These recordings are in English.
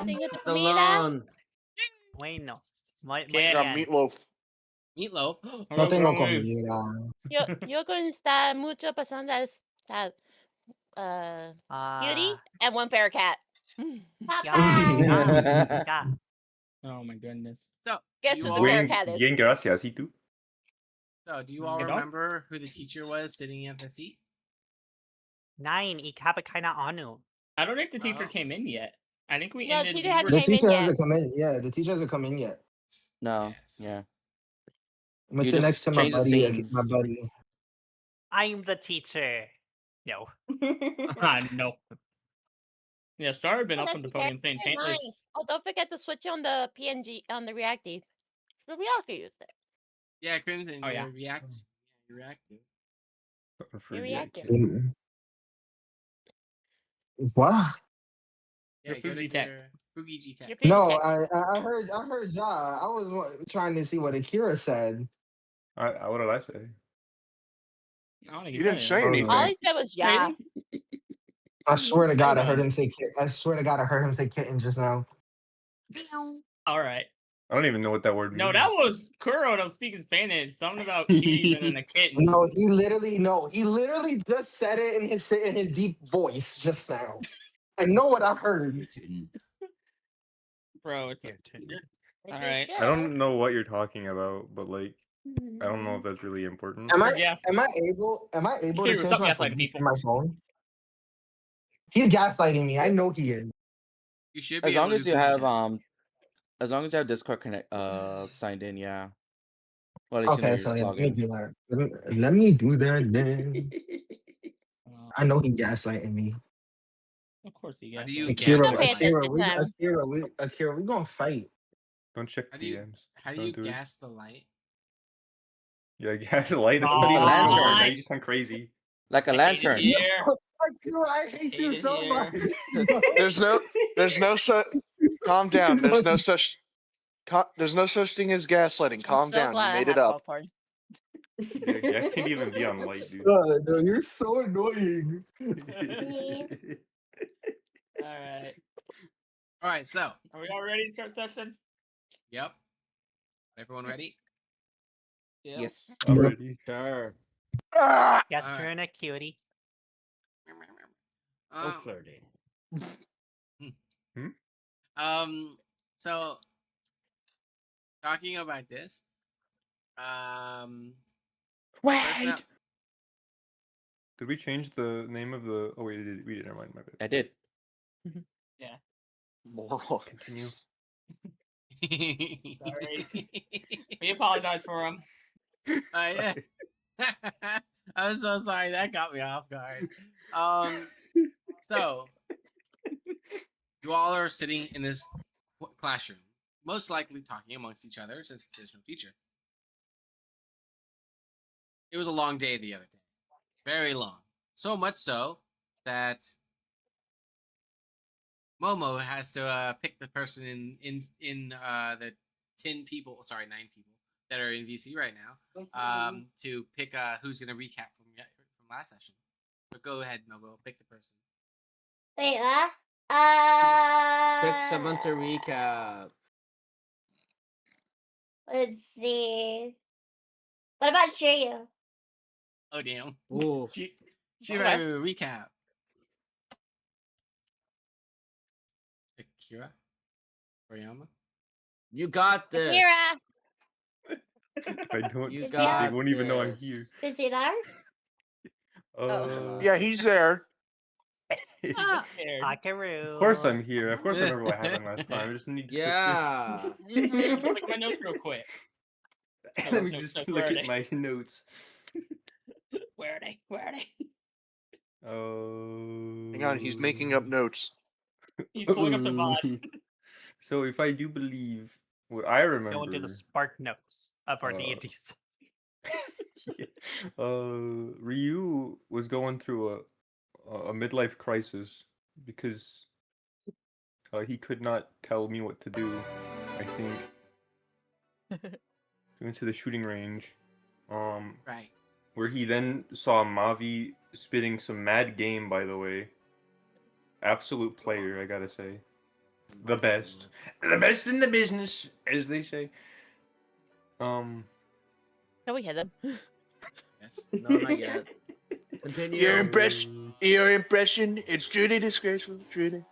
Tengo tu comida. Stallone. Bueno. Muy I got bien. meatloaf. Meatloaf. No tengo comida. Yo con esta muchas personas está Beauty and one bear cat. Ya. Oh my goodness. So, Guess you who the all, bear cat is? Bien, gracias. ¿Y tú? so do you all Hey, dog. remember who the teacher was sitting at the seat? Nein, ich habe keine Ahnung. I don't think the teacher Oh. came in yet. I think we No, ended. teacher we hasn't were- The came in teacher yet. hasn't come in. Yeah, the teacher hasn't come in yet. No. Yes. Yeah. I'm gonna You sit just next to my change the buddy. scenes. My buddy. I'm the teacher. No. No. Yeah, Star had been Oh, up that's on the okay. podium saying Very nice. taintless. Oh, don't forget to switch on the PNG on the reactive. The reactive used it. Yeah, Crimson, Oh, yeah. you're you're reactive. You're reactive. What? Yeah, Your go to Fuji tech. your Fuji G tech. Your Fuji No, tech. I heard Ja. I was trying to see what Akira said. What did I say? I don't think You didn't say Oh, anything. All he said was yeah. I swear to God, I heard on. him say. I swear to God, I heard him say kitten just now. All right. I don't even know what that word means. No, that was Kuro that was speaking Spanish. Something about cheese and then a kitten. No, he literally just said it in his deep voice just now. I know what I heard. Bro, it's Yeah, too. Like All you right. should. I don't know what you're talking about, but like, I don't know if that's really important. Am I Yes. am I able to Kiro, change stop my gaslighting phone people. in my phone? He's gaslighting me. I know he is. You should be As long able as to you do have chat. as long as you have Discord connect signed in, yeah. Well, at least you know Okay, your so yeah, let me login. do that. Let me do that then. I know he gaslighting me. Of course he How got do you Akira, Don't pay gaslight? attention to him. Akira, we gonna fight. Don't check How do you DMs. how do Don't you do it. gas the light? Yeah, gaslight. That's Oh, not even like a a real lantern. word. Now you just sound crazy. Like a I hate it lantern. here. Akira, I hate you Hate it so here. much. There's no such. Calm down. There's no such thing as gaslighting. I'm Calm so down. You glad I made have it up. popcorn. Yeah, gas can't even be on light, dude. God, no, you're so annoying. All right. All right, so Are we all ready to start session? yep. Everyone ready? Yeah. Yes. Already. Sure. Ah! Yes, Alright. you're in a cutie. No Um, flirting. so talking about this. First now, Did we change the name of the? Oh wait, we did. Never mind. My bad. I did. Moral. Continue. Sorry. We apologize for him. Yeah. I'm so sorry. That got me off guard. So you all are sitting in this classroom, most likely talking amongst each other since there's no teacher. It was a long day the other day, very long. So much so that Momo has to pick the person in the 9 people that are in VC right now to pick who's gonna recap from last session. But go ahead, Momo, pick the person. Wait, what? Pick someone to recap. Let's see. What about Shiryu? Oh damn, Ooh. she Okay. ready to recap. Akira, Oriyama. You got this. Akira! If I don't You speak, they got won't even know I'm this. here. Is he there? Yeah, he's there. Ah, scared. Akaru. Of course I'm here. Of course I remember what happened last time. I just need to Yeah. Mhm. Look at my notes real quick. Let me No, just no, look where are at my notes. Where are they? Where are they? Oh. Hang on, he's making up notes. He's pulling up the VOD. So if I do believe what I remember, Go into the spark notes of our Uh, deities. yeah, Ryu was going through a midlife crisis because he could not tell me what to do. I think he went to the shooting range, Right. where he then saw Mavi spitting some mad game. By the way, absolute player, I gotta say, the best in the business, as they say. Can we hit him? Yes. No, not yet. Continue. Your impression, it's truly disgraceful, truly.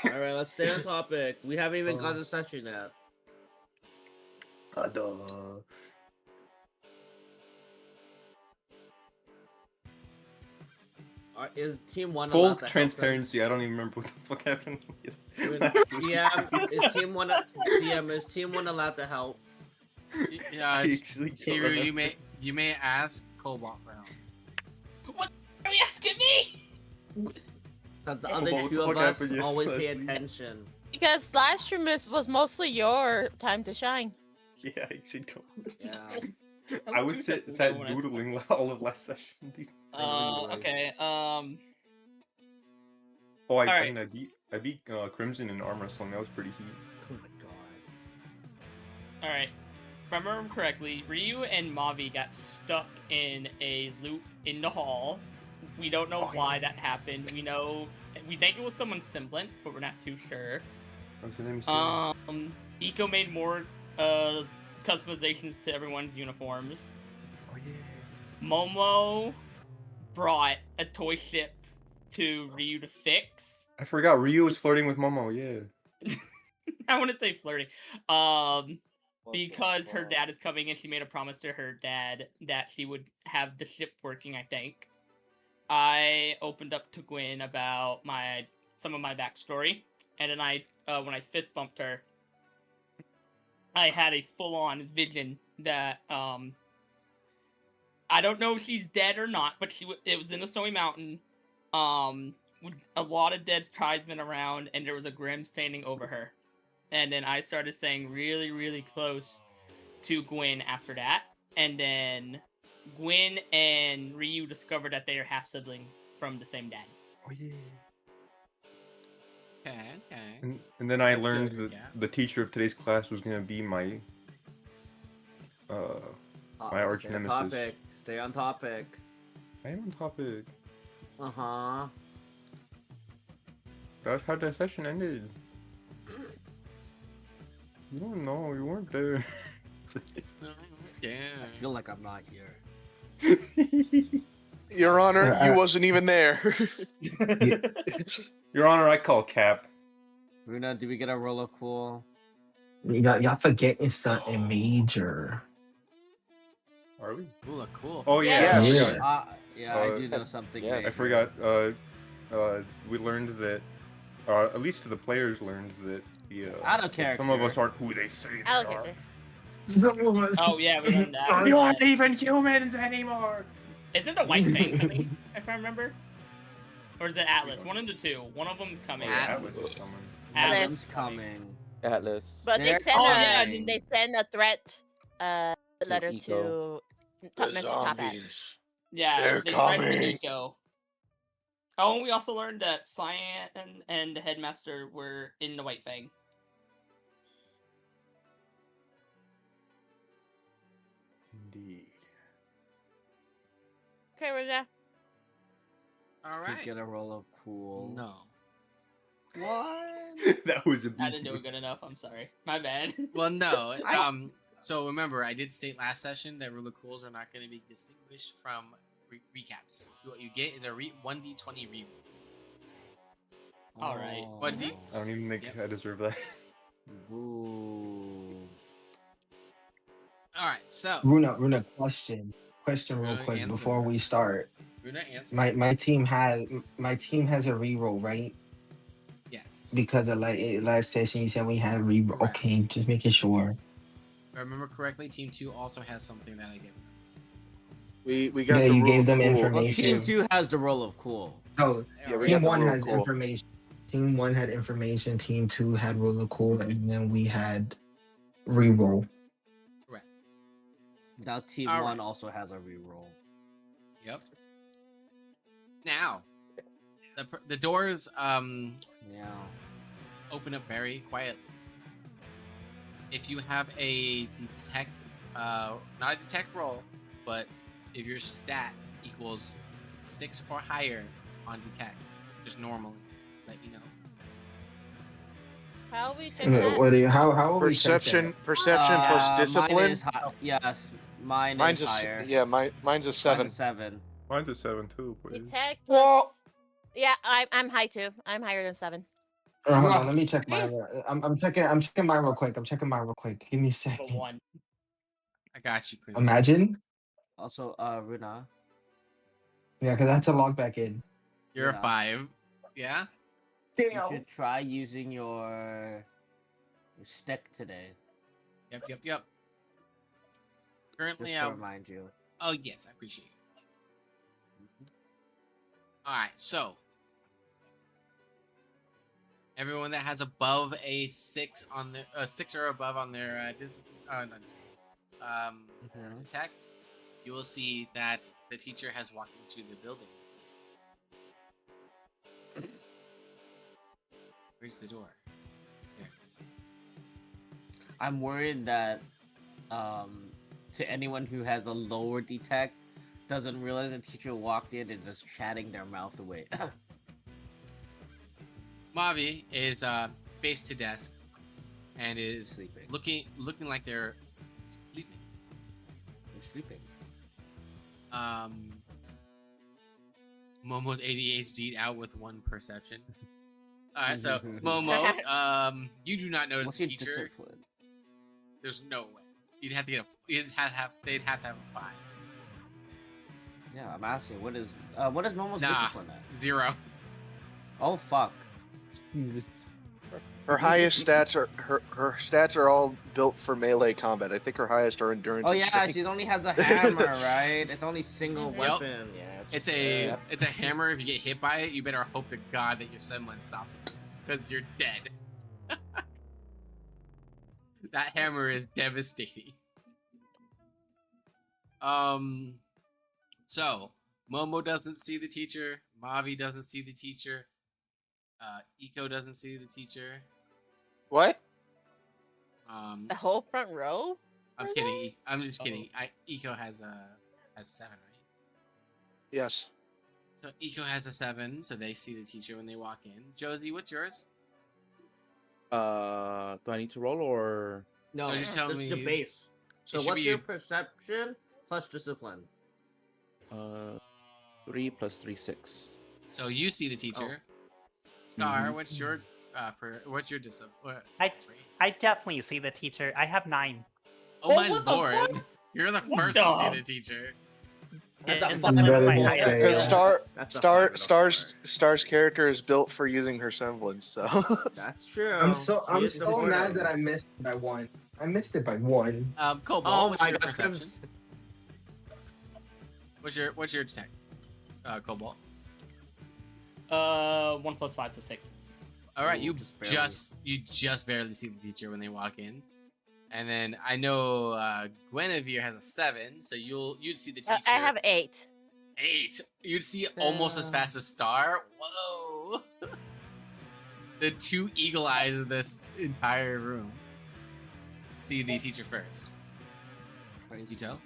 Alright, let's stay on topic. We haven't even got the session yet. Is Team 1 Full allowed to help them? transparency, I don't even remember what the fuck happened. Yes. DM, is Team 1 allowed to help? Yeah, Actually, Shiru, you may ask Cobalt for help. What are you asking me? Because the Oh, other what the two of fuck us happened, yes, always last pay week? attention. Because last stream was mostly your time to shine. Yeah, I actually don't. Yeah. I was sat doodling all of last session. Dude. Okay. Oh, I Alright. mean, I beat Crimson in arm wrestling. That was pretty heat. Oh my god. All right. If I remember correctly, Ryu and Mavi got stuck in a loop in the hall. We don't know why that happened. We know We think it was someone's semblance, but we're not too sure. What's the name of Steven? Eco made more customizations to everyone's uniforms. Oh yeah. Momo brought a toy ship to Ryu to fix. I forgot Ryu was flirting with Momo. Yeah. I want to say flirting. Because her dad is coming and she made a promise to her dad that she would have the ship working, I think. I opened up to Gwen about some of my backstory, and then when I fist bumped her, I had a full-on vision that I don't know if she's dead or not, but it was in a snowy mountain, with a lot of dead tribesmen around, and there was a Grim standing over her. And then I started saying really, really close to Gwen after that. And then Gwen and Ryu discovered that they are half siblings from the same dad. Oh yeah. Okay. And then I That's learned good, that yeah. the teacher of today's class was gonna be my my arch Stay on nemesis. topic. Stay on topic. I am on topic. Uh-huh. That's how the session ended. You don't know, you weren't there. Yeah. I feel like I'm not here. Your Honor, you wasn't even there. Your Honor, I call Cap. Runa, do we get a roll of cool? Y'all forgetting something major. Are we? Ooh, cool. Oh yeah, Yeah. I Yes. forgot. Yeah, I do know something. yes. I major. forgot. We learned that, at least the players learned that Out of some of us character. aren't who they say they Out of are. character. Oh yeah, we learned that. You aren't even humans anymore. Isn't the White Fang coming, if I remember? Or is it Atlas? One of the two. One of them's coming. Oh, yeah, Atlas. Atlas is coming. Atlas Adam's coming. Atlas. But they They're sent coming. they send a threat letter Eco. to The Mr. Top Hat. zombies. Yeah, They're they tried to coming. Nico. Oh, and we also learned that Cyan and the headmaster were in the White Fang. Indeed. Okay, Rosa. All We right. get a roll of cool. No. What? That was a I didn't do it good enough. I'm sorry. My bad. Well, no. So remember, I did state last session that rule of cools are not going to be distinguished from recaps. What you get is a 1d20 reroll. All right. Oh. What d? I don't even think Yep. I deserve that. Boo. All right. So Runa, question real Runa, quick answer. before we start. Runa, answer. My team has a reroll, right? Yes. Because of last session you said we had reroll. Correct. Okay, just making sure. If I remember correctly, Team 2 also has something that I gave them. We got Yeah, the you rule gave of them cool. Well, information. team 2 has the roll of cool. Oh, Yeah, we team got the 1 rule of has cool. information. Team 1 had information. Team 2 had roll of cool, and then we had reroll. Correct. Now team All 1 right. also has a reroll. Yep. Now, the doors Yeah. open up very quietly. If you have a detect, not a detect roll, but if your stat equals 6 or higher on detect, just normally, let you know. How we check that? What do you, how will we check Perception, that? perception plus Mine discipline. is yes, mine Mine's is a higher. yeah, mine's a Mine's 7. a 7. Mine's a 7 too, please. Detect Well- plus... Yeah, I'm high too. I'm higher than 7. Hold on, let me check mine. I'm checking mine real quick. Give me a The second. one. I got you, Quinn. Imagine. Also, Runa, Yeah, because I had to log back in. You're a Yeah. 5. Yeah? you should try using your stick today. Yep. Just Currently, to remind you. oh yes, I appreciate it. Alright, so everyone that has above a 6 on their 6 or above on their detect, you will see that the teacher has walked into the building. Where's the door? There it is. I'm worried that to anyone who has a lower detect doesn't realize the teacher walked in and just chatting their mouth away. Mavi is face to desk and is Sleeping. looking like they're sleeping. They're sleeping. Momo's ADHD out with 1 perception. Alright, so Momo, you do not notice What's the your teacher. discipline? There's no way. You'd have to get they'd have to have a 5. Yeah, I'm asking. What is Momo's Nah. discipline at? 0. Oh fuck. Her highest stats are her stats are all built for melee combat. I think her highest are endurance. Oh and yeah, strength. she only has a hammer, right? It's only single Mhm. Yep. weapon. Yeah. It's a hammer. If you get hit by it, you better hope to God that your semblance stops it, because you're dead. That hammer is devastating. So Momo doesn't see the teacher. Mavi doesn't see the teacher. Iko doesn't see the teacher. What? The whole front row? I'm Were kidding. I'm just kidding. Oh. Iko has 7, right? Yes. So Iko has a 7, so they see the teacher when they walk in. Josie, what's yours? Do I need to roll or? No, No, just tell the me- base. So should what's be- your perception plus discipline? 3 plus 3, 6. So you see the teacher. Scar, what's your what's your discipline? I definitely see the teacher. I have 9. Oh my what the lord! fuck? You're the What first to see the- the teacher. That's a It's fucking sometimes my That is highest insane. skill. Because That's a 5 and a Star's character is built for using her semblance. So That's true. I'm She so is mad important. that I missed it by 1. I missed it by 1. Cobalt, Oh what's my your god, perception? Crims. What's your detect? Cobalt. 1 plus 5, so 6. All right, Ooh, you just barely. just barely see the teacher when they walk in, and then I know Guinevere has a 7, so you'd see the teacher. I have 8. 8. You'd see it almost as fast as Star. Whoa! The 2 eagle eyes of this entire room see the teacher first. You tell?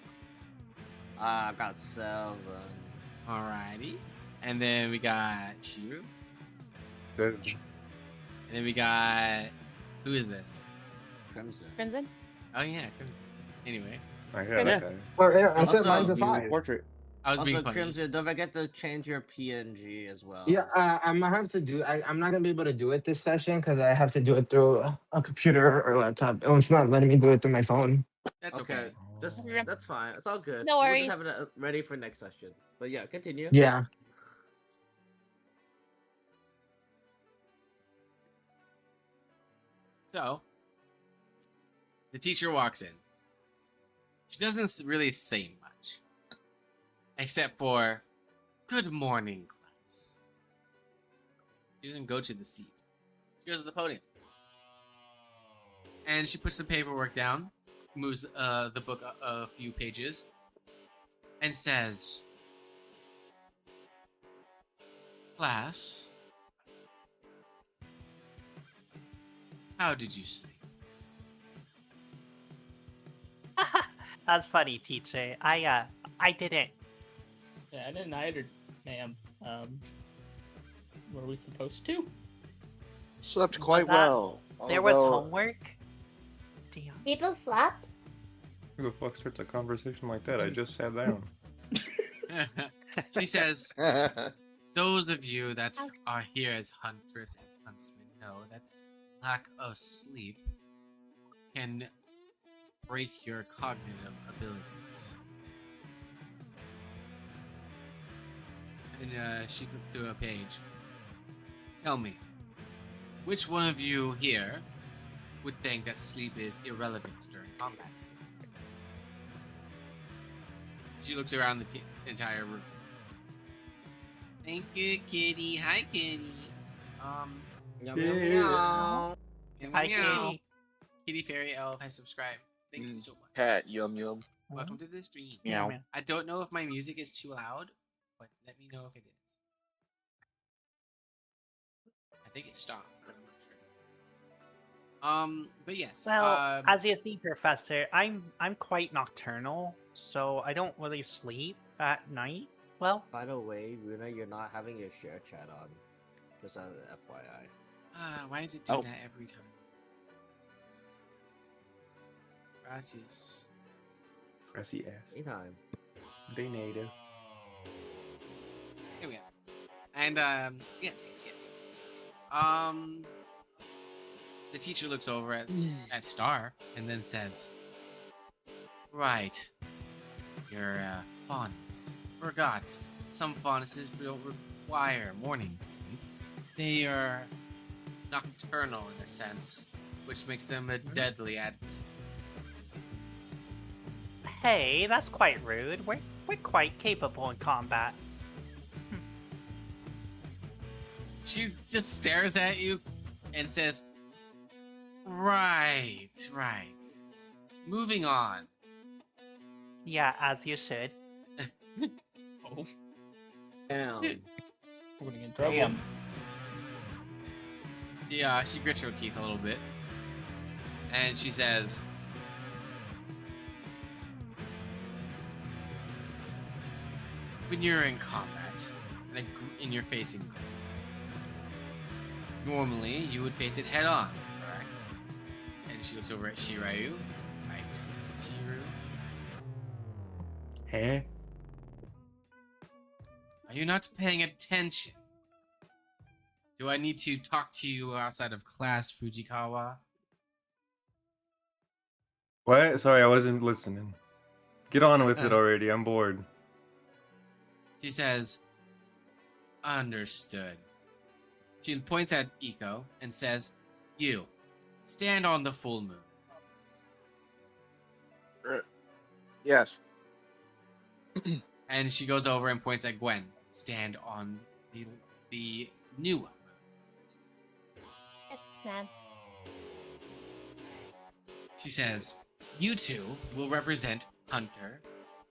I got 7. Alrighty. And then we got Shiru. Good. And then we got who is this? Crimson. Crimson? Oh yeah, Crimson. Anyway, I got Yeah. that guy. Well, yeah, I Also, said mine's a New 5. portrait. I was being Also, funny. Crimson, don't forget to change your PNG as well. Yeah, I'm gonna have to do. I'm not gonna be able to do it this session because I have to do it through a computer or laptop. Oh, it's not letting me do it through my phone. That's okay. Okay. Just Yeah. that's fine. It's all good. No We'll worries. just have it ready for next session. But yeah, continue. Yeah. So, the teacher walks in. She doesn't really say much, except for, "Good morning, class." She doesn't go to the seat. She goes to the podium. And she puts the paperwork down, moves the book a few pages, and says, "Class, how did you sleep?" That's funny, teacher. I didn't. Yeah, I didn't either, ma'am. Were we supposed to? slept quite that- well. There was although- homework. Damn. People slept? Who the fuck starts a conversation like that? I just sat down. She says, "Those of you that are here as hunters and huntsmen know that lack of sleep can break your cognitive abilities." And she flipped through a page. "Tell me, which one of you here would think that sleep is irrelevant during combats?" She looks around the entire room. "Thank you, kitty. Hi, kitty. Yum, Yeah. yum, yum. Hi, meow. Kitty. Kitty Fairy Elf has subscribed. Thank you so much. Cat, yum yum. Welcome to the stream. Meow. man. I don't know if my music is too loud, but let me know if it is. I think it stopped, but I'm not sure. But yes. Well, as you see, Professor, I'm quite nocturnal, so I don't really sleep at night. Well, By the way, Runa, you're not having your share chat on. Just as an FYI. Why does it do Oh. that every time? Gracias. Grassy ass. Anytime. De nada. Here we go. And yes. The teacher looks over at Star and then says, "Right, your faunus. Forgot. Some faunuses don't require morning sleep. They are nocturnal in a sense, which makes them a deadly adversary." Hey, that's quite rude. We're quite capable in combat. She just stares at you and says, Right. Moving on. Yeah, as you should. Oh, Damn. we're gonna get in trouble. Damn. Yeah, she grits her teeth a little bit. And she says, when you're in combat and you're facing Grim, normally you would face it head on, correct? And she looks over at Shiryu. Right, Shiru. Huh? Are you not paying attention? Do I need to talk to you outside of class, Fujikawa? What? Sorry, I wasn't listening. Get on with it already. I'm bored. She says, understood. She points at Iko and says, you, stand on the full moon. Yes. And she goes over and points at Gwen, stand on the new one. Yes, ma'am. She says, you two will represent Hunter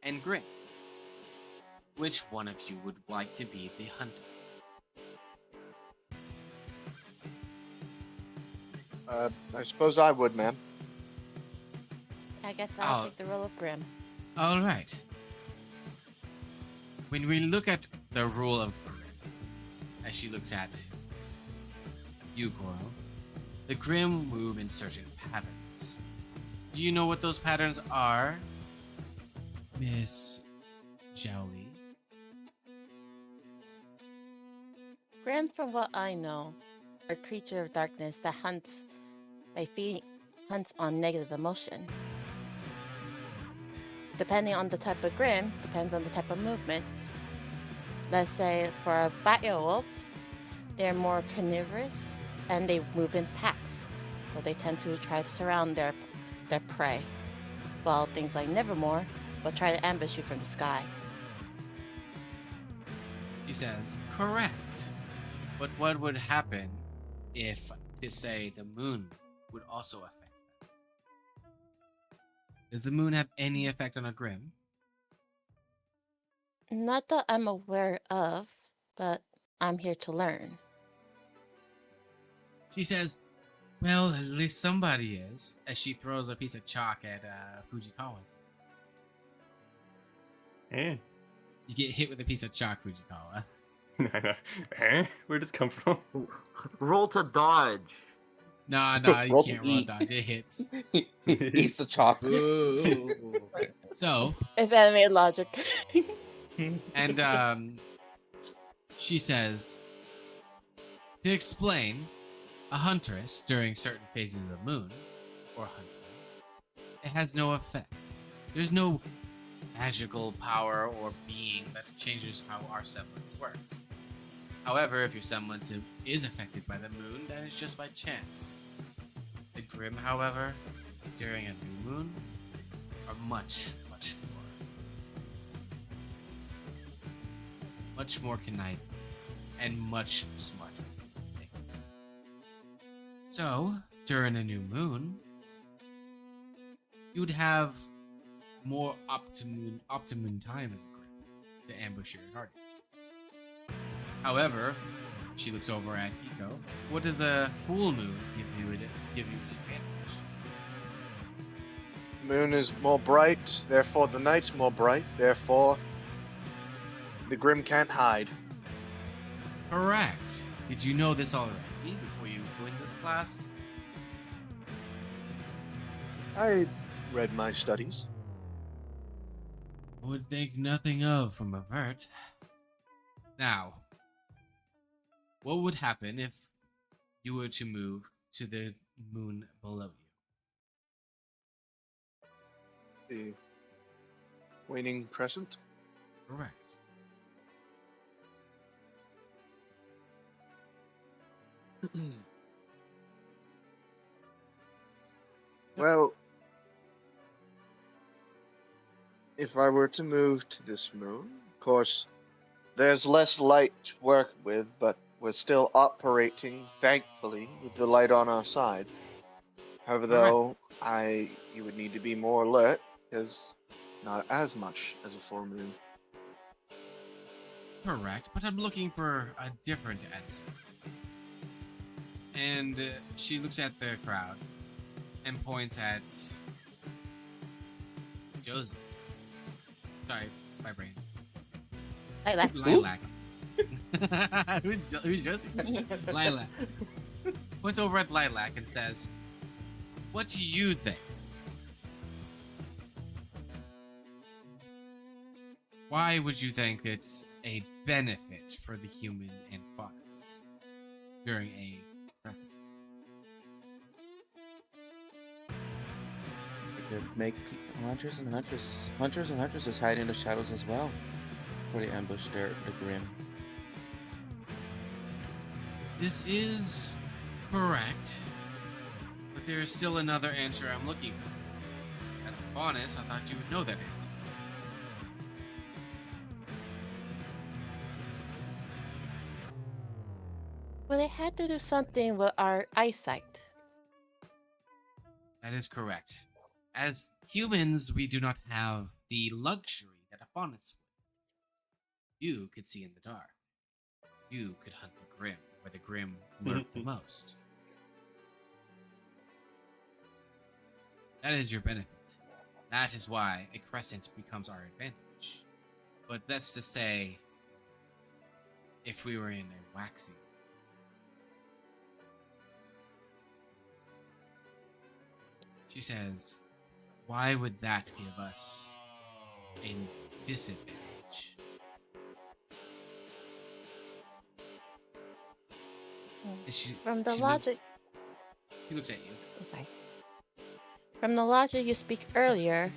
and Grim. Which one of you would like to be the Hunter? I suppose I would, ma'am. I guess I'll Oh. take the role of Grim. All right. When we look at the rule of Grim, as she looks at you, Goro, the Grim move in certain patterns. Do you know what those patterns are, Miss Zhaoli? Grim, from what I know, are a creature of darkness that hunts on negative emotion. Depending on the type of Grim, depends on the type of movement. Let's say for a Wolf, they're more carnivorous and they move in packs. So they tend to try to surround their prey. While things like Nevermore will try to ambush you from the sky. She says, correct. But what would happen if, to say, the moon would also affect them? Does the moon have any effect on a Grim? Not that I'm aware of, but I'm here to learn. She says, well, at least somebody is, as she throws a piece of chalk at Fujikawa's. Eh? You get hit with a piece of chalk, Fujikawa. Eh? Where'd this come from? Roll to dodge. Nah, you Roll to can't roll eat. dodge. It hits. Eats the chalk. Ooh. So, It's animated logic. and she says, to explain, a huntress during certain phases of the moon, or huntsman, it has no effect. There's no magical power or being that changes how our semblance works. However, if your semblance is affected by the moon, that is just by chance. The Grim, however, during a new moon, are much more conniving and much smarter. So, during a new moon, you would have more optimum time as a Grim to ambush your target. However, she looks over at Iko. What does a full moon give you an advantage? Moon is more bright, therefore the night's more bright, therefore the Grim can't hide. Correct. Did you know this already before you joined this class? I read my studies. I would think nothing of from a vert. Now, what would happen if you were to move to the moon below you? The waning crescent. Correct. Well, if I were to move to this moon, of course, there's less light to work with, but we're still operating, thankfully, with the light on our side. However, though, you would need to be more alert, because not as much as a full moon. Correct, but I'm looking for a different answer. And she looks at the crowd and points at Josie. Sorry, my brain. Lilac. Lilac. who's Josie? Lilac. Points over at Lilac and says, "What do you think? Why would you think it's a benefit for the human and faunus during a crescent?" It could make hunters and huntresses hide in the shadows as well before they ambush the Grim. This is correct, but there is still another answer I'm looking for. As a faunus, I thought you would know that answer. Well, they had to do something with our eyesight. That is correct. As humans, we do not have the luxury that a faunus would. You could see in the dark. You could hunt the Grim, where the Grim lurk the most. That is your benefit. That is why a crescent becomes our advantage. But that's to say, if we were in a waxing. She says, why would that give us a disadvantage? From the logic... She looks at you. Oh, sorry. From the logic you speak earlier,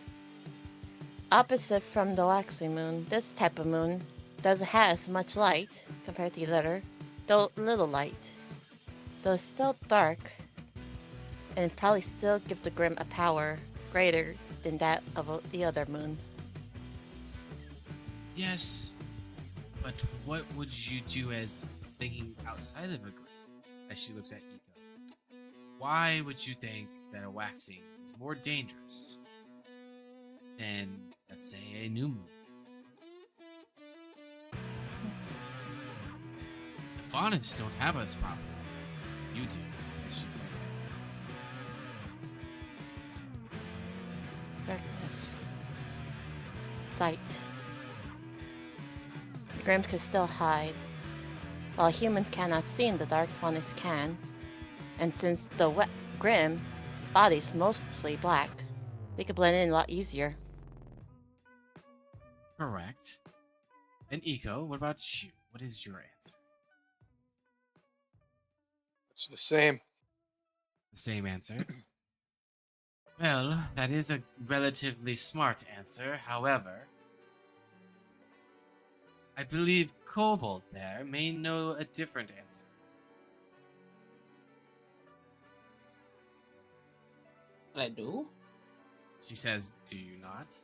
opposite from the waxing moon, this type of moon doesn't have as much light compared to the other, though little light. Though it's still dark, and probably still give the Grim a power greater than that of the other moon. Yes, but what would you do as thinking outside of a Grim? As she looks at Iko. Why would you think that a waxing is more dangerous than, let's say, a new moon? The faunus don't have this problem. You do, as she points out. Darkness. Sight. The Grim can still hide. While humans cannot see in the dark, faunus can. And since the Grim body's mostly black, they could blend in a lot easier. Correct. And Iko, what about you? What is your answer? It's the same. The same answer. Well, that is a relatively smart answer. However, I believe Kobold there may know a different answer. I do? She says, do you not?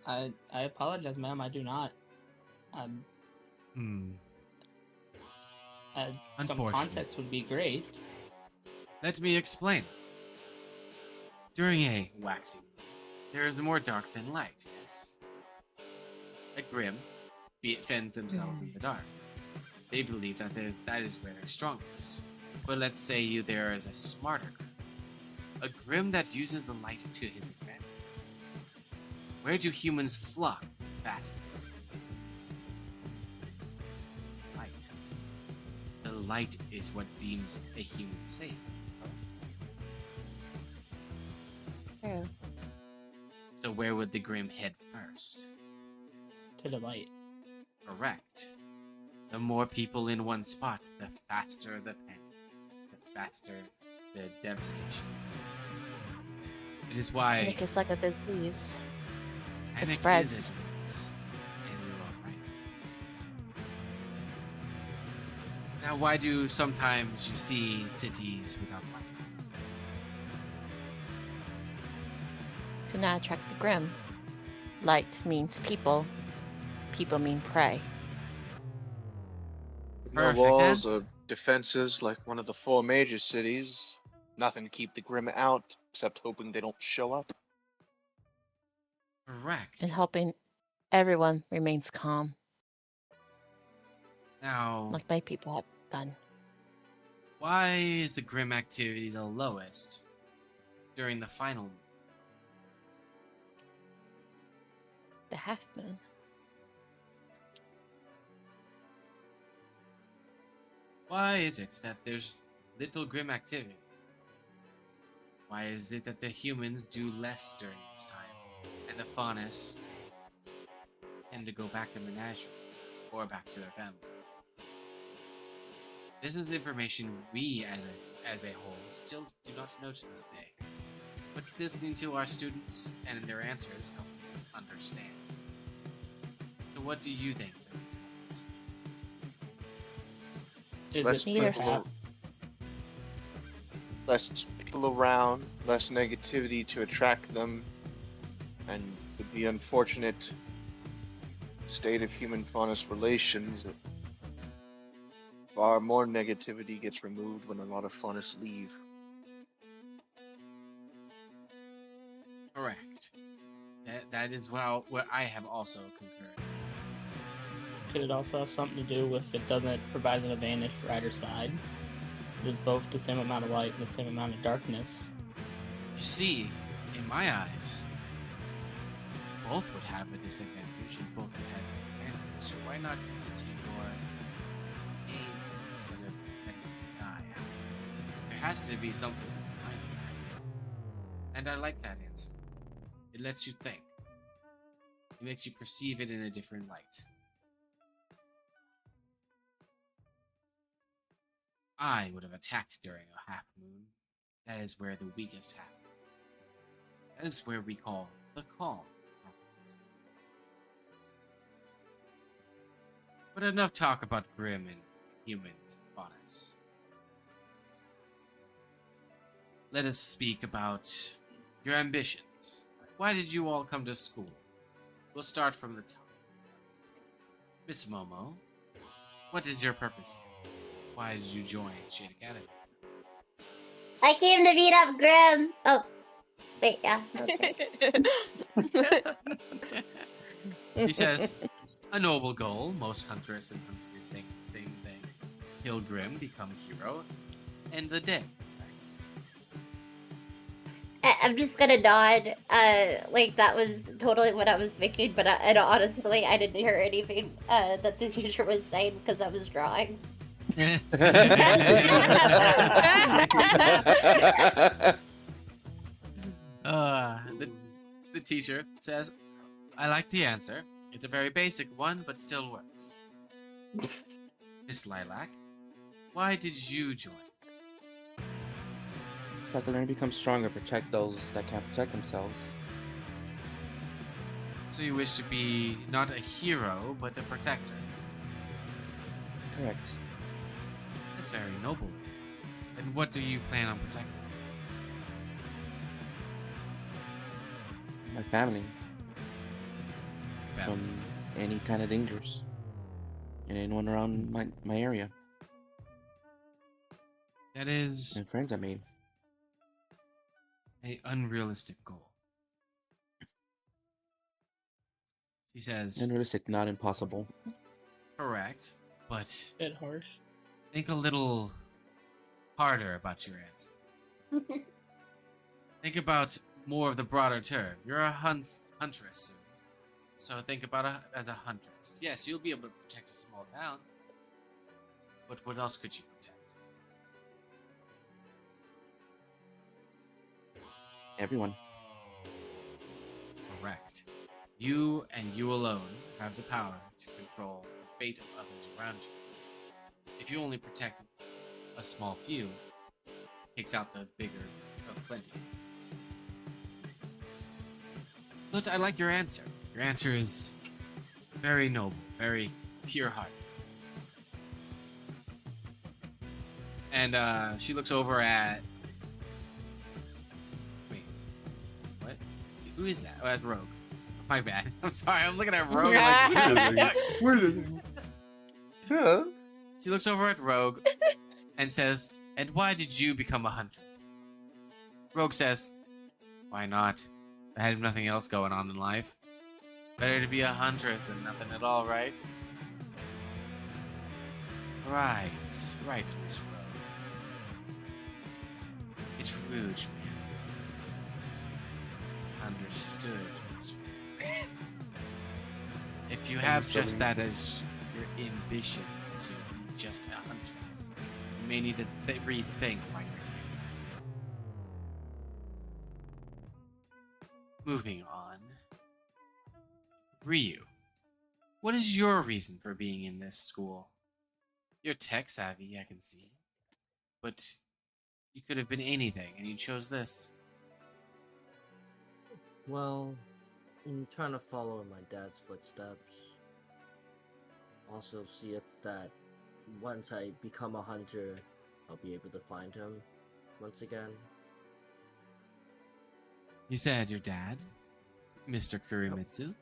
I apologize, ma'am. I do not. Hmm. Some Unfortunate. context would be great. Let me explain. During a waxing, there is more dark than light, yes? A Grim fends themselves in the dark. They believe that that is where they're strongest. But let's say there is a smarter Grim. A Grim that uses the light to his advantage. Where do humans flock the fastest? Light. The light is what deems a human safe. True. So where would the Grim head first? To the light. Correct. The more people in one spot, the faster the panic, the faster the devastation. It is why Panic is like a disease. panic is a spreads. disease. And you're all right. Now, why do sometimes you see cities without light? To not attract the grim. Light means people. People mean prey. With no Perfect walls answer. or defenses like one of the 4 major cities. Nothing to keep the Grim out, except hoping they don't show up. Correct. And helping everyone remains calm, Now, like my people have done. why is the Grim activity the lowest during the final moon? The half moon. Why is it that there's little Grim activity? Why is it that the humans do less during this time, and the faunus tend to go back to menagerie, or back to their families? This is information we, as a whole, still do not know to this day. But listening to our students and their answers help us understand. So what do you think the reason is? Is Less it Neither people, perhaps- less people around, less negativity to attract them, and with the unfortunate state of human faunus relations, far more negativity gets removed when a lot of faunus leave. Correct. That is what I have also concurred. Could it also have something to do with it doesn't provide an advantage for either side? There's both the same amount of light and the same amount of darkness. You see, in my eyes, both would have a disadvantage and both would have an advantage. So why not use it to your aim instead of letting it die out? There has to be something behind it, right? And I like that answer. It lets you think. It makes you perceive it in a different light. I would have attacked during a half moon. That is where the weakest happen. That is where we call the calm happens. But enough talk about Grim and humans and faunus. Let us speak about your ambitions. Why did you all come to school? We'll start from the top. Miss Momo, what is your purpose here? Why did you join Shade Academy? I came to beat up Grim. Oh, wait, yeah. He says, a noble goal. Most huntress and huntsmen think the same thing. Kill Grim, become a hero, end the day. I'm just gonna nod. Like that was totally what I was thinking, but and honestly, I didn't hear anything that the teacher was saying because I was drawing. The teacher says, I like the answer. It's a very basic one, but still works. Miss Lilac, why did you join? So I can learn to become stronger, protect those that can't protect themselves. So you wish to be not a hero, but a protector. Correct. That's very noble. And what do you plan on protecting? My family Family. from any kind of dangers. And anyone around my area. That is And friends I made. an unrealistic goal. She says, Unrealistic, not impossible. correct, but Bit harsh. think a little harder about your answer. Think about more of the broader term. You're a huntress, so think about it as a huntress. Yes, you'll be able to protect a small town, But what else could you protect? Everyone. Correct. You and you alone have the power to control the fate of others around you. If you only protect a small few, it takes out the bigger of plenty. But I like your answer. Your answer is very noble, very pure-hearted. And she looks over at... Wait. What? Who is that? Oh, that's Rogue. My bad. I'm sorry. I'm looking at Rogue. I'm like, Where did it? Yeah. She looks over at Rogue and says, "And why did you become a huntress?" Rogue says, "Why not? I had nothing else going on in life. Better to be a huntress than nothing at all, right?" Right, Miss Rogue. It's Rouge, man. Understood, Miss Rouge. If you have just that as your ambitions to be just a huntress, you may need to rethink why you're here. Moving on. Ryu, what is your reason for being in this school? You're tech savvy, I can see. But you could have been anything, and you chose this. Well, I'm trying to follow in my dad's footsteps. Also, see if that once I become a hunter, I'll be able to find him once again. You said your dad, Mr. Kurimitsu?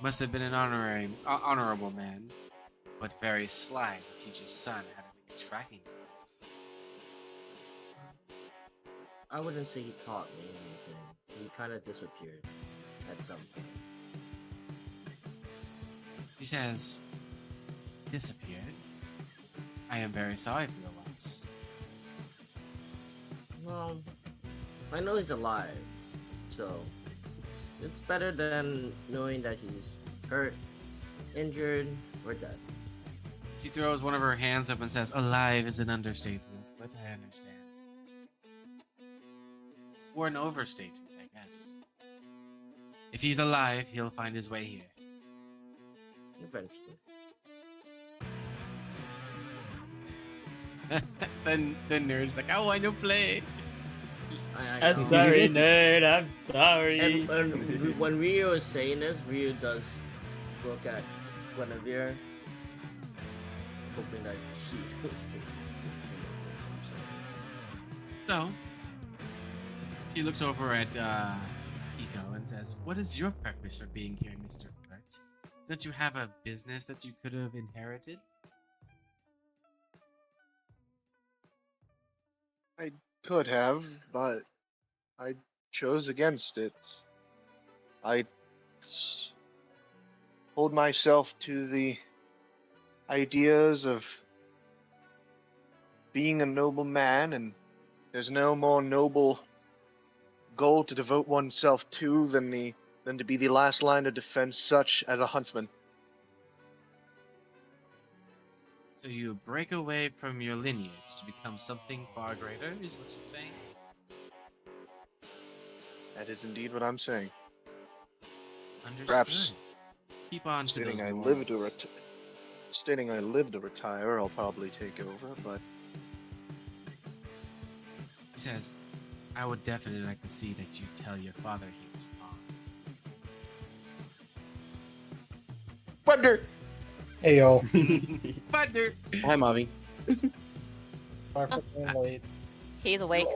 Must have been an honorable man, but very sly to teach his son how to make a tracking device. I wouldn't say he taught me anything. He kind of disappeared at some point. He says, disappeared? I am very sorry for your loss. Well, I know he's alive, so it's better than knowing that he's hurt, injured, or dead. She throws one of her hands up and says, alive is an understatement, but I understand. Or an overstatement, I guess. If he's alive, he'll find his way here. Eventually. Then the nerd's like, I want to play. I I'm know. sorry, nerd. I'm sorry. And when Ryu is saying this, Ryu does look at Guinevere, hoping that she knows what I'm saying. So, she looks over at Iko and says, what is your purpose for being here, Mr. Burt? Don't you have a business that you could have inherited? I could have, but I chose against it. I hold myself to the ideas of being a noble man, and there's no more noble goal to devote oneself to than to be the last line of defense, such as a huntsman. So you break away from your lineage to become something far greater, is what you're saying? That is indeed what I'm saying. Understood. Perhaps Keep on to stating those I morals. live to retire, I'll probably take over, but He says, I would definitely like to see that you tell your father he was wrong. Thunder! Hey yo. Thunder! Hi, Mavi. Sorry for being late. He's awake.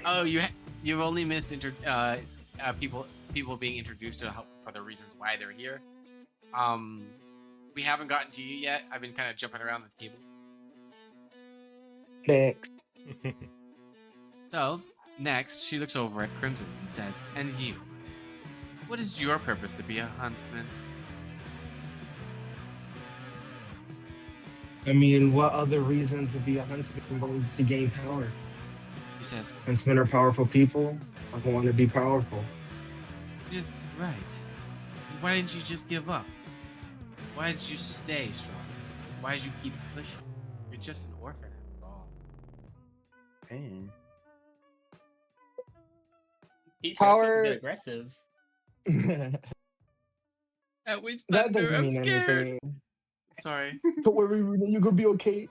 Oh, you've only missed people being introduced to for the reasons why they're here. We haven't gotten to you yet. I've been kind of jumping around the table. Thanks. So, next, she looks over at Crimson and says, and you, what is your purpose to be a huntsman? I mean, what other reason to be a huntsman but to gain power? He says, Huntsmen are powerful people. I want to be powerful. right. Why didn't you just give up? Why did you stay strong? Why did you keep pushing? You're just an orphan after all. Dang. He's Power- a bit aggressive. At which That Thunder, doesn't I'm mean scared. anything. Sorry. Don't worry, Runa, you're gonna be okay.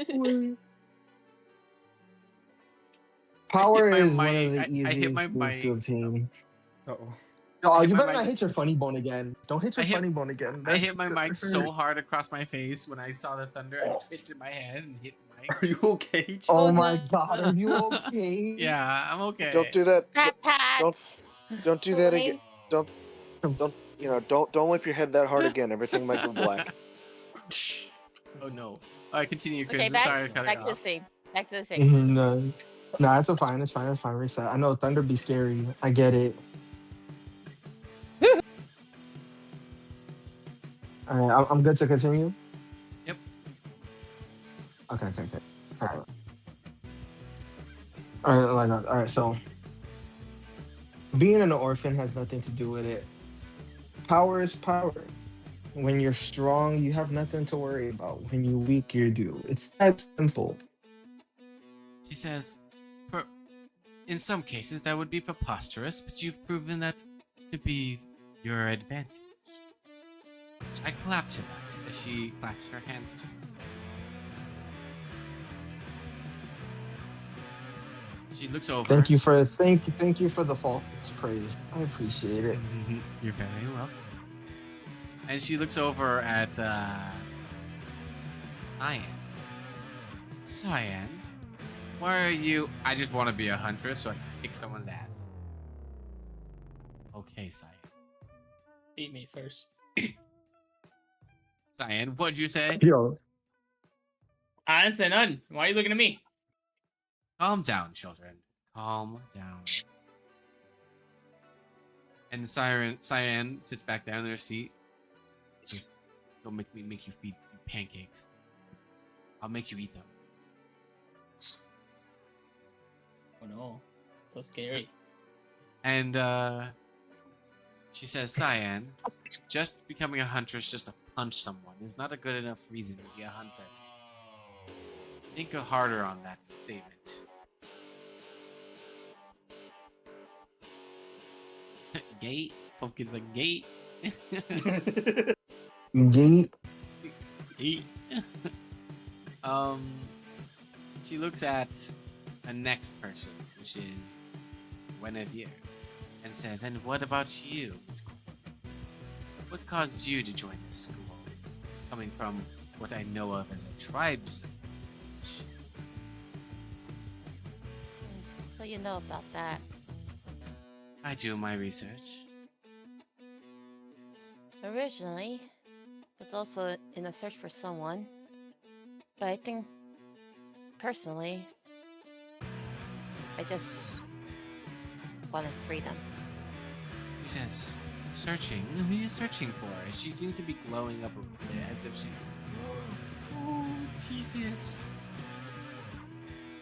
Don't worry. Power my is one mic. of the I hit my easiest moves to mic. obtain. Uh-oh. Oh, hit you my better mic not hit your s- funny bone again. Don't hit your I hit- funny bone again. I hit my That's mic so hurt. hard across my face when I saw the thunder. I twisted my head and hit the mic. Are you okay? Jim? Oh Oh, my no. god, are you okay? Yeah, I'm okay. Don't do that. Pat, pat. Don't do that again. Don't don't whip your head that hard again. Everything might go black. Oh no. All right, continue, Chris. Okay, I'm back, sorry to cut back it to the off. scene. Back to the scene. No, no, it's fine. It's fine. It's fine. Reset. I know thunder be scary. I get it. All right, I'm good to continue. Yep. Okay. All right. All right. So, being an orphan has nothing to do with it. Power is power. When you're strong, you have nothing to worry about. When you're weak, you do. It's that simple. She says, in some cases that would be preposterous, but you've proven that to be your advantage. I clap to that as she claps her hands to you. She looks over. Thank you for the false praise. I appreciate it. You're very welcome. And she looks over at Cyan. Cyan, why are you? I just want to be a huntress so I can kick someone's ass. Okay, Cyan. Beat me first. Cyan, what'd you say? Yo, I didn't say none. Why are you looking at me? Calm down, children. Calm down. And Cyan sits back down in her seat. Says, don't make me make you feed you pancakes. I'll make you eat them. Oh no. So scary. And she says, Cyan, just becoming a huntress just to punch someone is not a good enough reason to be a huntress. Think harder on that statement. Gate? Pumpkin's like gate. Yeet. Gate. She looks at the next person, which is Guinevere, and says, and what about you, Miss Gwen? What caused you to join this school? Coming from what I know of as a tribe's village. So you know about that. I do my research. Originally, was also in a search for someone, but I think, personally, I just wanted freedom. She says, searching? Who are you searching for? She seems to be glowing up a bit as if she's... Oh, Jesus.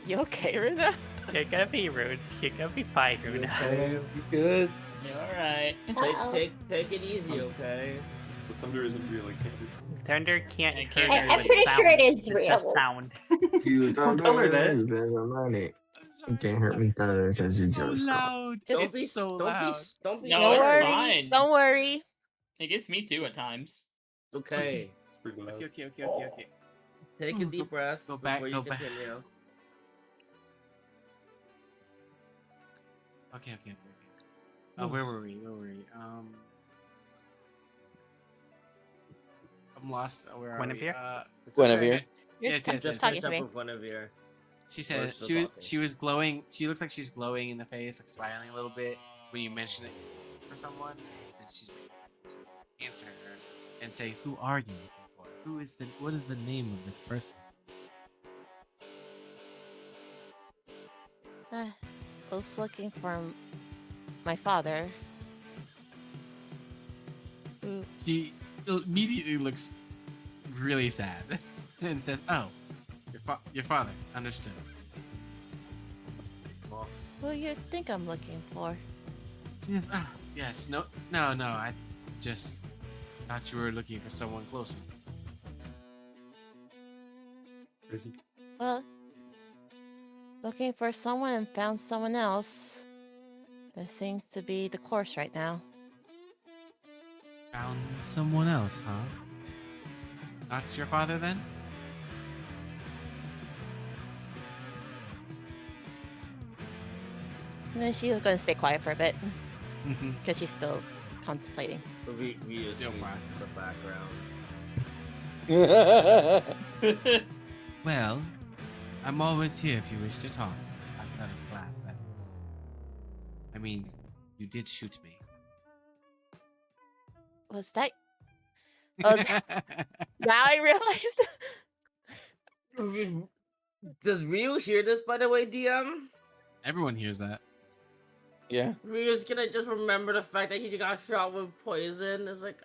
You okay, Runa? You're gonna be rude. You're gonna be fine, Runa. Okay, you good? You're alright. Uh-oh. Take it easy, okay? The thunder isn't real, I can't do. Thunder can't I- hear I'm you with pretty sure it sound. is It's just real. sound. You Don't tell her that. I'm You sorry, can't I'm hurt me, thunder, sorry. says you It's so just called. loud. Don't It's so don't loud. Don't be No, Don't it's sorry. worry. fine. Don't worry. It gets me too at times. Okay. It's pretty loud. Okay. Take a deep breath. Go back, before you go back. continue. Okay. Where were we? I'm lost. Where are we? Guinevere? Guinevere. Yes. Just Talking finish to up me. with Guinevere. She said still she talking? was glowing. She looks like she's glowing in the face, like smiling a little bit when you mention it for someone. And she's answer her and say, "Who are you looking for? What is the name of this person?" I was looking for my father. Who She immediately looks really sad and says, "Oh, your father. Understood." who you think I'm looking for? She says, "Oh, yes. No. I just Thought you were looking for someone closer. Well, looking for someone and found someone else. That seems to be the course right now. Found someone else, huh? Not your father, then? And then she's gonna stay quiet for a bit because she's still contemplating. We No in classes. the background. Well, I'm always here if you wish to talk. Outside of class, that is. I mean, you did shoot me. Was that? Oh, now I realize. Does Ryu hear this, by the way, DM? Everyone hears that. Yeah. Ryu's gonna just remember the fact that he got shot with poison. It's like,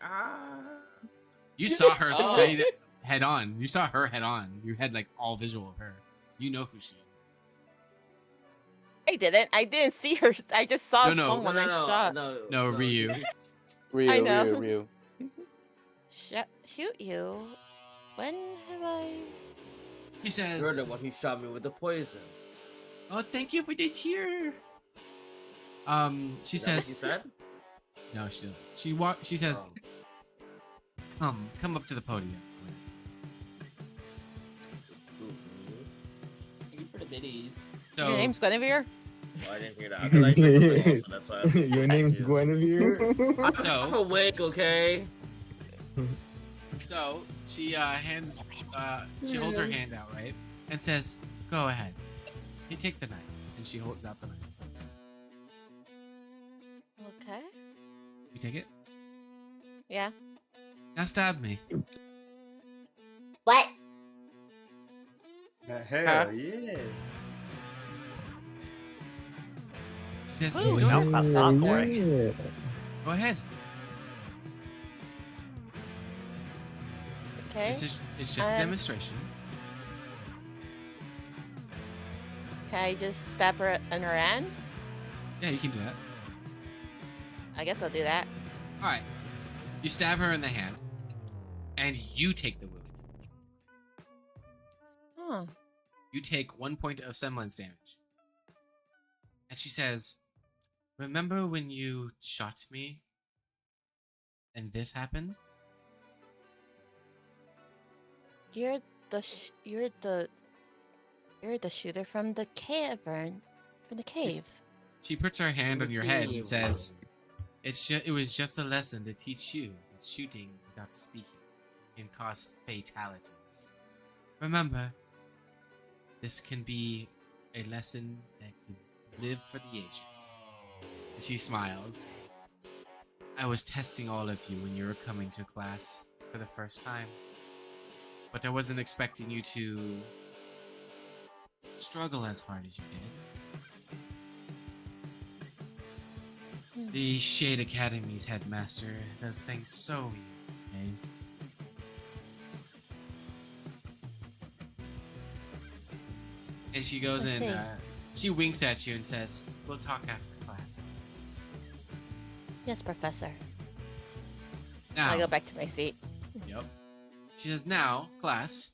You saw her Oh. straight head on. You saw her head on. You had like all visual of her. You know who she is. I didn't. I didn't see her. I just saw No. someone I shot. No, Ryu. Ryu, I know. Ryu. Shoot you? When have I? She says, You're the one who shot me with the poison. "Oh, thank you for the cheer." She Is that what says, you said? "No, she doesn't." She says, "Come up to the podium." Thank you for the biddies. So, Your name's Guinevere? Oh, I didn't hear that. I thought I said something else, so that's why I was Your name's confused. Guinevere? I'm So- awake, okay? So she she holds her hand out, right, and says, "Go ahead, you take the knife." And she holds out the knife. Okay. You take it. Yeah. Now stab me. What? Hell yeah. She says, Ooh, "Go no, that's not boring. Go ahead." Okay. It's just a demonstration. Can I just stab her in her hand? Yeah, you can do that. I guess I'll do that. All right. You stab her in the hand, and you take the wound. Huh. You take 1 point of semblance damage. And she says, "Remember when you shot me? And this happened?" You're the shooter from the cavern, from the cave. She puts her hand on your head and says, it was just a lesson to teach you that shooting without speaking can cause fatalities. Remember, this can be a lesson that could live for the ages." And she smiles. "I was testing all of you when you were coming to class for the first time. But I wasn't expecting you to struggle as hard as you did. The Shade Academy's headmaster does things so mean these days." And she goes I in, see. she winks at you and says, "We'll talk after class." Yes, Professor. Now, I go back to my seat. Yep. She says, "Now, class,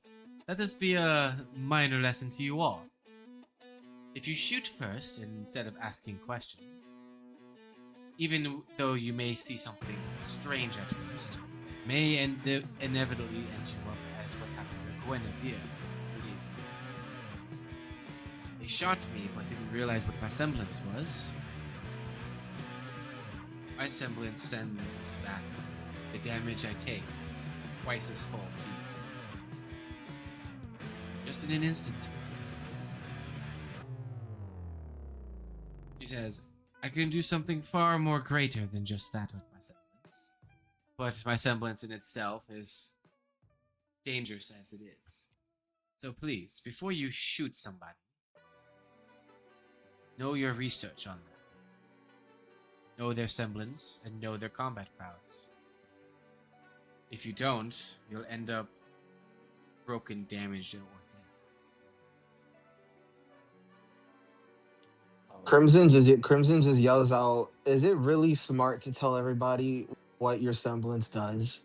let this be a minor lesson to you all. If you shoot first instead of asking questions, even though you may see something strange at first, may inevitably end you up as what happened to Guinevere 2 days ago. They shot me but didn't realize what my semblance was. My semblance sends back the damage I take twice as full to you. Just in an instant." She says, "I can do something far more greater than just that with my semblance. But my semblance in itself is dangerous as it is. So please, before you shoot somebody, know your research on them. Know their semblance and know their combat prowess. If you don't, you'll end up broken, damaged, or dead." Crimson just yells out, "Is it really smart to tell everybody what your semblance does?"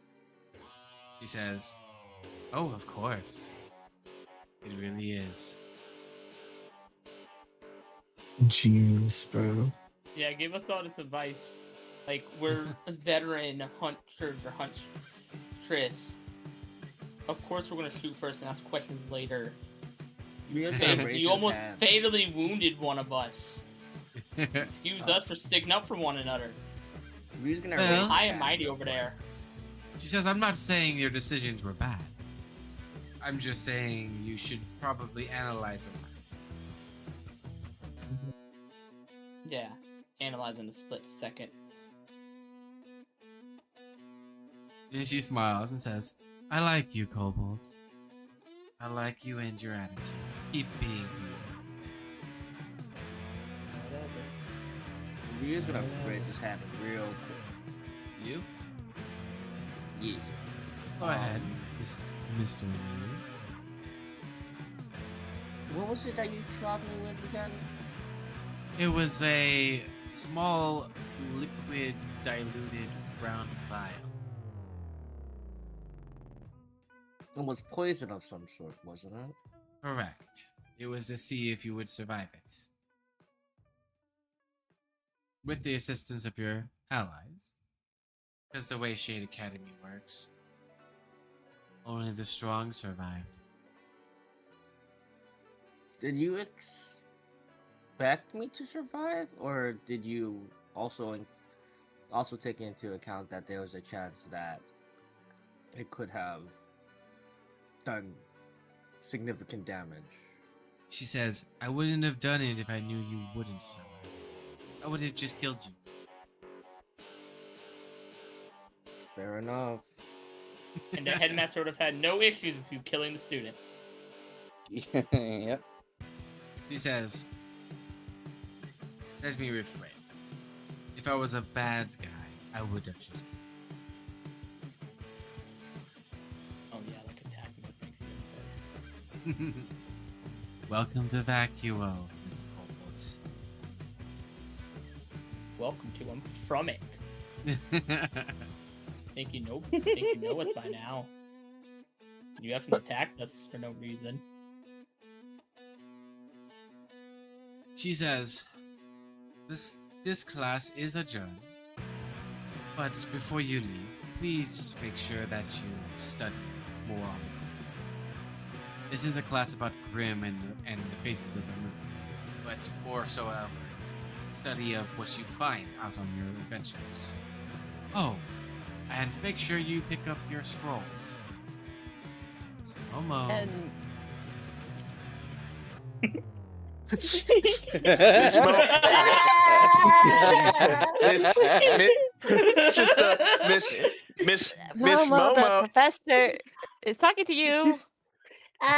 She says, "Oh, of course. It really is." Genius, bro. Yeah, give us all this advice. Like, we're veteran hunters or huntress. Of course, we're gonna shoot first and ask questions later. Ryu's gonna raise You his almost hand. fatally wounded one of us. Excuse us for sticking up for one another. Ryu's gonna Well- raise his I am hand mighty real over quick. there. She says, "I'm not saying your decisions were bad. I'm just saying you should probably analyze them." Yeah, analyze in a split second. And she smiles and says, "I like you, Kobold. I like you and your attitude. Keep being you." Whatever. Ryu's gonna raise his hand real quick. You? Yeah. Go ahead, Mr. Yu. What was it that you shot me with again? It was a small, liquid, diluted brown vial. It was poison of some sort, wasn't it? Correct. It was to see if you would survive it. With the assistance of your allies. Because the way Shade Academy works, only the strong survive. Did you expect me to survive, or did you also take into account that there was a chance that it could have done significant damage? She says, "I wouldn't have done it if I knew you wouldn't survive. I would have just killed you." Fair enough. And the headmaster would have had no issues with you killing the students. Yep. She says, "Let me rephrase. If I was a bad guy, I would have just killed Oh yeah, like attacking us makes you better. you." Welcome to Vacuo, little kobold. Welcome to him from it. Think you know us by now. You haven't attacked us for no reason. She says, this class is adjourned, but before you leave, please make sure that you study more on the Grim. This is a class about Grim and the faces of the moon, but more so a study of what you find out on your adventures. Oh, and make sure you pick up your scrolls. Momo. And Miss Mo- Miss Momo, the Momo, professor is talking to you.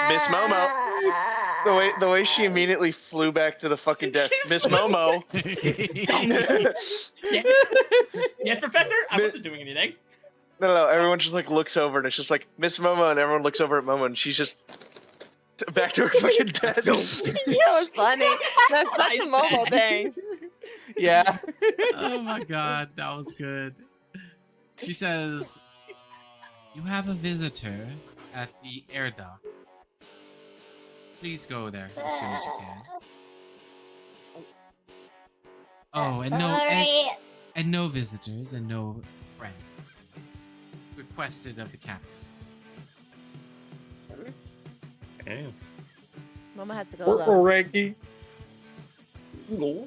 Miss Momo. The way she immediately flew back to the fucking desk, Miss Momo. Yes, yes, Professor. I wasn't doing anything. No. Everyone just like looks over and it's just like Miss Momo, and everyone looks over at Momo, and she's just back to her fucking desk. You know what's funny? That's such a Momo thing. Yeah. Oh my god, that was good. She says, "You have a visitor at the air dock. Please go there as soon as you can." Oh, and no visitors and no friends, please. Requested of the captain. Damn. Momo has to go Or though. Reggie. No.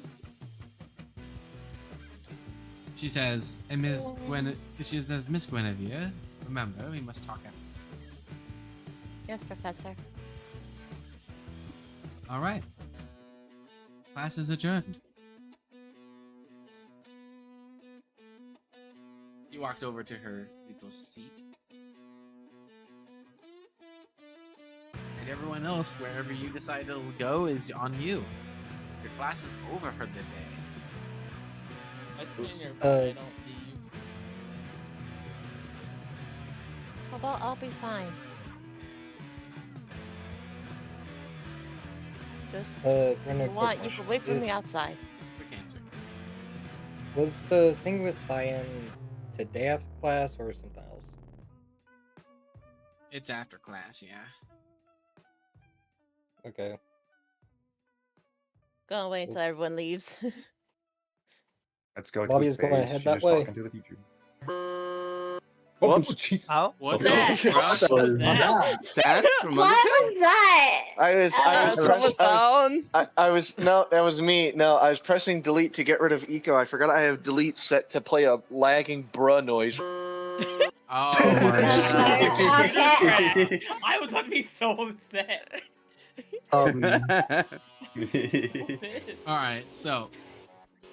She says, she says, "Miss Guinevere, remember, we must talk after this." Yes, Professor. All right. Class is adjourned. She walks over to her little seat. And everyone else, wherever you decide to go, is on you. Your class is over for the day. I stay nearby. I don't leave. Well, I'll be fine. Just Brenda, if you quick want, you question. can wait for me outside. Quick answer. Was the thing with Cyan today after class or something else? It's after class, yeah. Okay. Gonna wait until everyone leaves. Let's go Bobby to is going to space. head She's that just way. talking to the teacher. Whoops. jeez. Oh, What's Okay. that, bro? What was that? Sad from What Undertale? was that? I was someone's phone. I was no, that was me. No, I was pressing delete to get rid of eco. I forgot I have delete set to play a lagging bruh noise. Oh, my God. Okay. I was about to be so upset. Um, all right. So,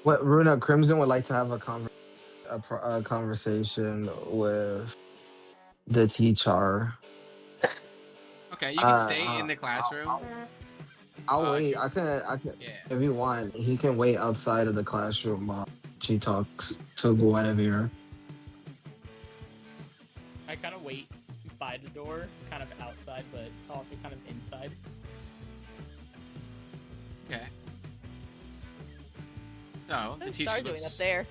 what Runa Crimson would like to have a conversation with the teacher. okay, you can stay in the classroom. I'll if wait. you- I can. Yeah. If you want, he can wait outside of the classroom while she talks to Guinevere. I kind of wait by the door, kind of outside, but also kind of inside. Okay. So the What's teacher Star doing looks- up there?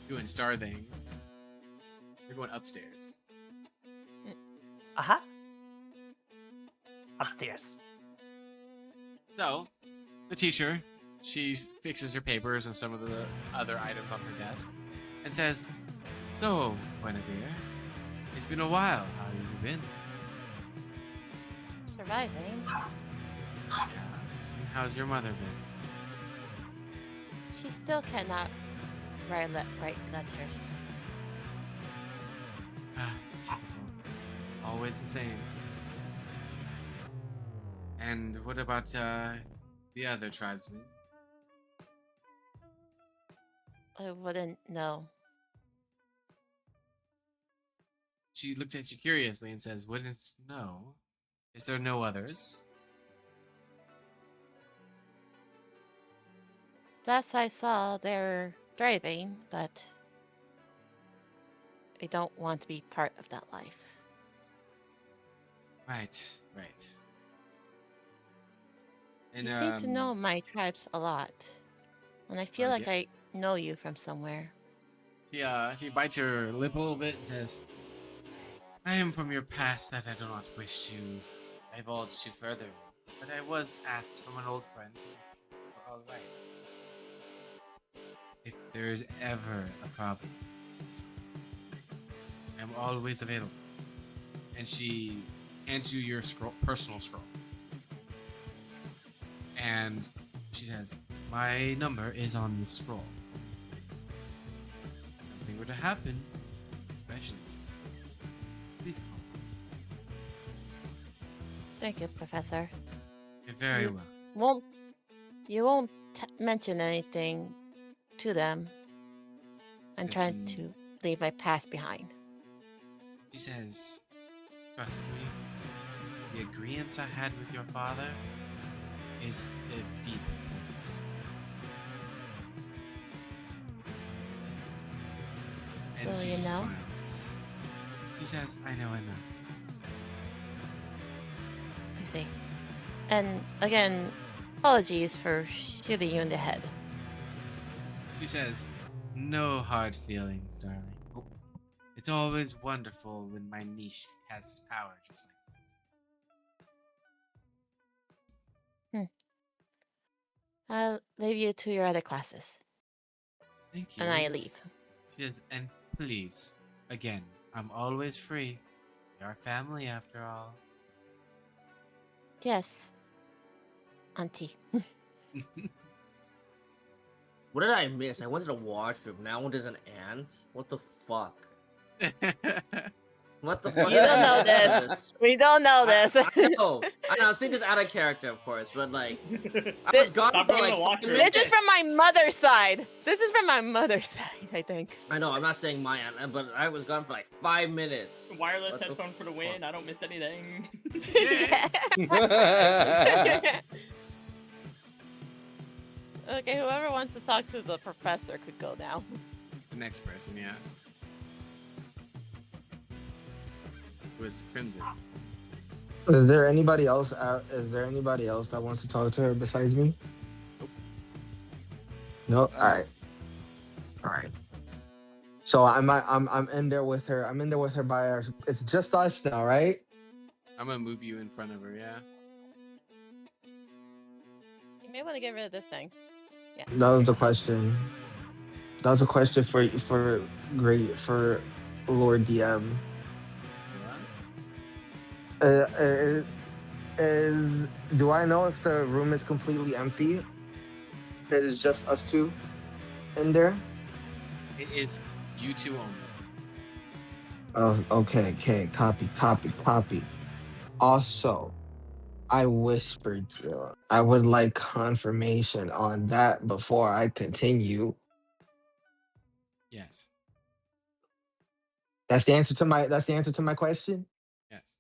doing star things. You're going upstairs. uh-huh. Upstairs. So, the teacher, she fixes her papers and some of the other items on her desk, and says, "So, Guinevere, it's been a while. How have you been? Surviving. How's your mother been?" She still cannot write letters. Ah, typical. Always the same. And what about the other tribesmen? I wouldn't know. She looked at you curiously and says, "Wouldn't know? Is there no others?" Last I saw, they're thriving, but I don't want to be part of that life. Right, right. And You seem to know my tribes a lot, and I feel like yeah. I know you from somewhere. She bites her lip a little bit and says, "I am from your past that I do not wish to divulge to further, but I was asked from an old friend to make sure we're all right. If there is ever a problem, I'm always available." And she hands you your personal scroll. And she says, "My number is on this scroll. If something were to happen, especially, please call me." Thank you, Professor. You're very You well. You won't mention anything to them. I'm trying Mention- to leave my past behind. She says, "Trust me, the agreements I had with your father is of deep importance. And So she you just know? smiles. She says, I know. I see. And again, apologies for shooting you in the head. She says, no hard feelings, darling. It's always wonderful when my niece has power just like that. I'll leave you to your other classes. Thank you. And I leave. She says, and please, again, I'm always free. We are family after all. Yes. Auntie. What did I miss? I went to the washroom. Now there's an ant. What the fuck? What the fuck? You don't know this. We don't know this. I know. I'm seeing this out of character, of course, but like, I was gone Stop for going like to 5 washroom. minutes. This is from my mother's side. This is from my mother's side, I think. I know. I'm not saying my aunt, but I was gone for like 5 minutes. Wireless What the headphone for the win. I don't miss anything. Okay, whoever wants to talk to the professor could go now. The next person, yeah. Was Crimson. Is there anybody else? Is there anybody else that wants to talk to her besides me? Nope. Nope. All right. All right. So I'm in there with her. I'm in there with her by our. It's just us now, right? I'm gonna move you in front of her. Yeah. You may want to get rid of this thing. Yeah. That was the question. That was a question for Lord DM. What? Is do I know if the room is completely empty? It is just us two in there. It is you two only. Oh, okay. Copy. Also, I whispered you. I would like confirmation on that before I continue. Yes. That's the answer to my question. Yes.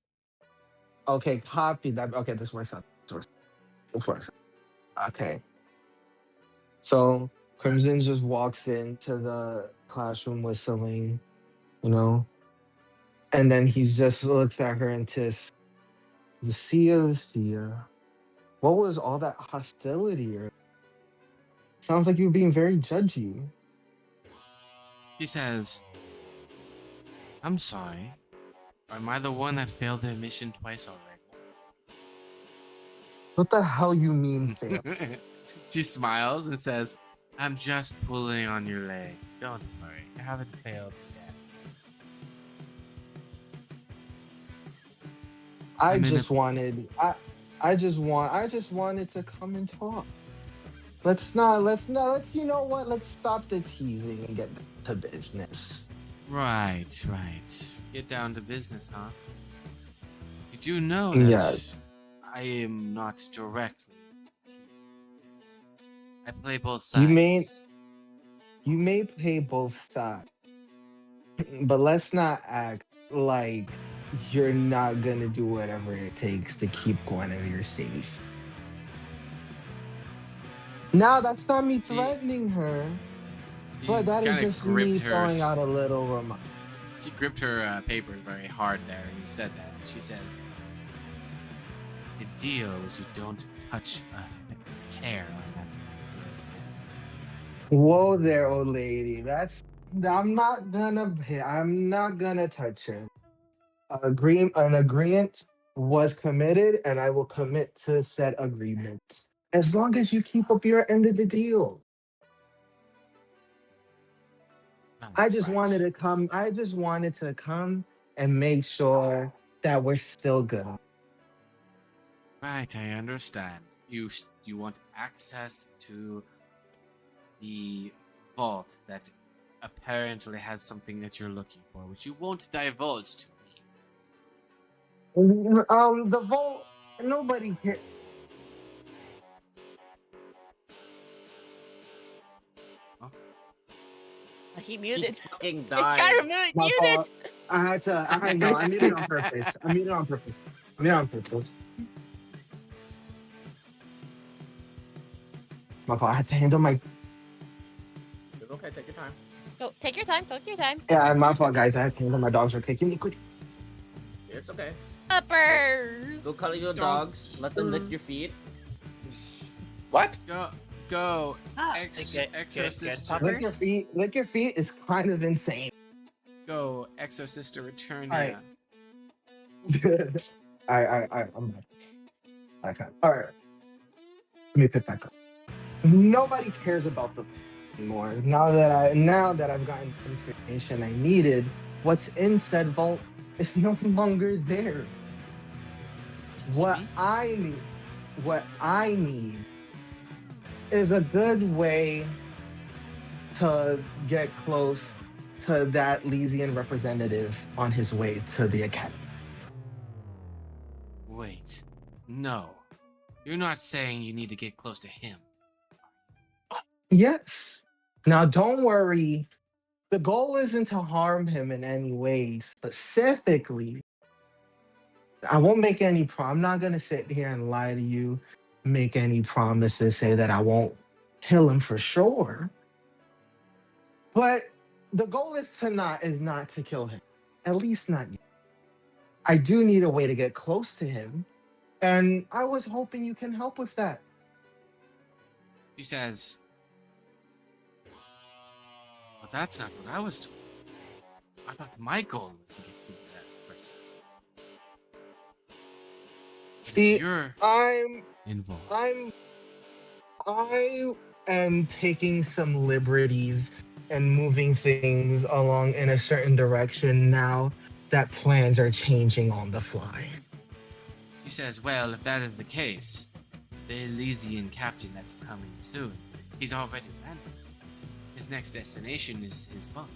Okay, copy that. Okay, this works out. This works. Okay. So Crimson just walks into the classroom whistling, you know, and then he just looks at her and says, "The Sia. What was all that hostility? Or sounds like you're being very judgy." She says, "I'm sorry. Am I the one that failed their mission twice already?" What the hell you mean, fail? She smiles and says, "I'm just pulling on your leg. Don't worry. I haven't failed yet." I I'm in just a- wanted I just wanted to come and talk. Let's you know what? Let's stop the teasing and get to business. Right. Get down to business, huh? You do know Yeah. that I am not directly teased. I play both You sides. may play both sides, but let's not act like you're not gonna do whatever it takes to keep Guinevere safe. Now that's not me threatening her, She but that is kinda just me gripped her throwing out a little reminder. She gripped her papers very hard there, and you said that. She says, "The deal is you don't touch a hair on that girl's head." Whoa there, old lady. I'm not gonna touch her. An agreement was committed, and I will commit to said agreement. As long as you keep up your end of the deal. I just wanted to come and make sure that we're still good. Right, I understand. You want access to the vault that apparently has something that you're looking for, which you won't divulge to me. The vault. Nobody cares. He muted. fucking He got died. My muted. fault. I muted on purpose. I muted on purpose. My fault. I had to handle my. It's okay, take your time. Go, take your time. Take your time. Yeah, my fault, guys. I had to handle my dogs. Okay, give me a quick. It's okay. Uppers. Go cuddle your dogs. Let them lick your feet. What? Go. Get Exorcist. Lick your feet is kind of insane. Go, Exorcist return. All right. Alright, I'm back. Okay. Alright. Let me pick back up. Nobody cares about the anymore. Now that I've gotten the information I needed, what's in said vault is no longer there. Excuse What me? I need is a good way to get close to that Lysian representative on his way to the academy. Wait. No. You're not saying you need to get close to him. Yes. Now, don't worry. The goal isn't to harm him in any way specifically. I won't make any I'm not going to sit here and lie to you, make any promises, say that I won't kill him for sure. But the goal is not to kill him. At least not yet. I do need a way to get close to him. And I was hoping you can help with that. She says, "Well, that's not what I was told." I thought my goal was to get to that person. But See, if you're I'm involved, I am taking some liberties and moving things along in a certain direction now that plans are changing on the fly. she says, well, if that is the case, the Elysian captain that's coming soon, he's already landed. His next destination is his phone.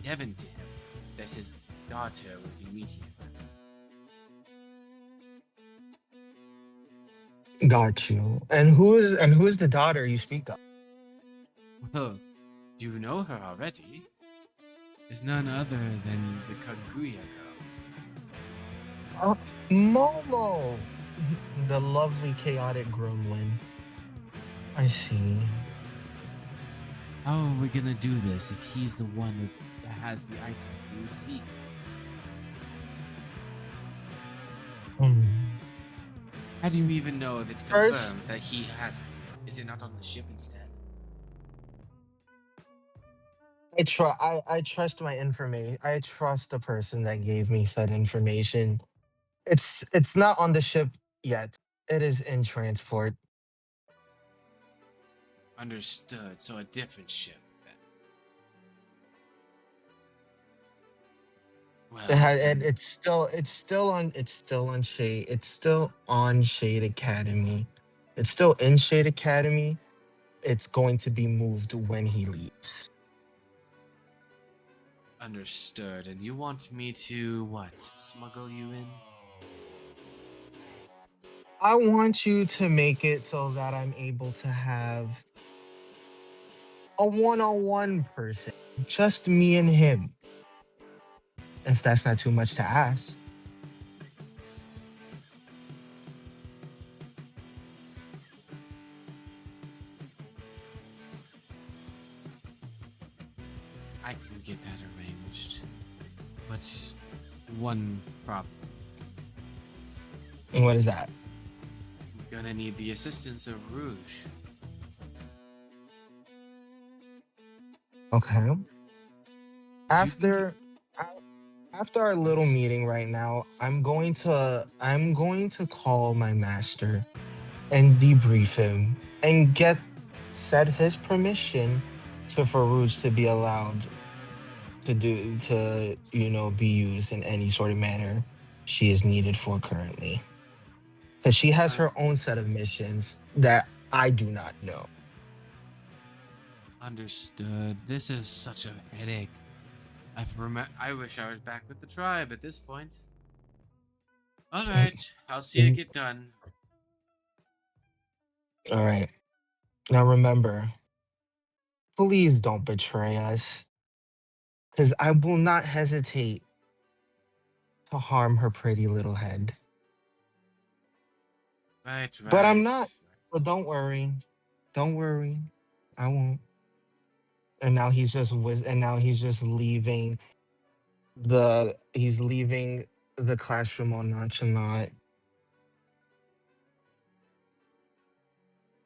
Given to him that his daughter will be meeting him. Got you. And who is the daughter you speak of? Well, you know her already. Is none other than the Kaguya girl. Uh, Momo, the lovely chaotic gremlin. I see. How are we gonna do this if he's the one that has the item you seek? Hmm. How do you even know if it's First- confirmed that he has it? Is it not on the ship instead? I trust my information. I trust the person that gave me said information. It's not on the ship yet. It is in transport. Understood. So a different ship then. Well, And it's still on Shade Academy. It's still in Shade Academy. It's going to be moved when he leaves. understood. And you want me to what? Smuggle you in? I want you to make it so that I'm able to have a one-on-one person, just me and him. If that's not too much to ask. I can get that arranged. But one problem. And what is that? I'm gonna need the assistance of Rouge. Okay. think After after our little meeting right now, I'm going to call my master and debrief him and set his permission to Farouj to be allowed to be used in any sort of manner she is needed for currently. Because she has her own set of missions that I do not know. Understood. This is such a headache. I wish I was back with the tribe at this point. Alright, I'll see it get done. All right. Now remember, please don't betray us. Because I will not hesitate to harm her pretty little head. Right. But I'm not. But don't worry. Don't worry. I won't. And now he's just leaving the classroom on nonchalant.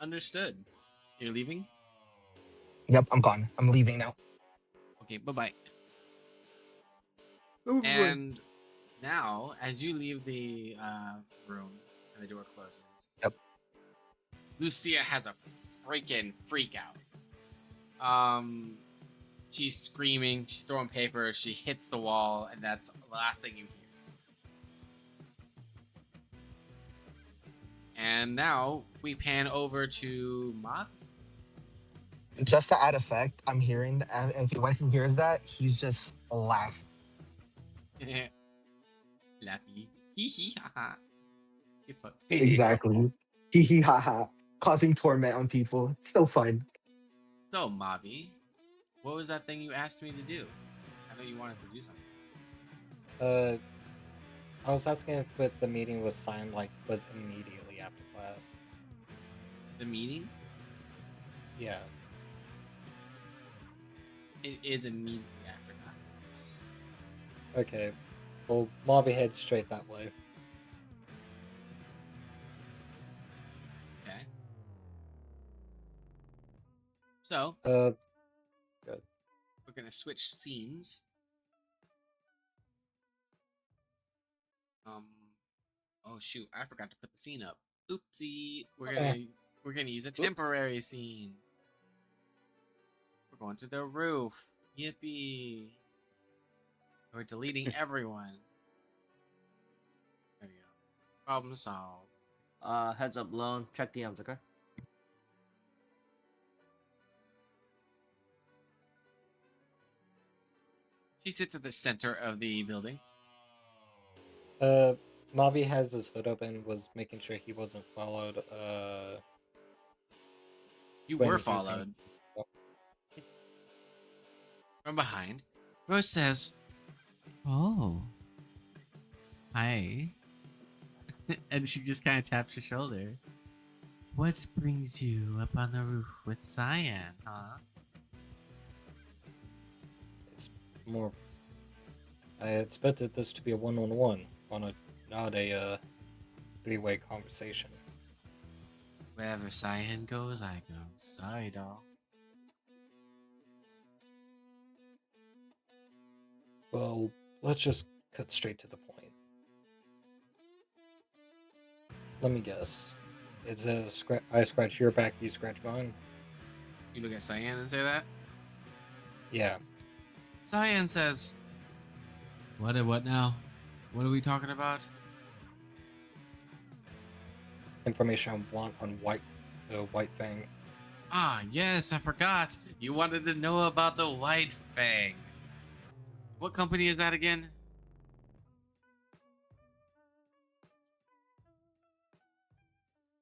Understood. You're leaving? Yep, I'm gone. I'm leaving now. Okay, bye-bye. Oh, boy. And now, as you leave the room and the door closes, Yep. Lucia has a freaking freak out. She's screaming, she's throwing paper, she hits the wall, and that's the last thing you hear. And now we pan over to Mav. Just to add effect, I'm hearing that, and when he hears that, he's just laughing. Lappy. Hee hee ha ha. You're fun. Exactly. Hee hee ha ha. Causing torment on people. It's so fun. So, Mavi, what was that thing you asked me to do? I know you wanted to do something. I was asking if the meeting was signed, was immediately after class. The meeting? Yeah. It is immediately after class. Okay. Well, Marvy heads straight that way. Okay. So, Good. a we're gonna switch scenes. Oh shoot, I forgot to put the scene up. Oopsie. We're gonna use a temporary scene. We're going to the roof. Yippee. We're deleting everyone. There we go. Problem solved. Heads up, Lone. Check DMs, okay? She sits at the center of the building. Mavi has his hood open, was making sure he wasn't followed. You when were using- followed. From behind, Rose says, "Oh, hi." And she just kind of taps your shoulder. What brings you up on the roof with Cyan, huh? It's more. I expected this to be a one-on-one, not a three-way conversation. Wherever Cyan goes, I go. Sorry, doll. Well, let's just cut straight to the point. Let me guess. It's I scratch your back, you scratch mine. You look at Cyan and say that? Yeah. Cyan says, What now? What are we talking about? Information I want on White Fang. Ah, yes, I forgot. You wanted to know about the White Fang. What company is that again?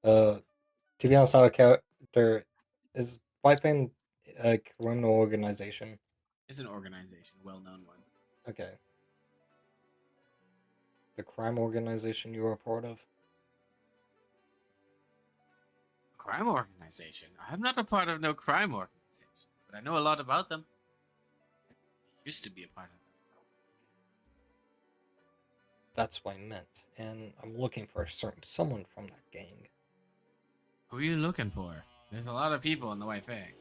To be honest, our character is White Fang a criminal organization. It's an organization, well-known one. Okay. The crime organization you are a part of? Crime organization? I'm not a part of no crime organization, but I know a lot about them. I used to be a part of them. That's what I meant. And I'm looking for someone from that gang. Who are you looking for? There's a lot of people in the White Fang.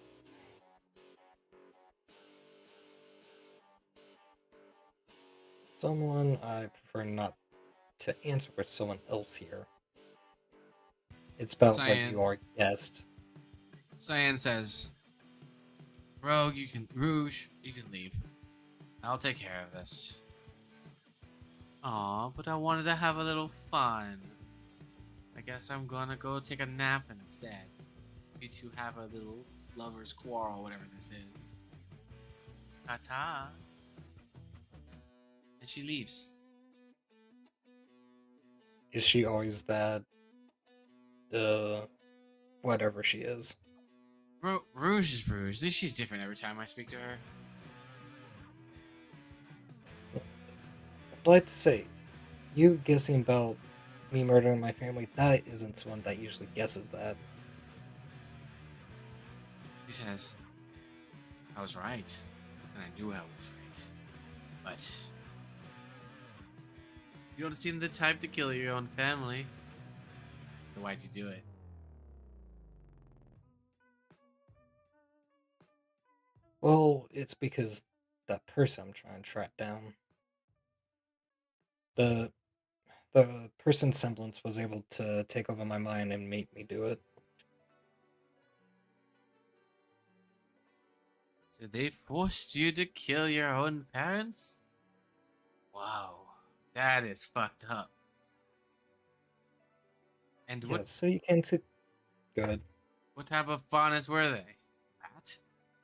Someone I prefer not to answer with someone else here. It's about what Cyan. you are guessed. Cyan says, Rouge, you can leave. I'll take care of this. Aw, but I wanted to have a little fun. I guess I'm gonna go take a nap instead. You two have a little lover's quarrel, whatever this is. Ta-ta. And she leaves. Is she always that? Whatever she is. Rouge is Rouge. She's different every time I speak to her. I'd like to say, you guessing about me murdering my family, that isn't someone that usually guesses that. He says, I was right. And I knew I was right. But you don't seem the type to kill your own family. So why'd you do it? Well, it's because that person I'm trying to track down. The person's semblance was able to take over my mind and make me do it. So they forced you to kill your own parents? Wow, that is fucked up. And Yeah, so you can see. Good. what type of faunus were they? Rat?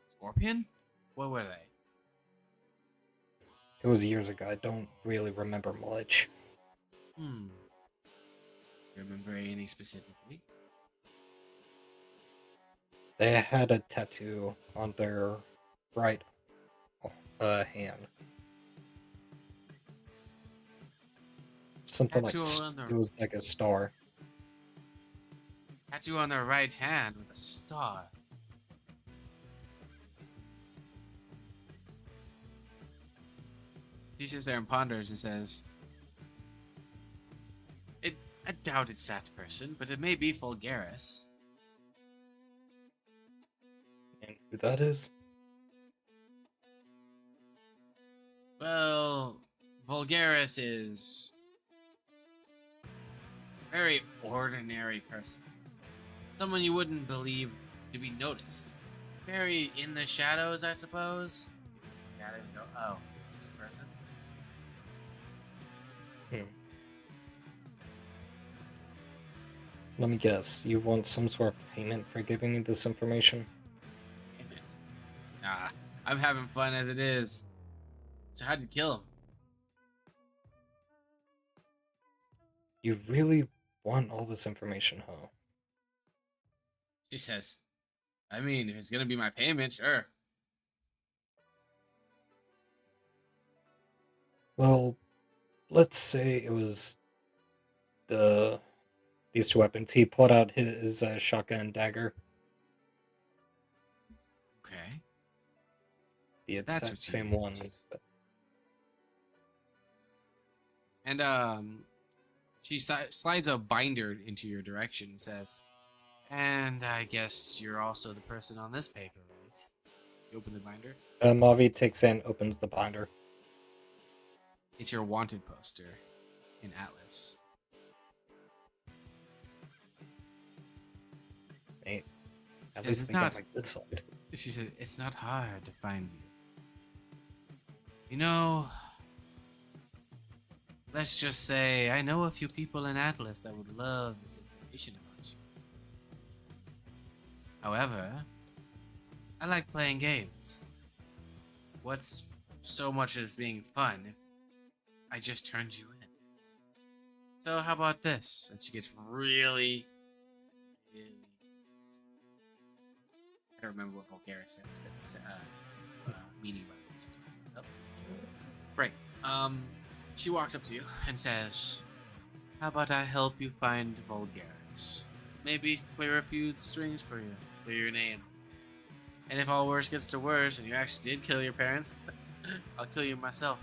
Scorpion? What were they? It was years ago. I don't really remember much. You remember any specifically? They had a tattoo on their right hand. Something Tattoo like on their- it was like a star. Tattoo on their right hand with a star. She sits there and ponders and says, I doubt it's that person, but it may be Fulgaris. And who that is? Well, Vulgaris is a very ordinary person. Someone you wouldn't believe to be noticed. Very in the shadows, I suppose. Yeah, I didn't know. Oh, just a person. Let me guess. You want some sort of payment for giving me this information? Payment. Nah, I'm having fun as it is. So how'd you kill him? You really want all this information, huh? She says, I mean, if it's gonna be my payment, sure. Well, let's say it was these two weapons. He pulled out his shotgun and dagger. Okay. The So that's exact what you same used. ones. And she slides a binder into your direction and says, and I guess you're also the person on this paper, right? You open the binder. Mavi takes it and opens the binder. It's your wanted poster in Atlas. Hey, at Because least it's they got not- my good side. She said, it's not hard to find you. You know, let's just say I know a few people in Atlas that would love this information about you. However, I like playing games. What's so much as being fun if I just turned you in? So how about this? And she gets really I don't remember what Bulgaria says, but it's meaning by it. Oh. Right. She walks up to you and says, how about I help you find Vulgaris? Maybe clear a few strings for you. Clear your name. And if all worse gets to worse and you actually did kill your parents, I'll kill you myself.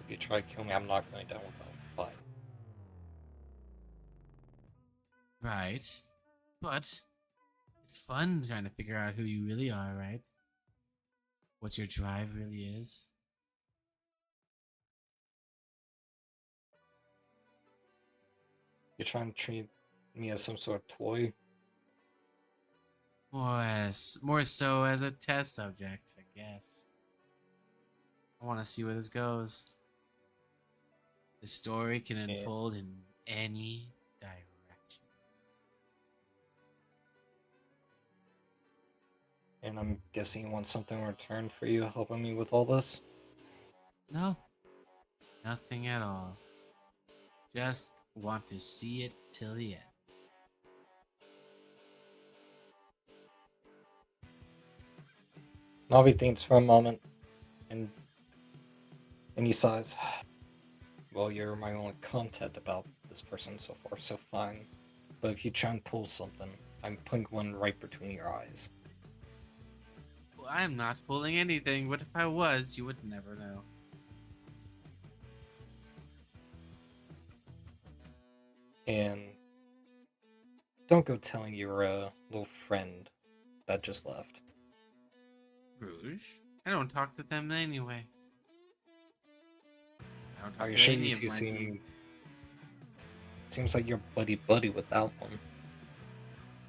If you try to kill me, I'm not going down without a fight. Right. But it's fun trying to figure out who you really are, right? What your drive really is. You're trying to treat me as some sort of toy? More so as a test subject, I guess. I want to see where this goes. The story can unfold in any direction. And I'm guessing you want something in return for you helping me with all this? No. Nothing at all. Just want to see it till the end. Navi thinks for a moment, and he sighs. Well, you're my only contact about this person so far, so fine. But if you try and pull something, I'm putting one right between your eyes. Well, I'm not pulling anything, but if I was, you would never know. And don't go telling your little friend that just left. Rouge? I don't talk to them anyway. I don't talk Are you to sure any you of two my team. seems like you're buddy-buddy with that one.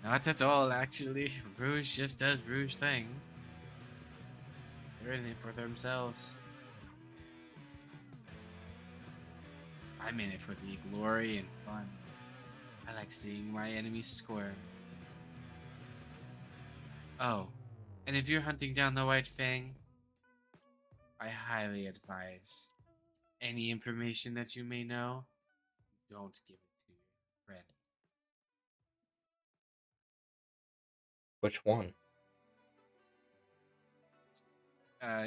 Not at all, actually. Rouge just does Rouge thing. They're in it for themselves. I'm in it for the glory and fun. I like seeing my enemies squirm. Oh, and if you're hunting down the White Fang, I highly advise any information that you may know, don't give it to your friend. Which one?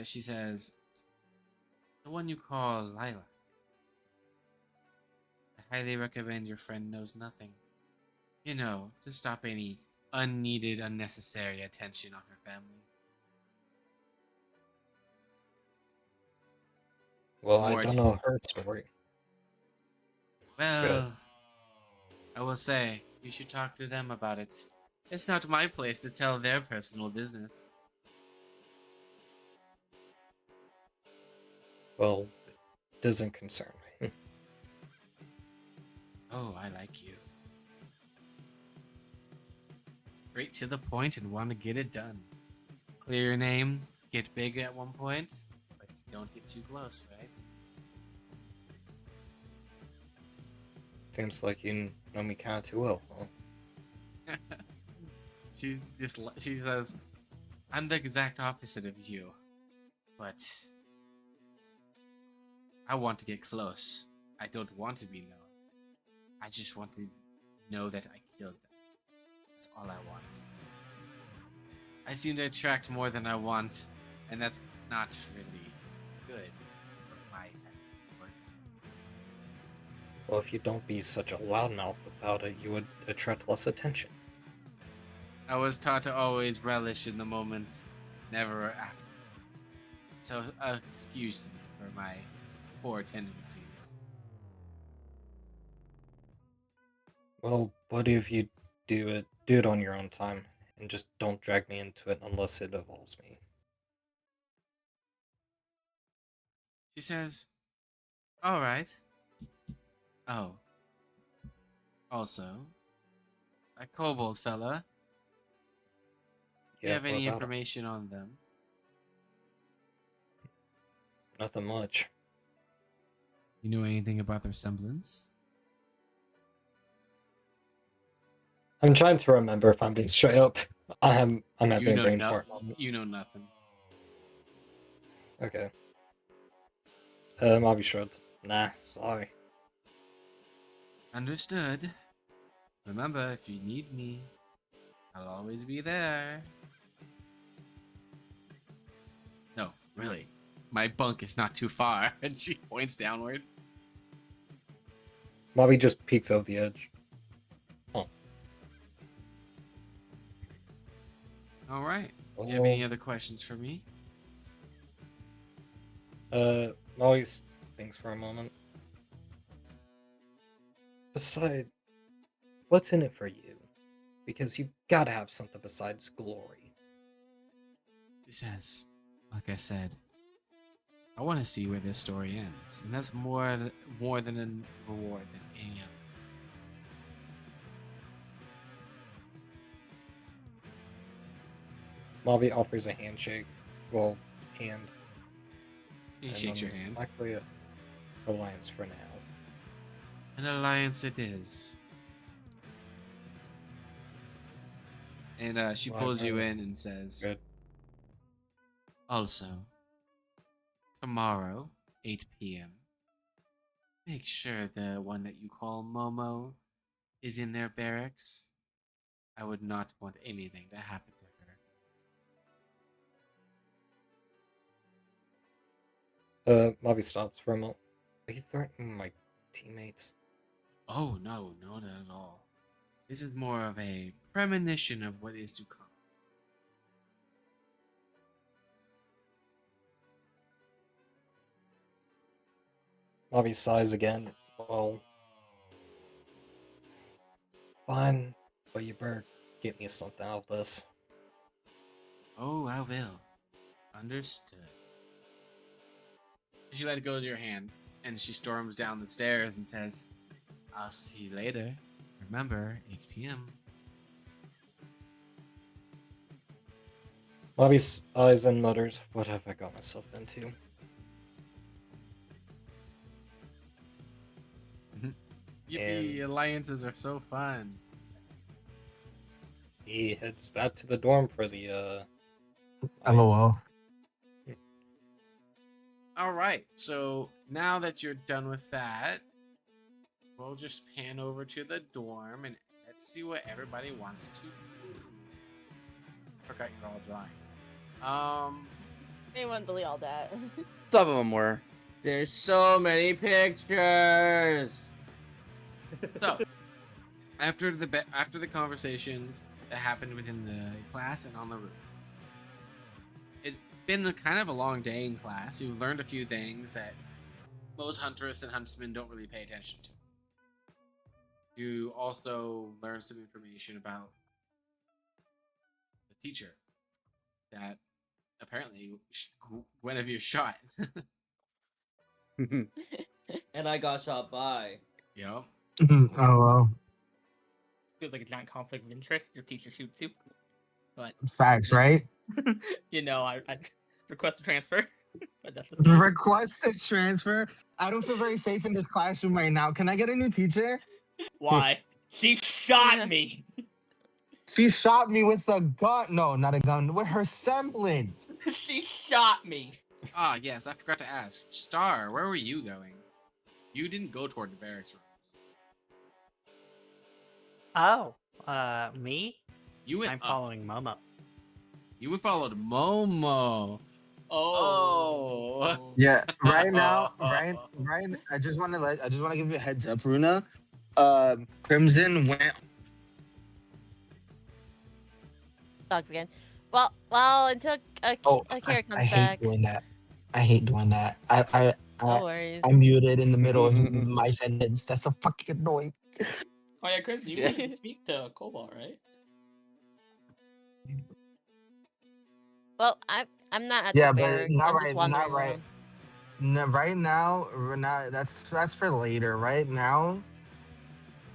She says, the one you call Lilac. I highly recommend your friend knows nothing. You know, to stop any unneeded, unnecessary attention on her family. Well, More I don't to- know her story. Well, I will say, you should talk to them about it. It's not my place to tell their personal business. Well, it doesn't concern me. Oh, I like you. Straight to the point and want to get it done. Clear your name, get big at one point, but don't get too close, right? Seems like you know me kind of too well, huh? She says, "I'm the exact opposite of you, but I want to get close. I don't want to be known. I just want to know that I killed them. That's all I want. I seem to attract more than I want, and that's not really good for my type of work." Well, if you don't be such a loudmouth about it, you would attract less attention. I was taught to always relish in the moment, never after. So excuse me for my poor tendencies. Well, what if you do it on your own time, and just don't drag me into it unless it involves me. She says, "All right. Oh, also, that kobold fella. Do you Yeah, have what any about 'em? information on them?" Nothing much. You know anything about their semblance? I'm trying to remember if I'm being straight up. I'm having a brain fart moment. You know nothing. Okay. I'll be shrugged. Nah, sorry. Understood. Remember, if you need me, I'll always be there. No, really. My bunk is not too far. And she points downward. Bobby just peeks over the edge. Oh. All right. Do you have any other questions for me? Molly's thinks for a moment. Besides, what's in it for you? Because you gotta have something besides glory. She says, like I said, I want to see where this story ends, and that's more than a reward than any other. Bobby offers a handshake. Well, hand. She and shakes then your hand. Likely a alliance for now. An alliance it is. And she Well, pulls you in and says, Good. also, tomorrow, 8 p.m., make sure the one that you call Momo is in their barracks. I would not want anything to happen to her. Bobby stops for a moment. Are you threatening my teammates? Oh, no, not at all. This is more of a premonition of what is to come. Bobby sighs again. Well, fine, but you better get me something out of this. Oh, I will. Understood. She let go of your hand, and she storms down the stairs and says, I'll see you later. Remember, 8 p.m. Bobby sighs and mutters, what have I got myself into? Yippee, alliances are so fun. He heads back to the dorm for the, LOL. All right, so now that you're done with that, we'll just pan over to the dorm and let's see what everybody wants to do. I forgot you're all drawing. Anyone delete all that? Some of them were. There's so many pictures. So, after the conversations that happened within the class and on the roof, it's been kind of a long day in class. You've learned a few things that most hunters and huntsmen don't really pay attention to. You also learned some information about the teacher that apparently Guinevere shot. And I got shot by. Yep. Oh well. Feels like a giant conflict of interest. Your teacher shoots you. But Facts, right? I request a transfer. But that's just me. Request to transfer. I don't feel very safe in this classroom right now. Can I get a new teacher? Why? She shot me. She shot me with a gun. No, not a gun. With her semblance. She shot me. Ah, yes, I forgot to ask. Star, where were you going? You didn't go toward the barracks rooms. Oh, me? You went I'm up. following Momo. You followed Momo. Oh. Yeah, right now, right. I just want to give you a heads up, Runa. Crimson went. Dogs again. Well, until a character I comes hate back. doing that. I hate doing that. I No worries. I'm muted in the middle of my sentence. That's so fucking annoying. Oh yeah, Chris, you can speak to Cobalt, right? Well, I'm not at Yeah, the but barracks. not I'm just right. wandering Not right. around. No, right now, that's for later. Right now,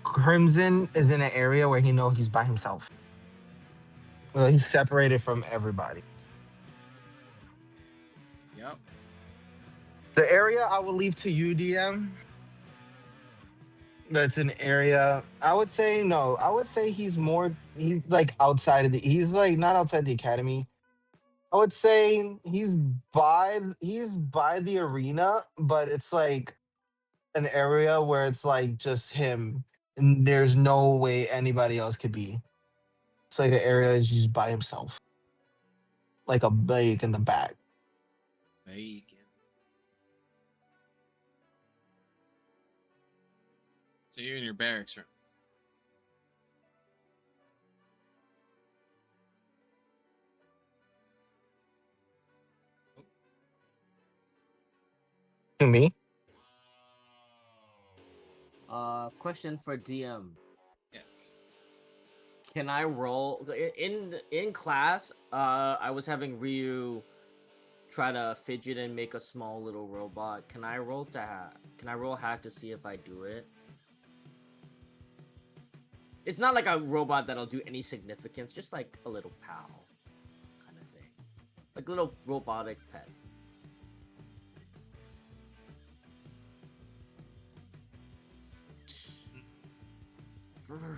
Crimson is in an area where he knows he's by himself. Well, he's separated from everybody. Yep. The area I will leave to you, DM. That's an area. I would say no. I would say he's like outside of the. He's like not outside the academy. I would say he's by the arena, but it's like an area where it's like just him, and there's no way anybody else could be. It's like an area that's just by himself, like a bake in the back. Bacon. So you're in your barracks room. To me, Question for DM. Yes. Can I roll in class? I was having Ryu try to fidget and make a small little robot. Can I roll hack to see if I do it? It's not like a robot that'll do any significance, just like a little pal kind of thing, like a little robotic pet.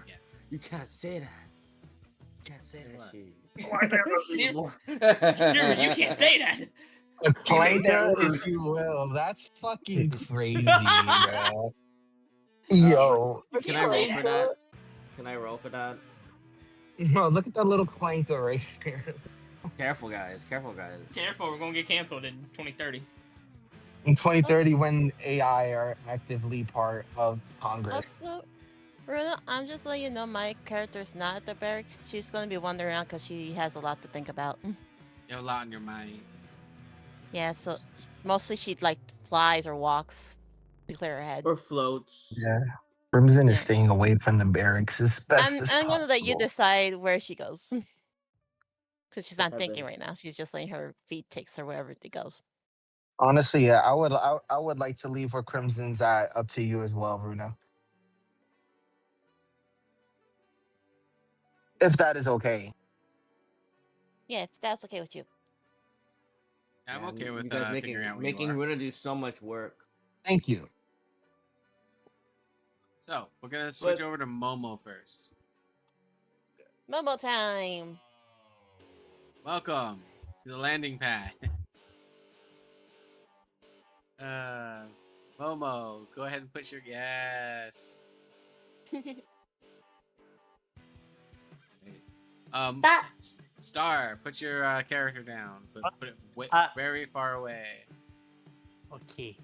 Yeah. You can't say that. You can't say that shit. Sure, you can't say that. a clanker, if you will. That's fucking crazy, bro. Yo, Can I roll for that? Can I roll for that? no, look at that little clanker right there. Careful, guys. Careful, guys. Careful, we're gonna get canceled in 2030. In 2030, when AI are actively part of Congress. Also, Runa, I'm just letting you know my character's not at the barracks. She's gonna be wandering around because she has a lot to think about. You have a lot on your mind. Yeah, so mostly she like flies or walks to clear her head. Or floats. Yeah. Crimson is staying away from the barracks as best as I'm possible. gonna let you decide where she goes. Because she's not Okay, thinking then. right now. She's just letting her feet takes her wherever it goes. Honestly, yeah, I would like to leave where Crimson's at up to you as well, Bruno. If that is okay. Yeah, if that's okay with you. I'm Man, okay with you guys figuring out where making you are. Runa do so much work. Thank you. So we're gonna switch over to Momo first. Momo time. Welcome to the landing pad. Momo, go ahead and put your yes. Star, put your character down. Put it very far away. Okay.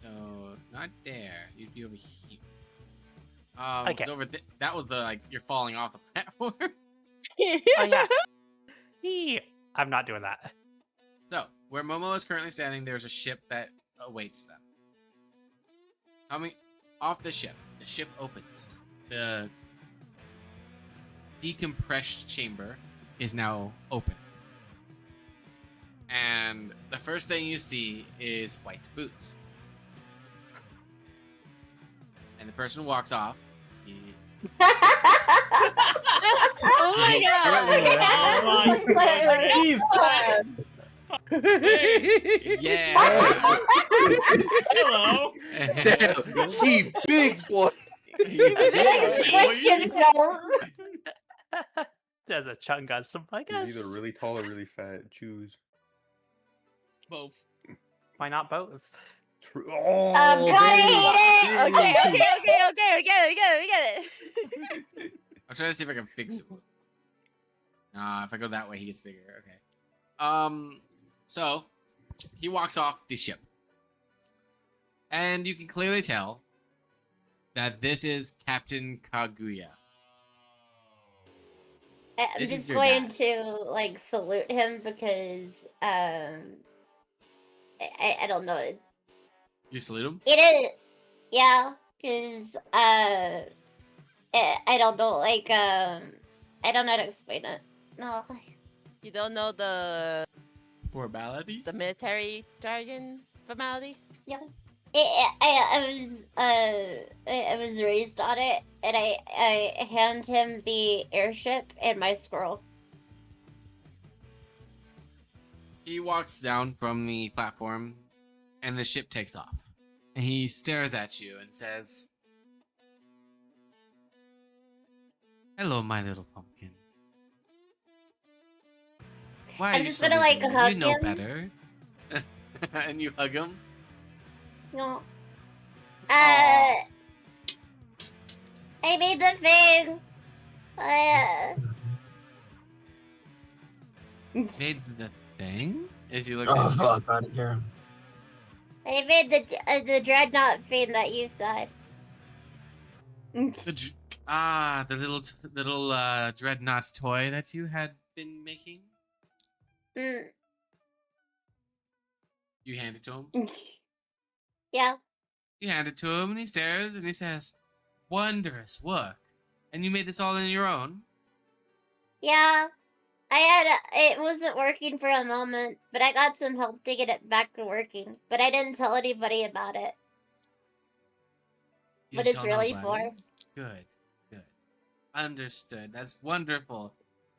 So not there. You'd be over here. Okay. It's over that was the you're falling off the platform. Oh yeah. I'm not doing that. So where Momo is currently standing, there's a ship that awaits them. Coming off the ship opens. The decompressed chamber is now open. And the first thing you see is white boots. And the person walks off. Oh my god! Jeez, Yeah. Hello. Damn, he big boy. There's a chunk on some, I guess. He's either really tall or really fat. Choose. Both. Why not both? Oh, I'm gonna hate it. Okay, we get it. I'm trying to see if I can fix it. If I go that way, he gets bigger. Okay. So he walks off the ship, and you can clearly tell that this is Captain Kaguya. I'm This is just your going dad. to like salute him because I don't know. You salute him? It is, yeah, because I don't know, like I don't know how to explain it. No, You don't know the Formalities? military jargon formality? yeah. I was raised on it, and I hand him the airship and my squirrel. He walks down from the platform, and the ship takes off. And he stares at you and says, "Hello, my little pumpkin. Why I'm are you just so gonna, like, little? hug You know him. better." And you hug him. No. Aw. I made the thing. Made the thing? As you look Oh at fuck, out of here. I made the dreadnought thing that you said. the little dreadnought toy that you had been making. Mm, You hand it to him. yeah. You hand it to him, and he stares, and he says, "Wondrous work. And you made this all on your own?" Yeah. It wasn't working for a moment, but I got some help to get it back to working. But I didn't tell anybody about it. You What it's tell really nobody? for. Good. Understood. That's wonderful.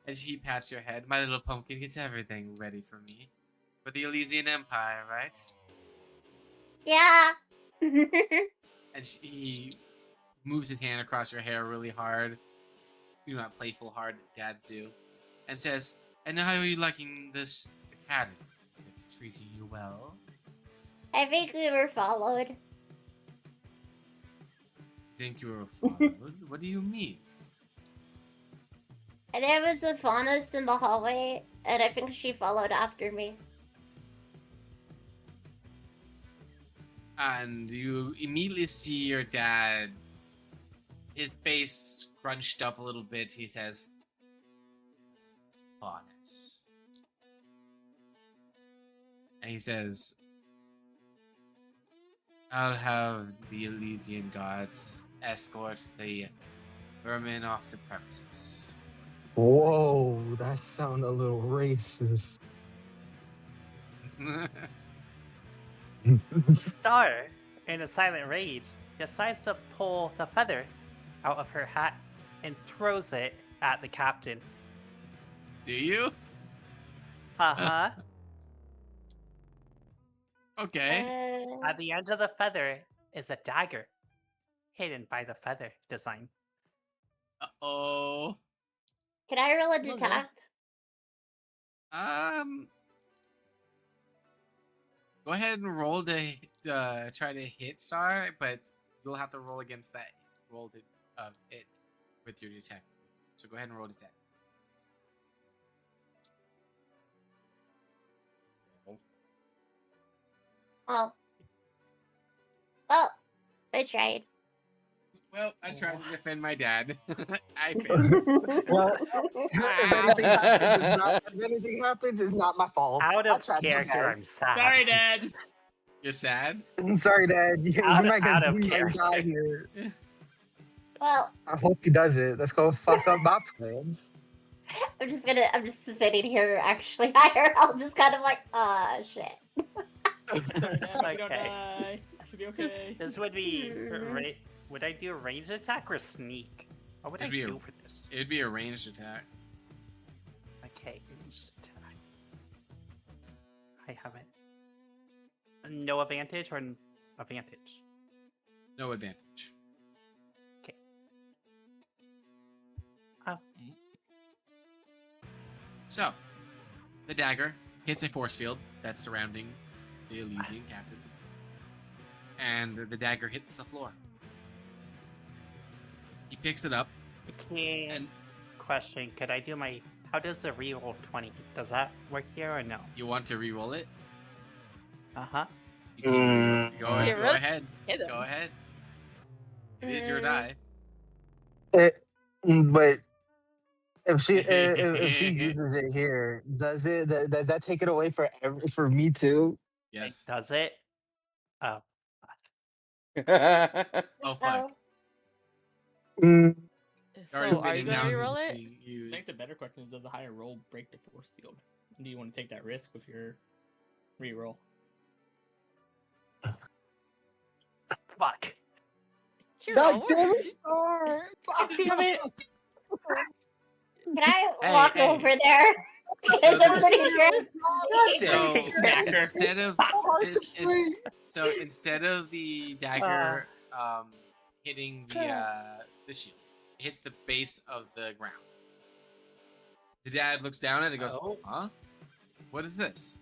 And she pats your head. My little pumpkin gets everything ready for me. For the Elysian Empire, right? Yeah. And he moves his hand across your hair really hard. You know, not playful, hard dads do. And says, "And how are you liking this academy? Is it treating you well?" I think we were followed. Think you were followed? What do you mean? And there was a faunus in the hallway, and I think she followed after me. And you immediately see your dad, his face scrunched up a little bit. He says, "Faunus." And he says, "I'll have the Elysian guards escort the vermin off the premises." Whoa, that sounded a little racist. Star, in a silent rage, decides to pull the feather out of her hat and throws it at the captain. Do you? Uh-huh. Okay. At the end of the feather is a dagger, hidden by the feather design. Uh-oh. Can I roll a Okay. detect? Go ahead and roll to try to hit Star, but you'll have to roll against that roll to it with your detect. So go ahead and roll detect. Oh. Well, I tried. Well, I tried to defend my dad. I failed. Well, if anything happens, it's not my fault. Out I of tried my character, I'm best. sad. Sorry, Dad. You're sad? I'm sorry, Dad. You Out might of die character. here. Well, I hope he does it. Let's go fuck up my plans. I'm just sitting here actually higher. I'll just kind of like, shit. Sorry, Dad, hope you don't Okay. die. Should be okay. This would be. Would I do a ranged attack or sneak? What would I do for this? It'd be a ranged attack. Okay, ranged attack. I have it. No advantage or advantage? No advantage. Okay. Oh. So, the dagger hits a force field that's surrounding the Elysian captain. And the dagger hits the floor. He picks it up. Okay. Question: could I do my? How does the reroll 20? Does that work here or no? You want to re-roll it? Uh huh. Go ahead. Hit him. Go ahead. It is your die. But if she uses it here, does that take it away for me too? Yes. Does it? Oh. Oh fuck. Mm, Already So, are you been gonna announced reroll as it? being I used. think the better question is, does the higher roll break the force field? Do you want to take that risk with your reroll? Fuck. God damn it! Oh, fuck. Damn it! Can I Hey, walk hey. over there? So Is the- everybody here? So Smack her. instead of the dagger hitting the shield, it hits the base of the ground. The dad looks down at it and goes, Oh. "Huh? What is this?"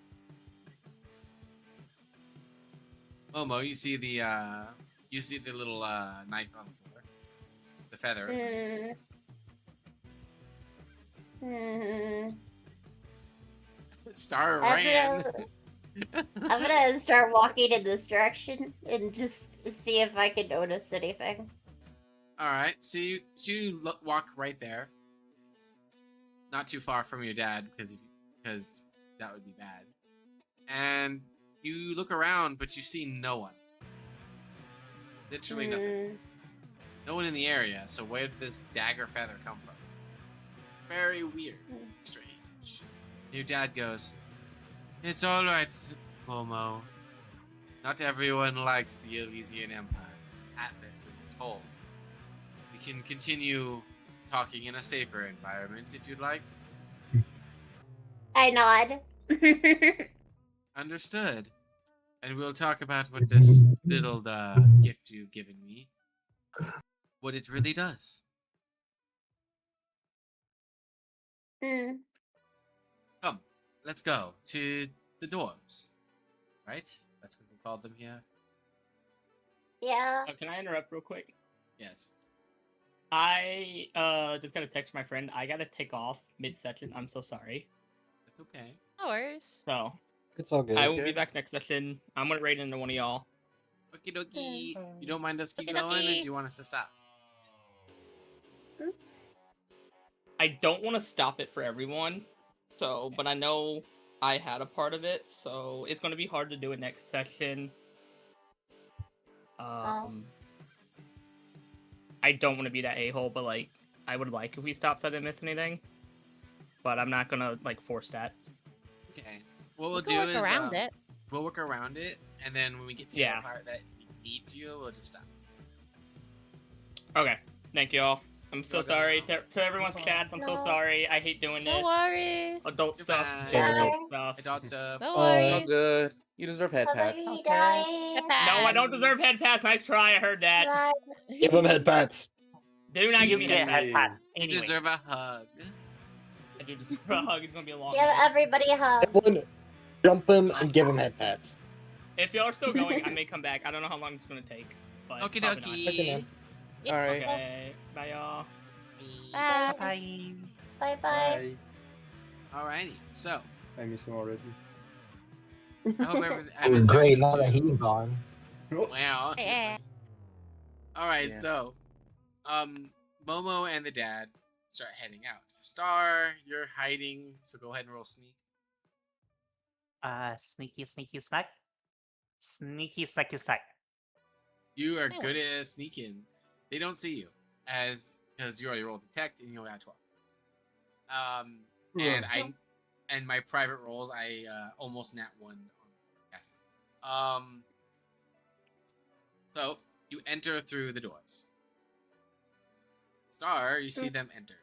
Momo, you see the little knife on the floor, the feather. Star ran. I'm gonna start walking in this direction and just see if I can notice anything. All right, so you walk right there, not too far from your dad because that would be bad. And you look around, but you see no one. Literally nothing. No one in the area. So where did this dagger feather come from? Very weird, strange. Your dad goes, "It's all right, Momo. Not everyone likes the Elysian Empire, Atlas, and its whole. We can continue talking in a safer environment if you'd like." I nod. Understood. And we'll talk about what this little gift you've given me, what it really does. Come, let's go to the dorms. Right? That's what we called them here. Yeah. Can I interrupt real quick? Yes. I just got to text my friend. I gotta take off mid-session. I'm so sorry. It's okay. No worries. So It's all good. I will be back next session. I'm gonna raid into one of y'all. Okie dokie. You don't mind us keep going, or do you want us to stop? I don't want to stop it for everyone. So, but I know I had a part of it, so it's gonna be hard to do it next session. I don't want to be that a-hole, but like I would like if we stopped so I didn't miss anything. But I'm not gonna like force that. Okay. What we'll We do can work is around it. we'll work around it, and then when we get to the part that needs you, we'll just stop. Okay. Thank you all. I'm so Okay. sorry to everyone's chats. I'm so sorry. I hate doing this. No worries. Adult stuff. Goodbye. Adult stuff. Adult stuff. No All worries. good. You deserve head pats. Somebody Okay. die. No, I don't deserve head pass. Nice try. I heard that. Give him head pats. Do not give me Get head head pass. pats. You Anyways. deserve a hug. I do deserve a hug. It's gonna be a long Give night. everybody a hug. Everyone, jump him and give him head pats. If y'all are still going, I may come back. I don't know how long it's gonna take. But Okie probably dokie. All not. right. Okay. Bye, y'all. Bye. Bye. Bye bye. Alrighty. So I miss him already. I hope everything. Great, now that he's gone. Wow. Yeah. All right. Yeah. So, Momo and the dad start heading out. Star, you're hiding, so go ahead and roll sneak. Sneaky, sneaky, snack. Sneaky, snacky, snack. You are Oh. good at sneaking. They don't see you as because you already rolled detect and you only got 12. Yeah. And my private rolls, I almost nat 1 on. So you enter through the doors. Star, you see them enter.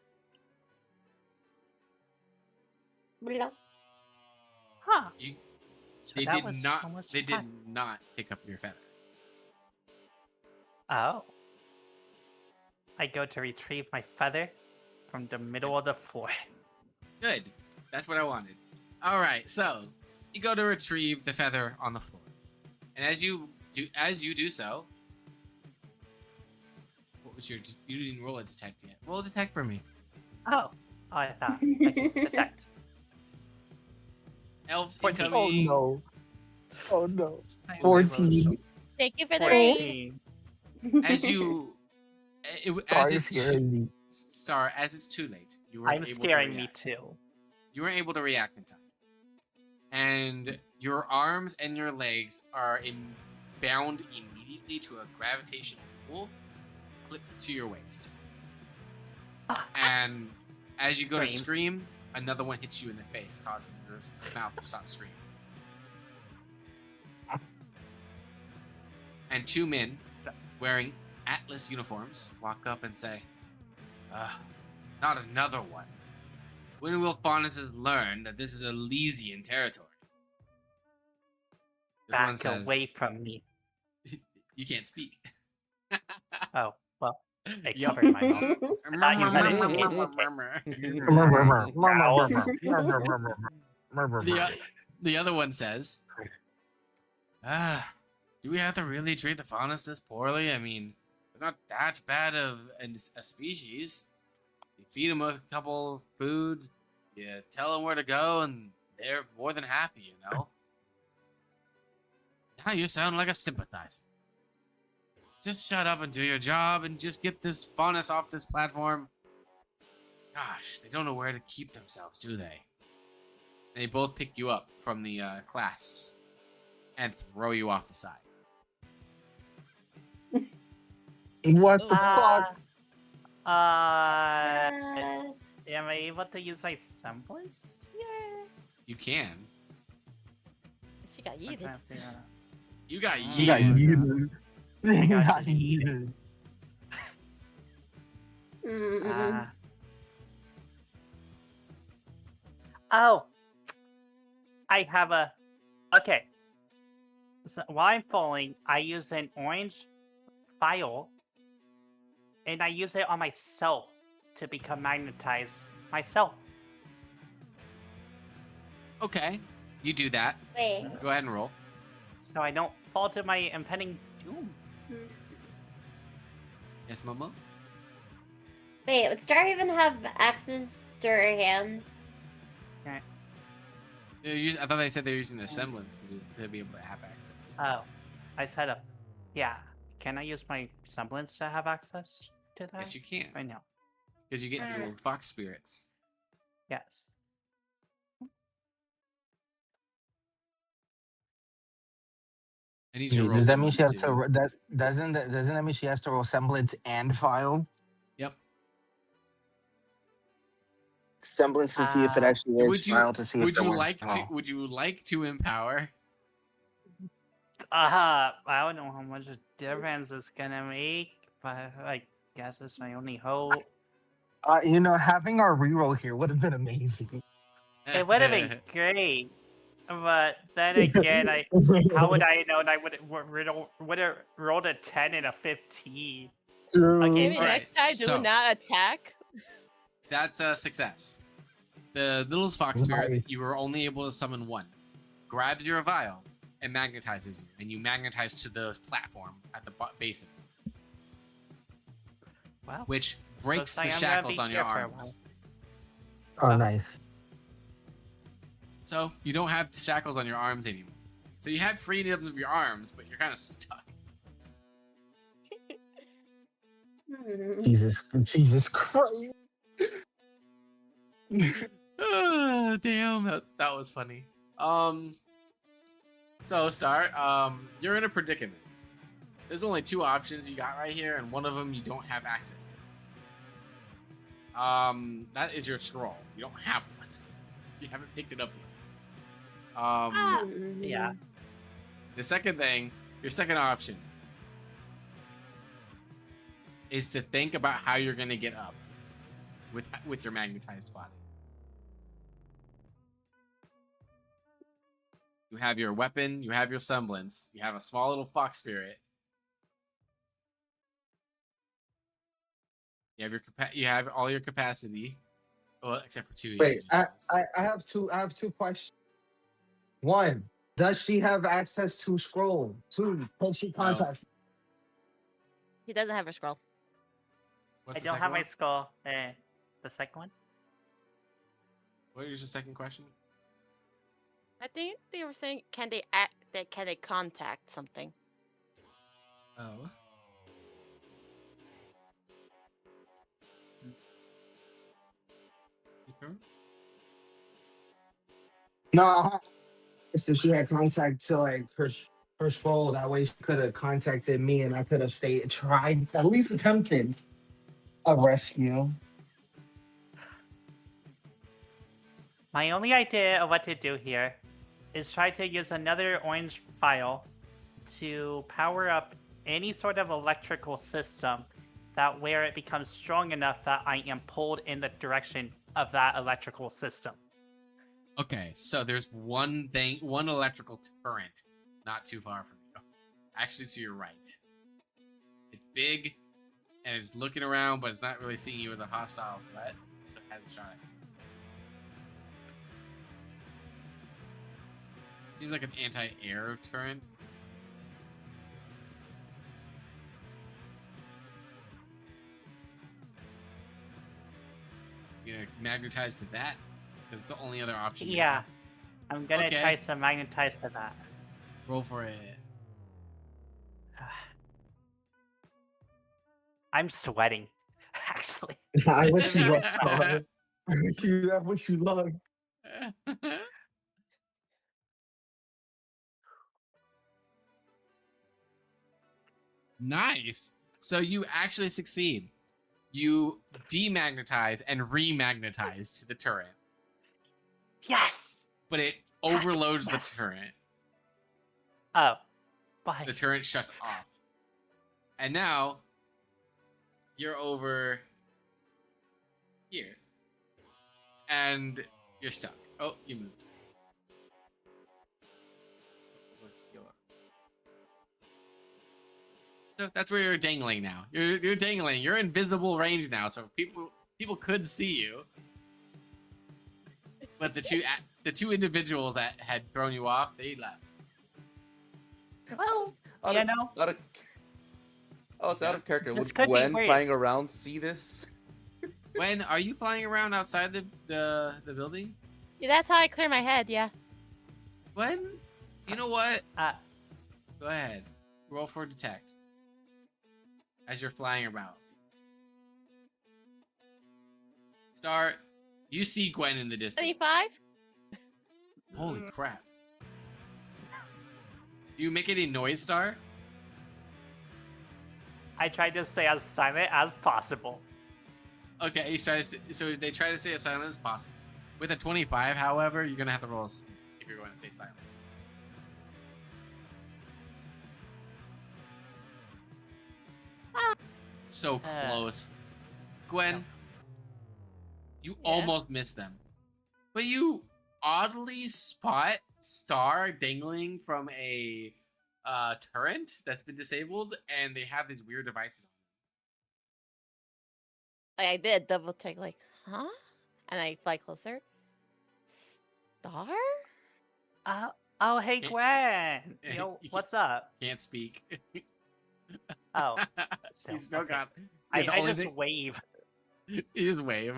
Huh. You, So they that did was not. almost They did fun. not pick up your feather. Oh. I go to retrieve my feather from the middle of the floor. Good. That's what I wanted. All right. So you go to retrieve the feather on the floor, and as you do so, what was your? You didn't roll a detect yet. Roll a detect for me. Oh. I thought. Okay, detect. Elves 14. Oh incoming. no. Oh no. I 14. Thank you for the raid. 14. As you, Star as is it's scaring me. Star, as it's too late, you weren't I'm able scaring to me react. too. You weren't able to react in time, and your arms and your legs are bound immediately to a gravitational pull clipped to your waist. And as you go to Screams. scream, another one hits you in the face, causing your mouth to stop screaming. And 2 men wearing Atlas uniforms walk up and say, not another one. When will Faunus learn that this is Elysian territory? The other one Back says, away from me. You can't speak. Oh, well, I Yup. covered my mouth. I thought you said it. The other one says, do we have to really treat the Faunus this poorly? I mean, they're not that bad of a species. You feed them a couple food, you tell them where to go, and they're more than happy, you know? Now you sound like a sympathizer. Just shut up and do your job and just get this Faunus off this platform. Gosh, they don't know where to keep themselves, do they? And they both pick you up from the clasps and throw you off the side. What the fuck? Am I able to use my semblance here? You can. She got yeeted. You got You got yeeted. yeeted. You got got yeeted. Oh, I have a. Okay. So while I'm falling, I use an orange file, and I use it on myself to become magnetized myself. Okay, you do that. Wait. Go ahead and roll. So I don't fall to my impending doom. Yes, Momo? Wait, would Star even have axes to her hands? Okay. I thought they said they were using their semblance to be able to have access. Oh, I said a. Yeah. Can I use my semblance to have access to that? Yes, you can. I know. Because you get little fox spirits. Yes. I need you to roll Does that mean she has semblance, to? Doesn't that mean she has to roll semblance and file? Yep. Semblance to see if it actually works. File to see if it works. Would you like to empower? I don't know how much a difference it's gonna make, but I guess it's my only hope. Having our reroll here would have been amazing. It would have been great, but then again, how would I know? And I would have rolled a 10 and a 15. Okay, Maybe next time do not attack. That's a success. The little fox spirit, you were only able to summon one. Grabs your vial and magnetizes you, and you magnetize to the platform at the base of it. Wow. Which breaks Looks the like I'm gonna shackles be on your here for a arms. Oh, nice. So you don't have the shackles on your arms anymore. So you have freedom of your arms, but you're kind of stuck. Jesus Christ. Oh, damn, that was funny. So Star, you're in a predicament. There's only 2 options you got right here, and one of them you don't have access to. That is your scroll. You don't have one. You haven't picked it up yet. Yeah. The second thing, your second option, is to think about how you're gonna get up with your magnetized body. You have your weapon, you have your semblance, you have a small little fox spirit. You have all your capacity. Well, except for 2 Wait, energy shells. I have two questions. One, does she have access to scroll? Two, can she contact? He doesn't have a scroll. What's I the don't second have one? my skull. The second one? What is your second question? I think they were saying, can they act? Can they contact something? Oh. No, I asked if she had contact to like her scroll. That way she could have contacted me, and I could have tried at least attempted a rescue. My only idea of what to do here is try to use another orange file to power up any sort of electrical system that where it becomes strong enough that I am pulled in the direction of that electrical system. Okay, so there's one electrical current not too far from you. Actually, to your right. It's big, and it's looking around, but it's not really seeing you as a hostile threat, so it has a shot at you. Seems like an anti-air turret. You gonna magnetize to that? Because it's the only other option. you Yeah. have. I'm gonna Okay. try to magnetize to that. Roll for it. I'm sweating, actually. I wish you luck, Star. I wish you luck. Nice. So you actually succeed. You demagnetize and remagnetize to the turret, Yes! but it overloads Yes. the turret. Oh. Bye. The turret shuts off. And now you're over here. And you're stuck. Oh, you moved. So that's where you're dangling now. You're dangling. You're in visible range now, so people could see you. But the two individuals that had thrown you off, they left. Well, Out you of- know, Out of, it's out of character. This Would could be Gwen flying worse. around see this? Gwen, are you flying around outside the building? Yeah, that's how I clear my head. Yeah. Gwen, you know what? Uh, Go ahead. Roll for detect. As you're flying about. Star, you see Gwen in the distance. 25. Holy crap. Do you make any noise, Star? I tried to stay as silent as possible. Okay, so they try to stay as silent as possible. With a 25, however, you're gonna have to roll a sneak if you're going to stay silent. So close. Gwen, you almost missed them. But you oddly spot Star dangling from a turret that's been disabled, and they have these weird devices. Like I did double take, like, huh? And I fly closer. Star? Oh, hey, Gwen. Yo, what's up? Can't speak. Oh. You still okay. got. Yeah, the I only just thing- wave. You just wave.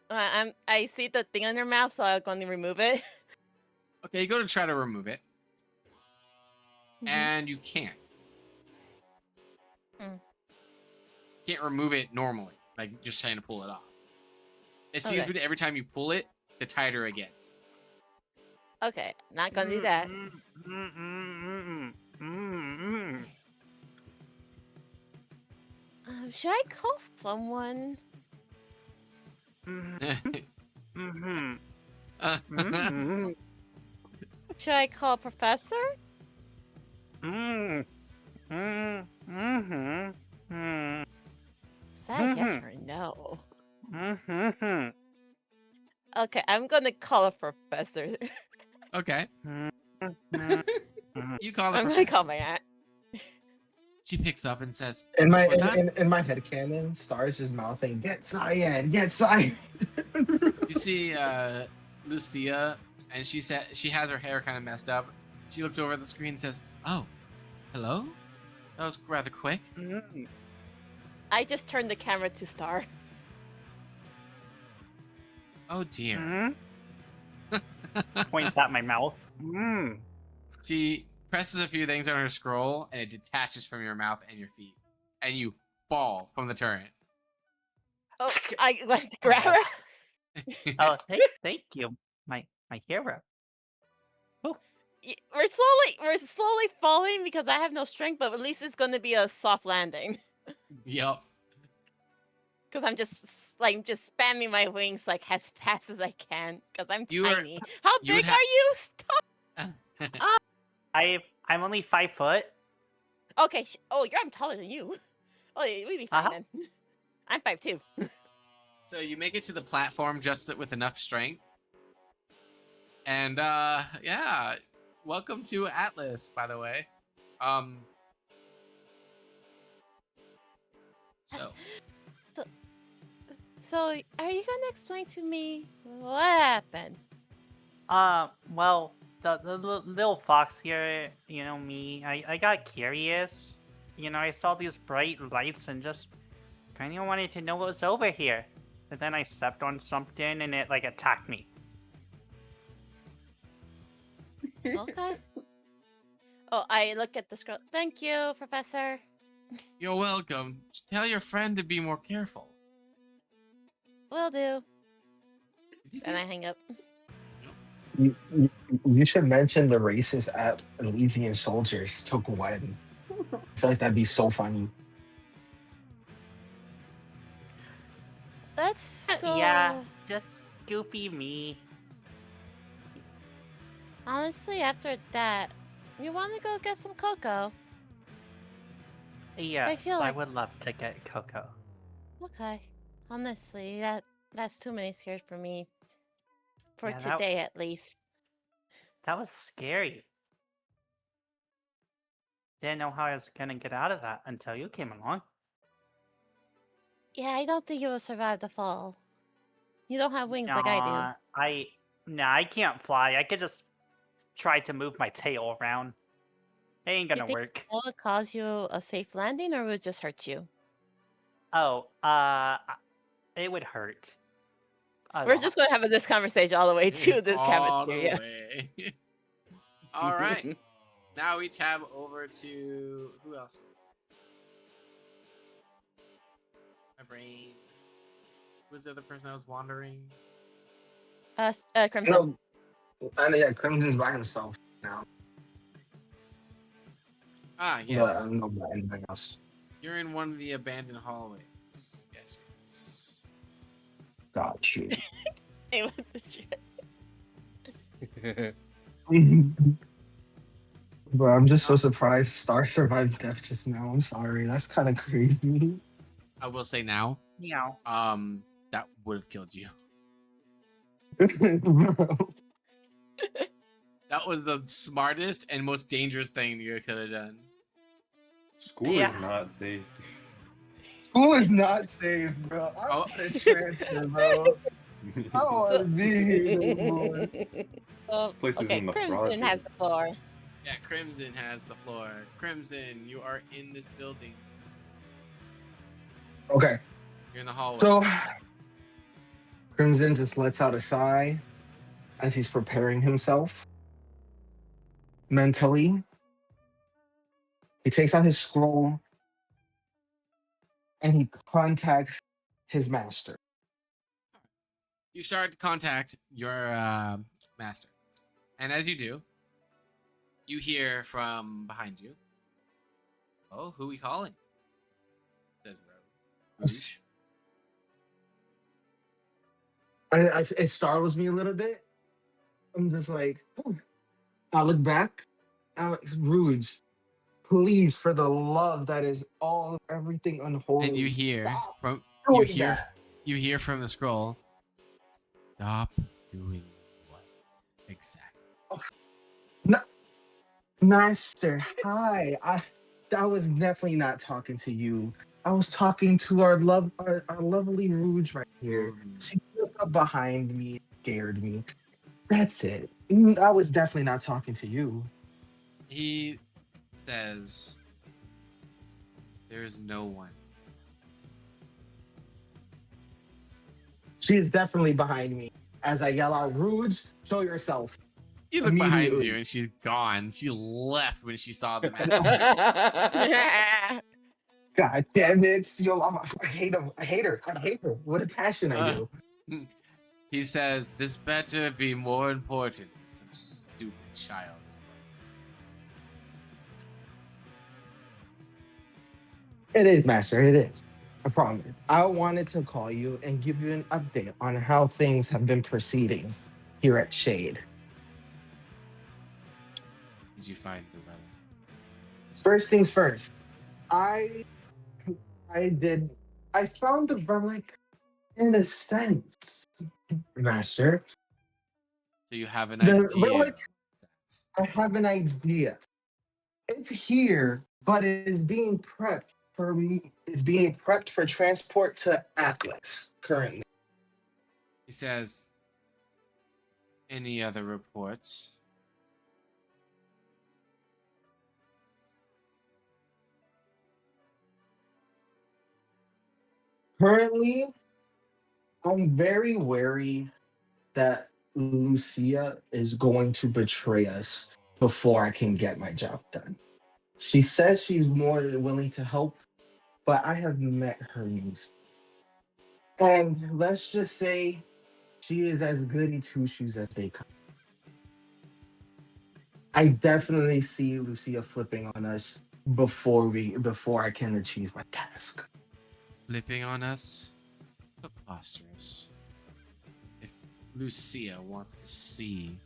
I see the thing on your mouth, so I'm going to remove it. Okay, you go to try to remove it, and you can't. Mm. Can't remove it normally, like just trying to pull it off. It seems Okay. that every time you pull it, the tighter it gets. Okay, not gonna do that. Should I call someone? Mm-hmm. Should I call Professor? Mm. Mm-hmm. Is that a yes or a no? Mm-hmm. Okay, I'm gonna call a professor. Okay. You call the I'm gonna professor. call my aunt. She picks up and says, In my "What's that?" in my head canon, Star's just mouthing, "Get Cyan, get Cyan." You see Lucia, and she has her hair kind of messed up. She looks over at the screen and says, "Oh, hello? That was rather quick." I just turned the camera to Star. Oh dear. Points at my mouth. She presses a few things on her scroll, and it detaches from your mouth and your feet, and you fall from the turret. Oh, I went to grab her. Oh, thank you, my hero. We're slowly falling because I have no strength, but at least it's gonna be a soft landing. Yup. Because I'm just spamming my wings like as fast as I can. Because I'm You are- tiny. How you would big ha- are you? Stop. I'm only 5 foot. Okay. I'm taller than you. Oh, yeah, we'd be fine then. I'm 5'2". So you make it to the platform just with enough strength. And yeah, welcome to Atlas, by the way. So, are you gonna explain to me what happened? Well, the little fox here, you know me, I got curious. You know, I saw these bright lights and just kind of wanted to know what was over here. But then I stepped on something and it, like, attacked me. Okay. Oh, I look at the scroll. Thank you, Professor. You're welcome. Tell your friend to be more careful. Will do. And I hang up. You should mention the races at Elysian Soldiers took when. I feel like that'd be so funny. Let's go. Yeah, just goofy me. Honestly, after that, you want to go get some cocoa? Yes, feel I like- would love to get cocoa. Okay. Honestly, that's too many scares for me. For Yeah, that- today, at least. That was scary. Didn't know how I was gonna get out of that until you came along. Yeah, I don't think you will survive the fall. You don't have wings like I do. I can't fly. I could just try to move my tail around. It ain't You gonna think work. Will it cause you a safe landing, or will it just hurt you? Oh, it would hurt. We're just going to have this conversation all the way to this All cafeteria. the way. All right. Now we tab over to who else? My brain. Who's the other person that was wandering? Crimson. No, I mean, yeah, Crimson's by himself now. Ah, But yes. I don't know about anything else. You're in one of the abandoned hallways. Yes. Got you. Hey, what the shit? Bro, I'm just so surprised Star survived death just now. I'm sorry. That's kind of crazy. I will say now. Meow. That would have killed you. Bro. That was the smartest and most dangerous thing you could have done. School is not safe. School is not safe, bro. I Oh. want to transfer, bro. I don't want to be here no more. Well, place is okay, in the Crimson project. has the floor. Yeah, Crimson has the floor. Crimson, you are in this building. Okay, You're in the hallway. so Crimson just lets out a sigh as he's preparing himself mentally. He takes out his scroll and he contacts his master. You start to contact your master. And as you do, you hear from behind you, "Oh, who we calling?" says Rogue. Rouge. It startles me a little bit. I'm just like, "Hmm." I look back. Alex Rouge, please, for the love that is all everything unholy. And you hear stop from doing that. you hear from the scroll. Stop doing what exactly? No, Master, hi. I was definitely not talking to you. I was talking to our lovely Rouge right here. She looked up behind me, scared me. That's it. I was definitely not talking to you. He says, "There is no one." She is definitely behind me. As I yell out, Rouge, show yourself. You look behind Immediately. you, and she's gone. She left when she saw the master. God damn it. I hate him. I hate her. I hate her. What a passion I do. He says, "This better be more important than some stupid child's play." It is, Master. It is. I promise. I wanted to call you and give you an update on how things have been proceeding here at Shade. Did you find the relic? First things first. I found the relic in a sense, Master. So you have an The idea. relic, I have an idea. It's here, but it is being prepped for me. It's being prepped for transport to Atlas currently. He says, "Any other reports?" Currently, I'm very wary that Lucia is going to betray us before I can get my job done. She says she's more than willing to help, but I have met her needs. And let's just say she is as goody two shoes as they come. I definitely see Lucia flipping on us before I can achieve my task. Flipping on us? Preposterous. If Lucia wants to see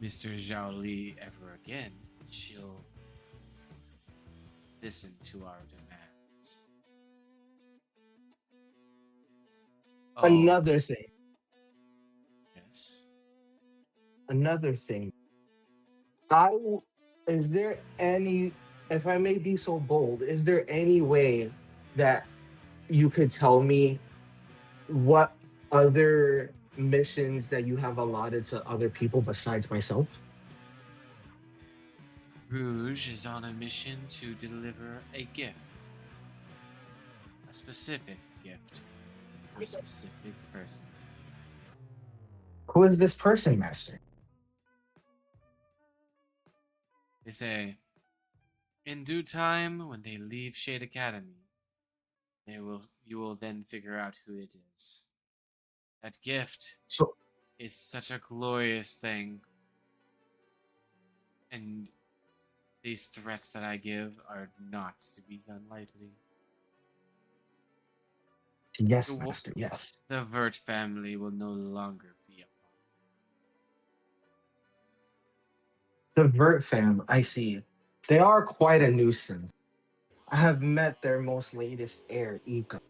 Mr. Zhao Li ever again, she'll listen to our demands. Another thing. Yes. Another thing. Is there any, if I may be so bold, is there any way that you could tell me what other missions that you have allotted to other people besides myself? Rouge is on a mission to deliver a gift. A specific gift for a specific person. Who is this person, Master? They say, in due time, when they leave Shade Academy, you will then figure out who it is. That gift is such a glorious thing. And these threats that I give are not to be done lightly. Yes, Master, yes. The Vert family will no longer be a The Vert fam, I see. They are quite a nuisance. I have met their most latest heir, Ika.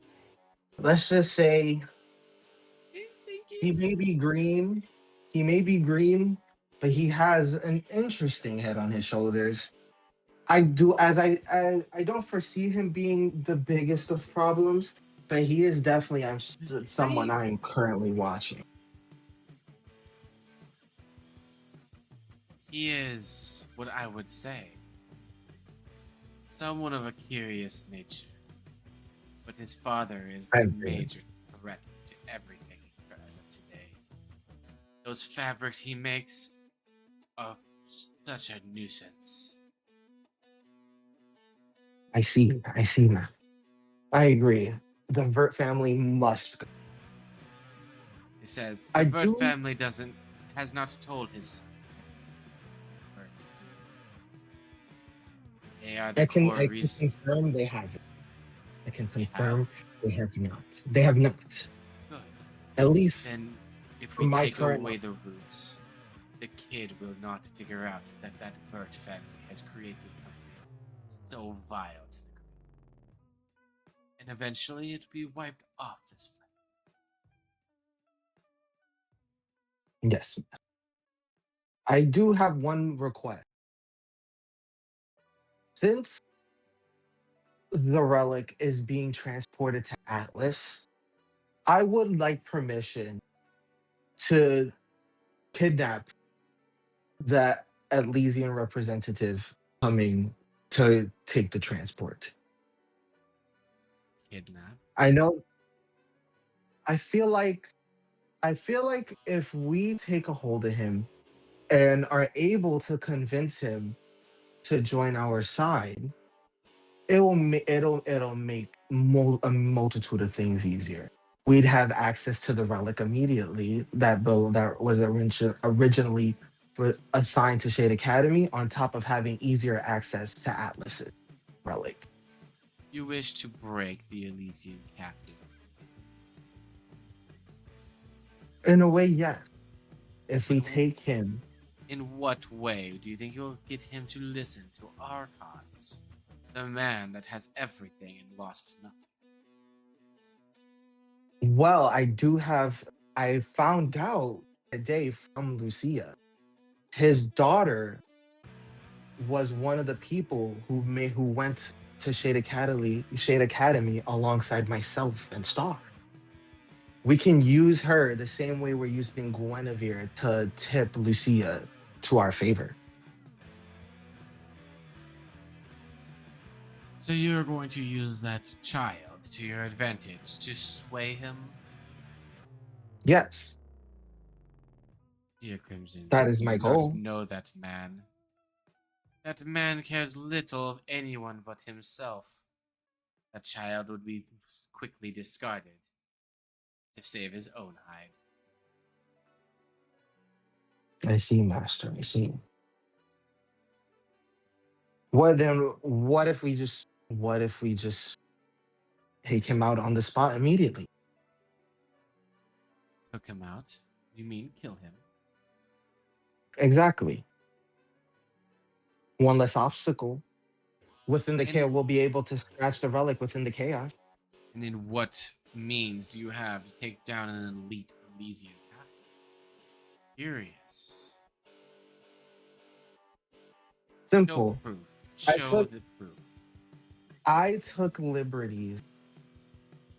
Let's just say he may be green, but he has an interesting head on his shoulders. I don't foresee him being the biggest of problems, but he is definitely someone I am currently watching. He is what I would say. Someone of a curious nature. But his father is the major threat to everything as of today. Those fabrics he makes are such a nuisance. I see now. I agree. The Vert family must go. He says the Vert family has not told his son. Verts do. They are the core reason. Confirm they haven't. I can They confirm have? they have not. They have not. Good. At least Then, if from we my take current away the roots, the kid will not figure out that that Burt family has created something so vile to the ground. And eventually it'll be wiped off this planet. yes. I do have one request. Since the relic is being transported to Atlas, I would like permission to kidnap that Atlesian representative coming to take the transport. Kidnap? I know I feel like if we take a hold of him and are able to convince him to join our side, it'll make a multitude of things easier. We'd have access to the relic immediately that was originally assigned to Shade Academy, on top of having easier access to Atlas's relic. You wish to break the Elysian captive. In a way, yes. If we In- take him, In what way do you think you'll get him to listen to our cause? The man that has everything and lost nothing. well, I found out today from Lucia. His daughter was one of the people who went to Shade Academy alongside myself and Star. We can use her the same way we're using Guinevere to tip Lucia to our favor. So you're going to use that child to your advantage to sway him? Yes, Dear Crimson, that is you my do not goal. know that man. That man cares little of anyone but himself. That child would be quickly discarded to save his own hide. I see, Master. I see. What if we just take him out on the spot immediately? Took him out? You mean kill him? Exactly. One less obstacle. Within the And- chaos, we'll be able to snatch the relic within the chaos. And in what means do you have to take down an elite Elysian captain? Curious. Simple. Show proof. I Show took- the proof. I took liberties.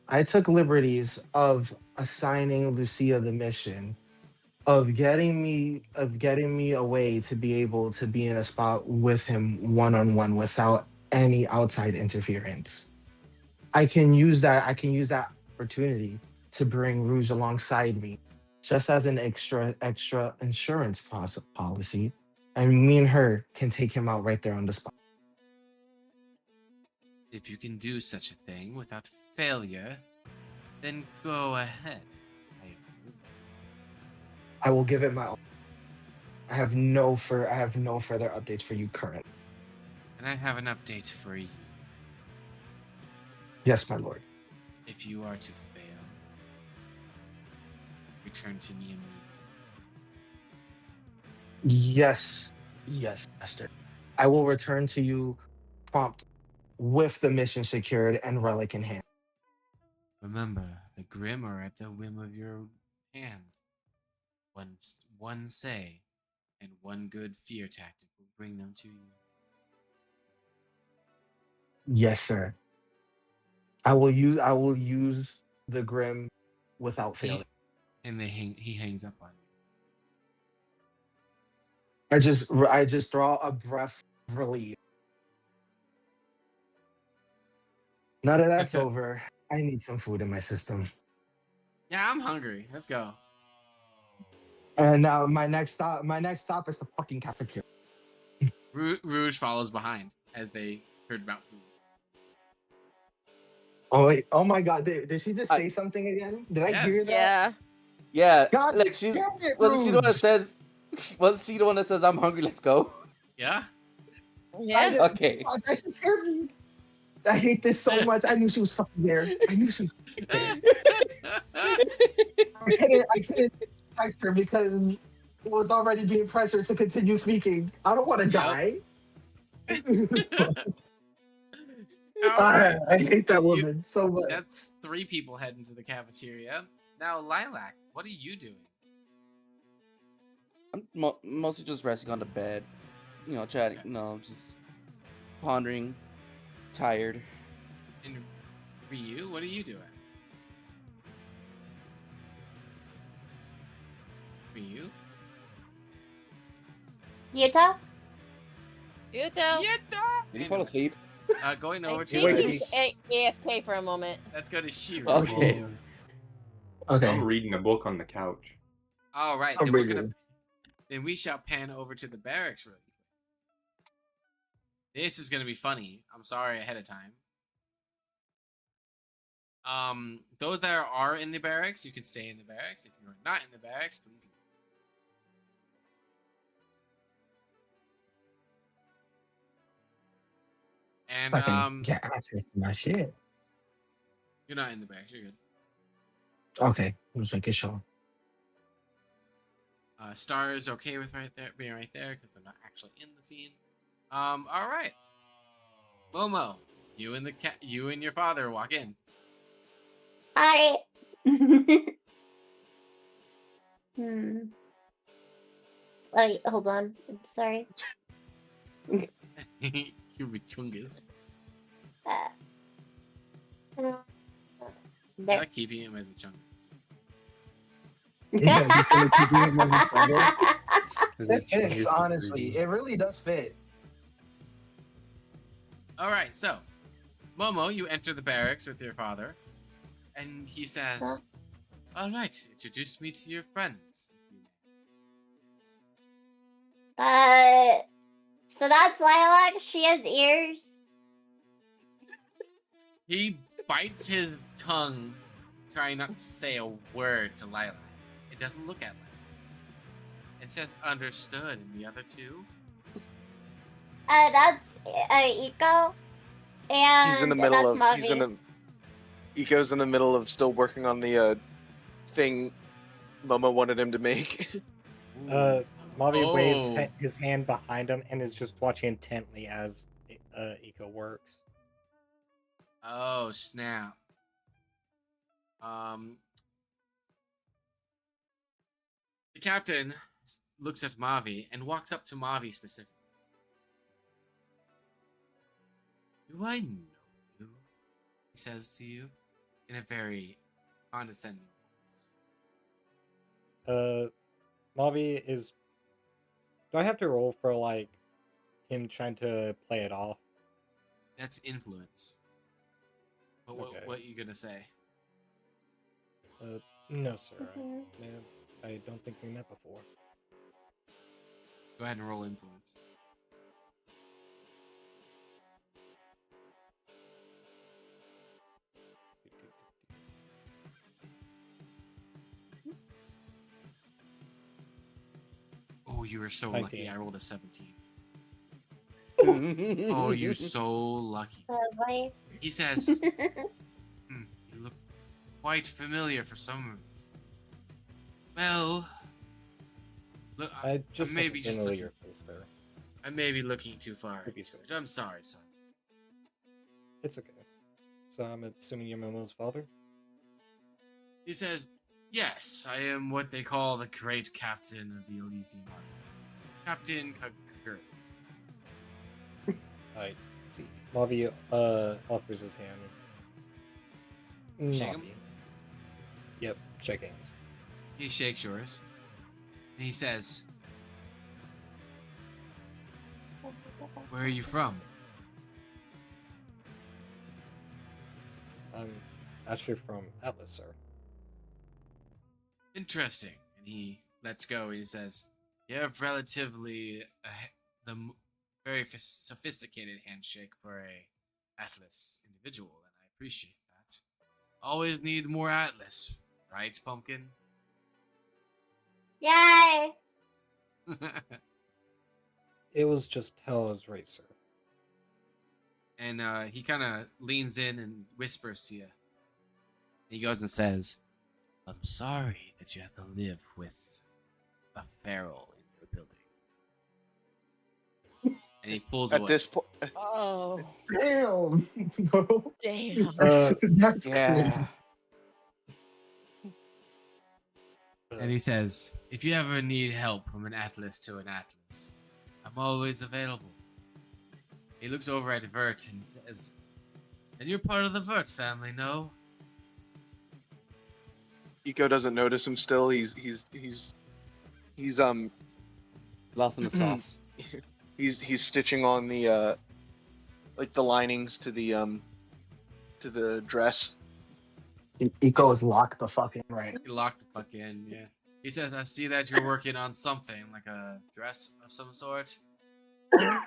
I took liberties of assigning Lucia the mission of getting me a way to be able to be in a spot with him one-on-one without any outside interference. I can use that opportunity to bring Rouge alongside me, just as an extra insurance policy, and me and her can take him out right there on the spot. If you can do such a thing without failure, then go ahead. I approve. I will give it my all. I have no further updates for you currently. And I have an update for you. Yes, my lord. If you are to fail, return to me immediately. Yes, master. I will return to you prompt with the mission secured and relic in hand. Remember, the Grim are at the whim of your hand. One say, and one good fear tactic will bring them to you. Yes, sir. I will use the Grim without failure. And he hangs up on you. I just draw a breath of relief. Now that that's over, I need some food in my system. Yeah, I'm hungry. Let's go. And now my next stop is the fucking cafeteria. Rouge follows behind as they heard about food. Oh wait! Oh my God! Did she just say something again? Did I hear that? Yeah. Yeah, God like she's damn it, wasn't she the one that Rouge. says? Wasn't she the one that says I'm hungry? Let's go. Yeah. Yeah. Okay. God, that just scared me. I hate this so much. I knew she was fucking there. I knew she was fucking there. I couldn't type her because it was already being pressured to continue speaking. I don't want to die. Alright. I hate that You- woman so much. That's 3 people heading to the cafeteria. Now, Lilac, what are you doing? I'm mostly just resting on the bed, chatting. No, just pondering, tired. And Ryu, what are you doing? Ryu? Yuta? Yuto. Did you fall asleep? Going I over to think he's AFK for a moment. Let's go to Shiro. Okay. Okay. I'm reading a book on the couch. All right, I'm then we're reading. gonna. Then we shall pan over to the barracks really quick. This is gonna be funny. I'm sorry ahead of time. Those that are in the barracks, you can stay in the barracks. If you're not in the barracks, please leave. And If I can get access to my shit. you're not in the barracks. You're good. Okay, let's make it sure. Star is okay with being right there because they're not actually in the scene. All right. Momo, you and your father walk in. Hi. Wait, hold on. I'm sorry. You Chungus. There. Not keeping him as a Chungus. Yeah, you feel like keeping him as a fungus? 'Cause It it's fits, just honestly. 3D. It really does fit. All right, so Momo, you enter the barracks with your father, and he says, "All right, introduce me to your friends." So that's Lilac. She has ears. He bites his tongue, trying not to say a word to Lilac. It doesn't look at Lilac. It says understood, and the other two? That's Iko. And He's in the middle that's of. Mavi. He's in the. Eco's in the middle of still working on the thing Momo wanted him to make. Mavi waves Oh. his hand behind him and is just watching intently as Eco works. Oh, snap. The captain looks at Mavi and walks up to Mavi specifically. Do I know you? He says to you in a very condescending voice. Mavi is. Do I have to roll for like him trying to play it off? That's influence. But Okay. what you gonna say? No, sir. Mhm. I don't think we met before. Go ahead and roll influence. Oh, you were so lucky. 19. I rolled a 17. Oh, you're so lucky. Boy. He says, you look quite familiar for some reason. Well, look, I just may have be a just familiar face there. I may be looking too far. Could be into so. it. I'm sorry, son. It's okay. So I'm assuming you're Momo's father? He says, yes, I am what they call the great captain of the Elysian Army. Captain Kagura. I see. Mavi offers his hand. Shake him? Mavi. Yep, shake hands. He shakes yours. And he says, where are you from? I'm actually from Atlas, sir. Interesting. And he lets go and he says, you have relatively very sophisticated handshake for a Atlas individual, and I appreciate that. Always need more Atlas, right, Pumpkin? Yay! It was just how I was raised, sir. And he kind of leans in and whispers to you. He goes and says, "I'm sorry that you have to live with a feral in your building." And he pulls At away. this point, Oh, Damn. Bro. damn. That's Yeah. crazy. And he says, "If you ever need help from an Atlas to an Atlas, I'm always available." He looks over at Vert and says, "And you're part of the Vert family, no?" Eco doesn't notice him still. He's Lost in the sauce. he's stitching on the like the linings to the dress. Eco is locked the fucking right. He locked the fuck in, yeah. He says, "I see that you're working on something, like a dress of some sort." I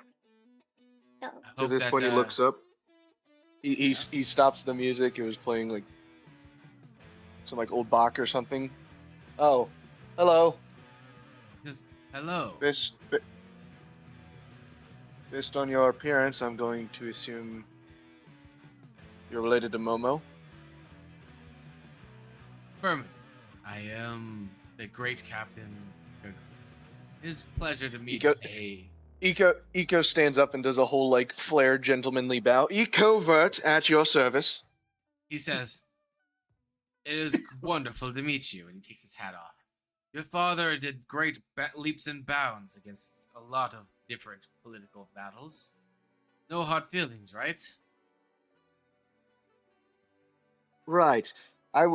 To hope this that, point, he looks up. He stops the music. It was playing like some like old Bach or something. Oh, hello. He says, "Hello." Based on your appearance, I'm going to assume you're related to Momo. Affirmative. I am the great Captain Gurgle. It is a pleasure to meet Eco stands up and does a whole like flared gentlemanly bow. Ecovert at your service. He says, "It is wonderful to meet you," and he takes his hat off. "Your father did great leaps and bounds against a lot of different political battles. No hard feelings, right?" Right. I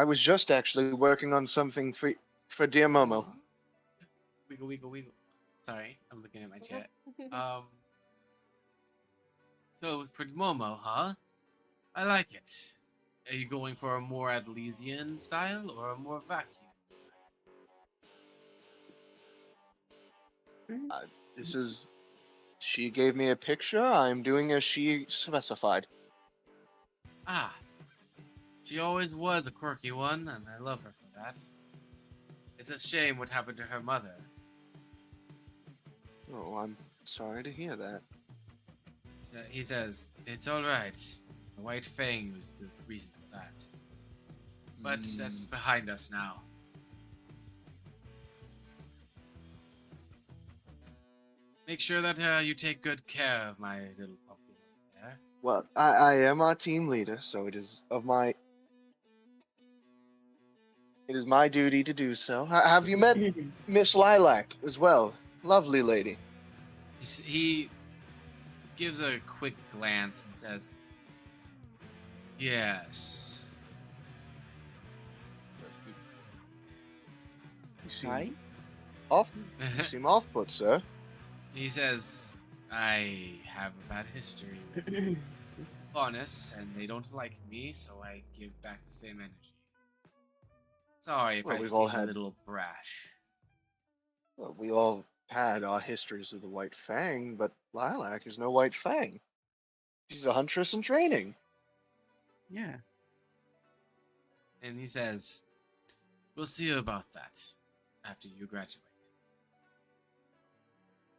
was just actually working on something for dear Momo. Wiggle, wiggle, wiggle. Sorry, I'm looking at my chat. So for Momo, huh? I like it. Are you going for a more Adlesian style or a more vacuum style? She gave me a picture. I'm doing as she specified. Ah, she always was a quirky one, and I love her for that. It's a shame what happened to her mother. Oh, I'm sorry to hear that. He says, "It's alright. The White Fang was the reason for that. But that's behind us now." Make sure that you take good care of my little pumpkin over there. Well, I am our team leader, so it is my duty to do so. Have you met Miss Lilac as well? Lovely lady. He gives a quick glance and says, "Yes." You seem you seem off-put, sir. He says, "I have a bad history with Faunus, and they don't like me, so I give back the same energy. Sorry if Well, I we've seem all a had- little brash." Well, we all had our histories of the White Fang, but Lilac is no White Fang. She's a huntress in training. Yeah. And he says, "We'll see about that after you graduate."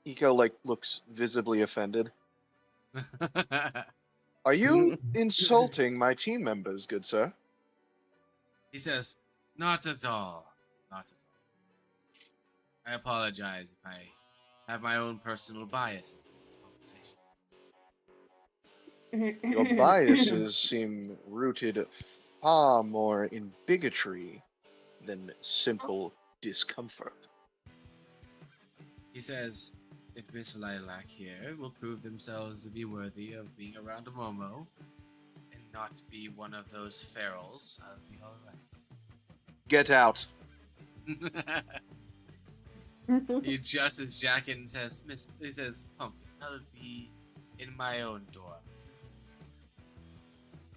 Eco looks visibly offended. Are you insulting my team members, good sir? He says, "Not at all. Not at all. I apologize if I have my own personal biases in this conversation." Your biases seem rooted far more in bigotry than simple discomfort. He says, "If Miss Lilac here will prove themselves to be worthy of being around a Momo and not be one of those ferals, I'll be alright." Get out. He adjusts his jacket and says, he says, "Pumpkin, I'll be in my own dorm."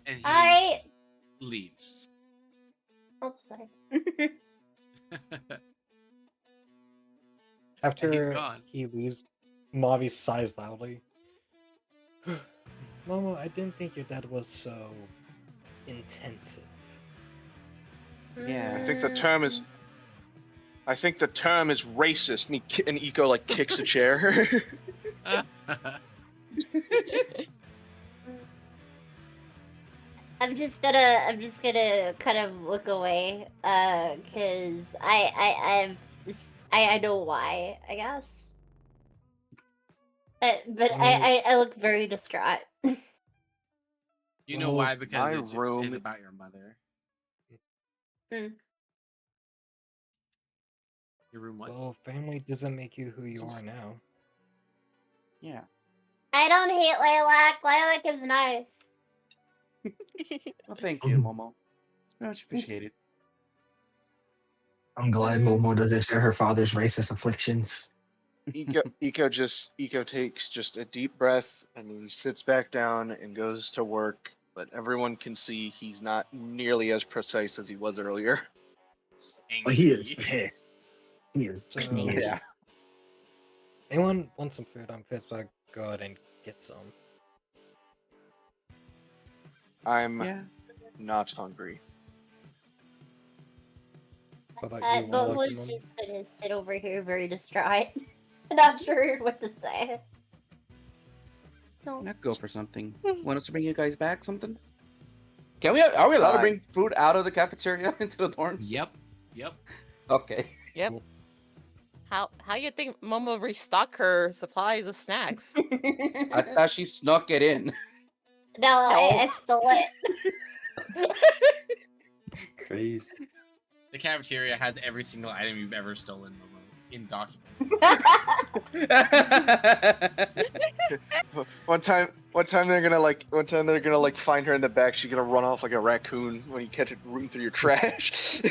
And he Alright. leaves. Oh, sorry. After gone. he leaves, Mavi sighs loudly. Momo, I didn't think your dad was so intensive. Yeah. I think the term is racist. And Eco kicks a chair. I'm just gonna kind of look away, cause I know why, I guess. But I look very distraught. You know Well, why? Because my it's room- about your mother. Your room what? Well, family doesn't make you who you are now. Yeah. I don't hate Lilac. Lilac is nice. Well, thank you, Momo. Much appreciated. I'm glad Momo doesn't share her father's racist afflictions. Eco takes just a deep breath and he sits back down and goes to work, but everyone can see he's not nearly as precise as he was earlier. But he is pissed. He is So, pissed. Yeah. anyone want some food? I'm pissed. I go ahead and get some. I'm Yeah. not hungry. What about you, Lilac? Momo's Momo? just gonna sit over here very distraught. Not sure what to say. I'd go for something. Want us to bring you guys back something? Can we? Are we allowed to bring food out of the cafeteria into the dorms? Yep. Yep. Okay. Yep. How you think Momo restock her supplies of snacks? I thought she snuck it in. No, I stole it. Crazy. The cafeteria has every single item you've ever stolen, Momo, in documents. One time they're gonna like find her in the back. She's gonna run off like a raccoon when you catch it rooting through your trash.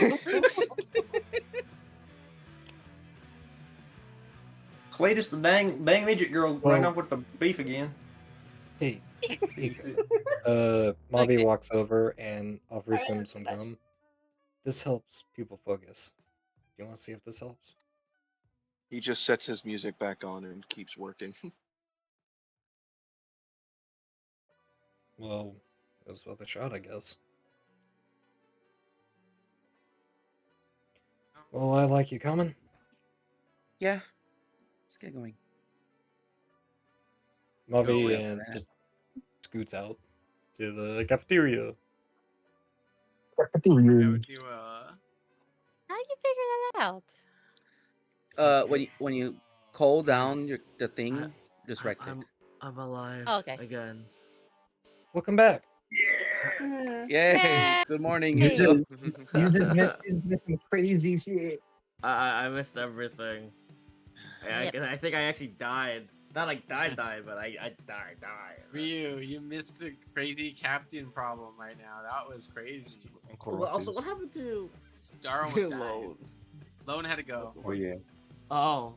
Cletus, the dang midget girl, running off with the beef again. Hey, Mavi walks over and offers him some gum. This helps people focus. You want to see if this helps? He just sets his music back on and keeps working. Well, it was worth a shot, I guess. Well, I like you coming. Yeah. Let's get going. Mavi yeah, and for that. just scoots out to the cafeteria. How you figure that out? When you call down the thing, just right click. I'm alive. Oh, okay. Again. Welcome back. Yay! Good morning, You Yuto. just missed some crazy shit. I missed everything. I think I actually died. Not like died, but I died. Ryu, you missed the crazy captain problem right now. That was crazy. Well, also, what happened to Star almost died. Lone? Lone had to go. Oh yeah. Oh.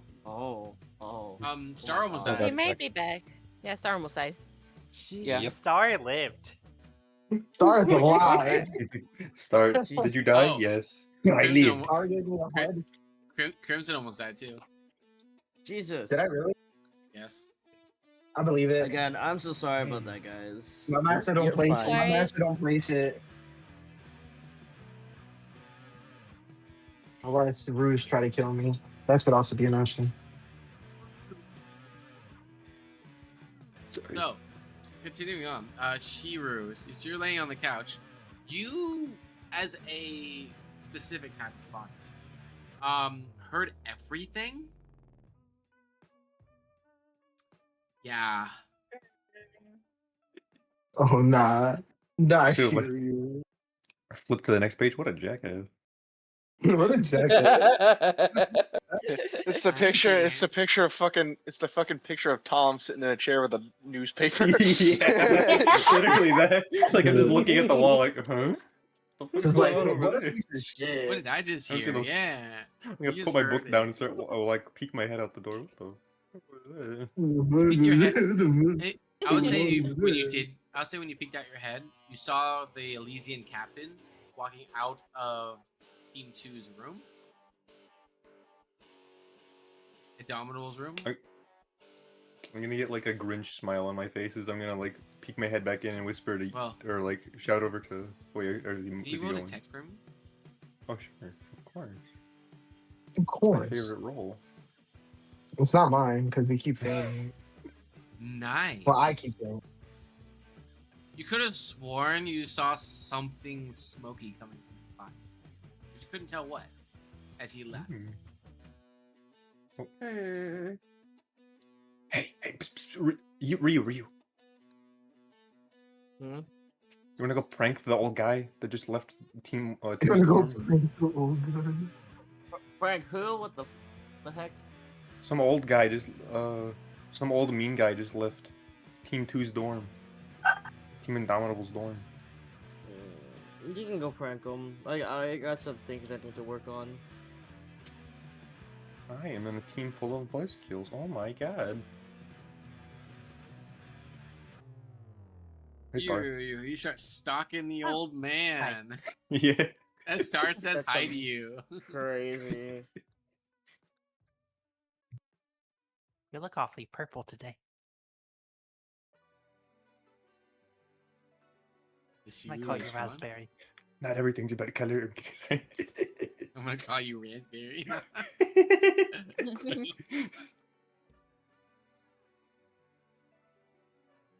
Star almost died. He may be back. Yeah, Star almost died. Yeah. Yep. Star lived. Star is alive. Star, did you die? Oh. Yes. I Crimson live. Crimson almost died too. Jesus. Did I really? Yes. I believe it. Again, I'm so sorry about that, guys. My master don't You're play fine. shit. My master don't play shit. Unless Rouge try to kill me. That could also be an option. So, continuing on, Shiru, since you're laying on the couch, you, as a specific type of bond, heard everything? Yeah. Oh, nah. Nah, Dude, what- Shiryu. Flip to the next page. What a jackass. What a jackass. It's the picture. It's the picture of fucking. It's the fucking picture of Tom sitting in a chair with a newspaper. Yeah, literally that. Like I'm just looking at the wall, like, huh? Just like, going on what over a there? piece of shit. What did I just I'm just hear? gonna- Yeah. I'm You gonna just put my heard book it. down and start. I'll like peek my head out the door. What the? Peek your head. Hey, I would say when you did. I would say when you peeked out your head, you saw the Elysian captain walking out of Team 2's room. Indomitable's room. I'm gonna get like a Grinch smile on my face as I'm gonna like peek my head back in and whisper to, Well- or like shout over to. Wait, is Can he you roll a going? text for me? Oh sure, of course. Of It's my course. favorite role. It's not mine because we keep failing. Nice. Well, I keep failing. You could have sworn you saw something smoky coming from his pocket, but you couldn't tell what as he left. Oh. Hey, psst, psst, Ryu. Hmm? You wanna go prank the old guy that just left team I'm Two's gonna go dorm? prank the old guy. Frank, who? What the heck? Some old guy just some old mean guy just left Team 2's dorm. Team Indomitable's dorm. You can go prank him. I got some things I need to work on. I am in a team full of buzzkills. Oh my god. Hey, Star. You start stalking the old man. Yeah. And Star says That's hi so to you. Crazy. You look awfully purple today. I might call you raspberry. Not everything's about color. I'm gonna call you raspberry.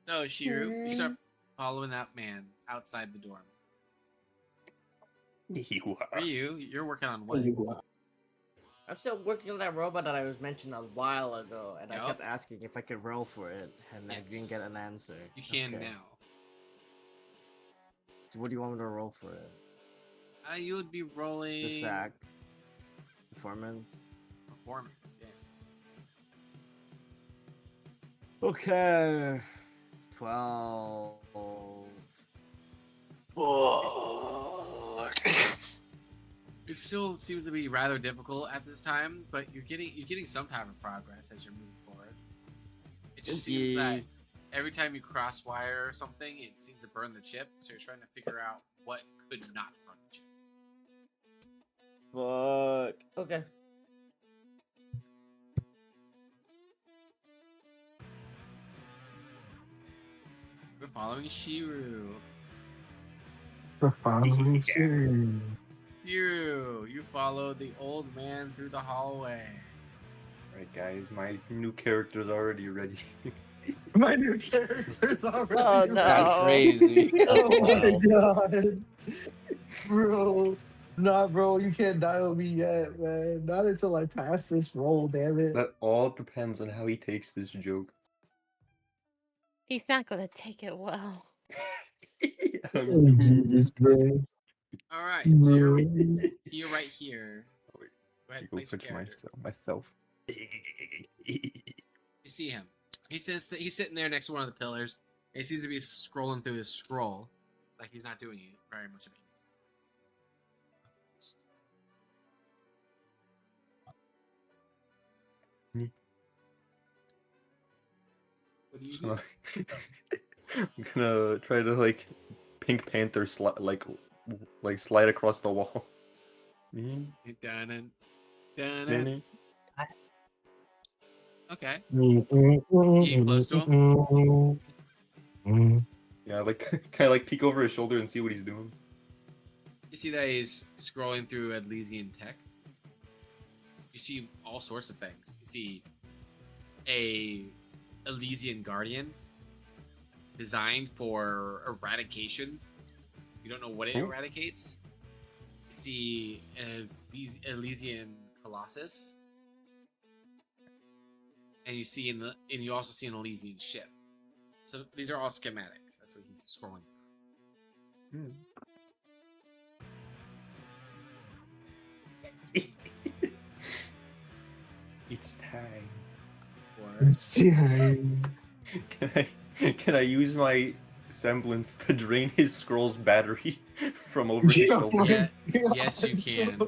So Shiru, you start following that man outside the dorm. Ryu, you're working on what? I'm still working on that robot that I was mentioned a while ago, and I Yup. kept asking if I could roll for it, and I Yes. didn't get an answer. You can Okay. now. So what do you want me to roll for it? You would be rolling The sack. Performance. performance. Yeah. Okay. 12. It still seems to be rather difficult at this time, but you're getting some type of progress as you're moving forward. It just seems that every time you cross wire or something, it seems to burn the chip. So you're trying to figure out what could not burn the chip. Fuck. Okay. We're following Shiru. The following series. Shiru, you follow the old man through the hallway. Alright guys, my new character's already ready. My new character's already. Oh no. That's crazy. That's Oh my wild. god. Bro. Nah, bro, you can't dial me yet, man. Not until I pass this roll, damn it. That all depends on how he takes this joke. He's not gonna take it well. Oh, Jesus, bro. All right, so Bro. you're right here. Oh, wait. Go ahead, Go place your punch character. myself. You see him. He's sitting there next to one of the pillars. And he seems to be scrolling through his scroll, like he's not doing very much of it. What do you do? I'm gonna try to like Pink Panther like slide across the wall. Dun-dun, Nanny. Okay. You get close to him. Yeah, like kind of like peek over his shoulder and see what he's doing. You see that he's scrolling through Elysian tech. You see all sorts of things. You see a Elysian Guardian designed for eradication. You don't know what it eradicates. You see an Elysian Colossus, and you also see an Elysian ship. So these are all schematics. That's what he's scrolling through. It's time. It's time. Can I use my semblance to drain his scroll's battery from over his Yeah, shoulder? Yes, you can.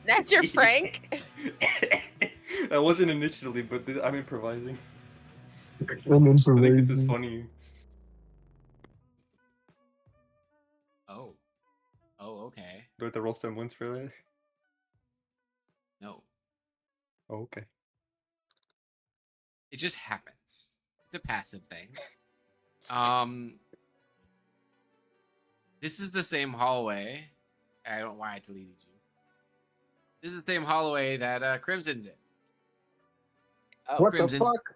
That's your prank? That wasn't initially, but I'm improvising. I'm I think this is improvising. funny. Oh, okay. Do I have to roll semblance for that? No, Oh, okay. it just happens. It's a passive thing. This is the same hallway. I don't know why I deleted you. This is the same hallway that Crimson's in. What Crimson, the fuck?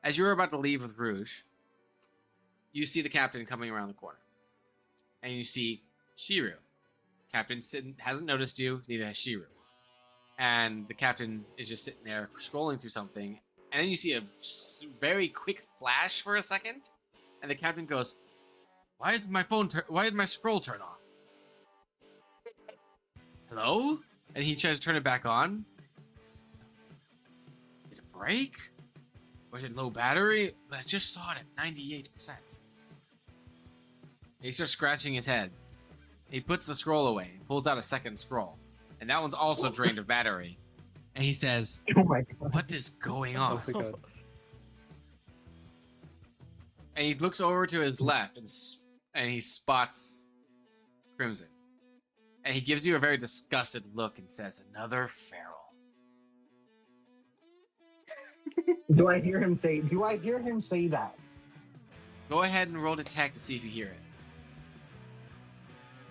as you were about to leave with Rouge, you see the captain coming around the corner, and you see Shiru. Captain hasn't noticed you, neither has Shiru. And the captain is just sitting there scrolling through something, and then you see a very quick flash for a second, and the captain goes, "Why is my why did my scroll turn off? Hello?" And he tries to turn it back on. Did it break? Was it low battery? I just saw it at 98%. He starts scratching his head. He puts the scroll away and pulls out a second scroll. And that one's also drained of battery. And he says, Oh my god. "What is going on?" Oh my god. And he looks over to his left and he spots Crimson. And he gives you a very disgusted look and says, "Another feral." Do I hear him say that? Go ahead and roll detect to see if you hear it.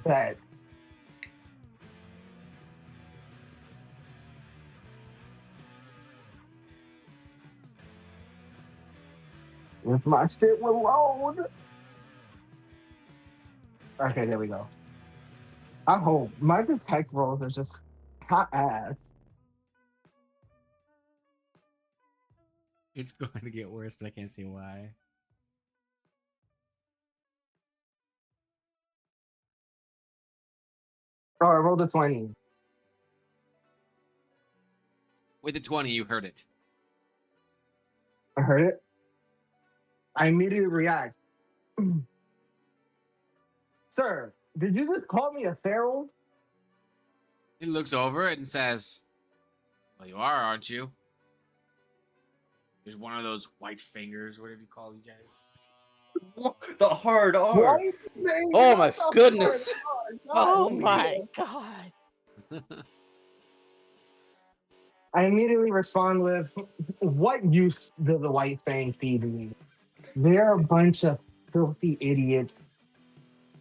That if my shit will load. Okay, there we go. I hope my detect rolls are just hot ass. It's going to get worse, but I can't see why. Oh, I rolled a 20. With the 20, you heard it. I heard it. I immediately react. Sir, did you just call me a feral? He looks over and says, "Well, you are, aren't you? There's one of those white fingers, whatever you call you guys." The hard R. Why is he saying Oh it my out the goodness. hard R? Oh God my damn. god. I immediately respond with, what use does the white fang feed me? They're a bunch of filthy idiots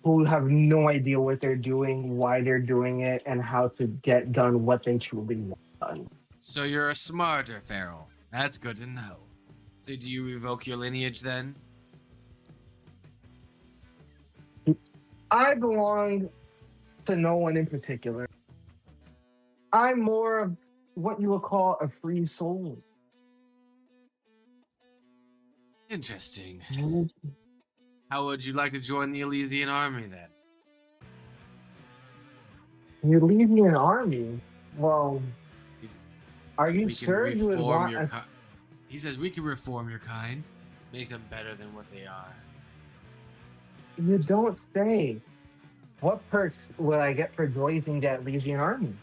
who have no idea what they're doing, why they're doing it, and how to get done what they truly want done. So you're a smarter feral. That's good to know. So do you revoke your lineage then? I belong to no one in particular. I'm more of what you would call a free soul. Interesting. How would you like to join the Elysian army then? You leave me an army? Well, He's- are you we can sure you would reform want your a... He says we can reform your kind, make them better than what they are. You don't say. What perks will I get for joining that Elysian army?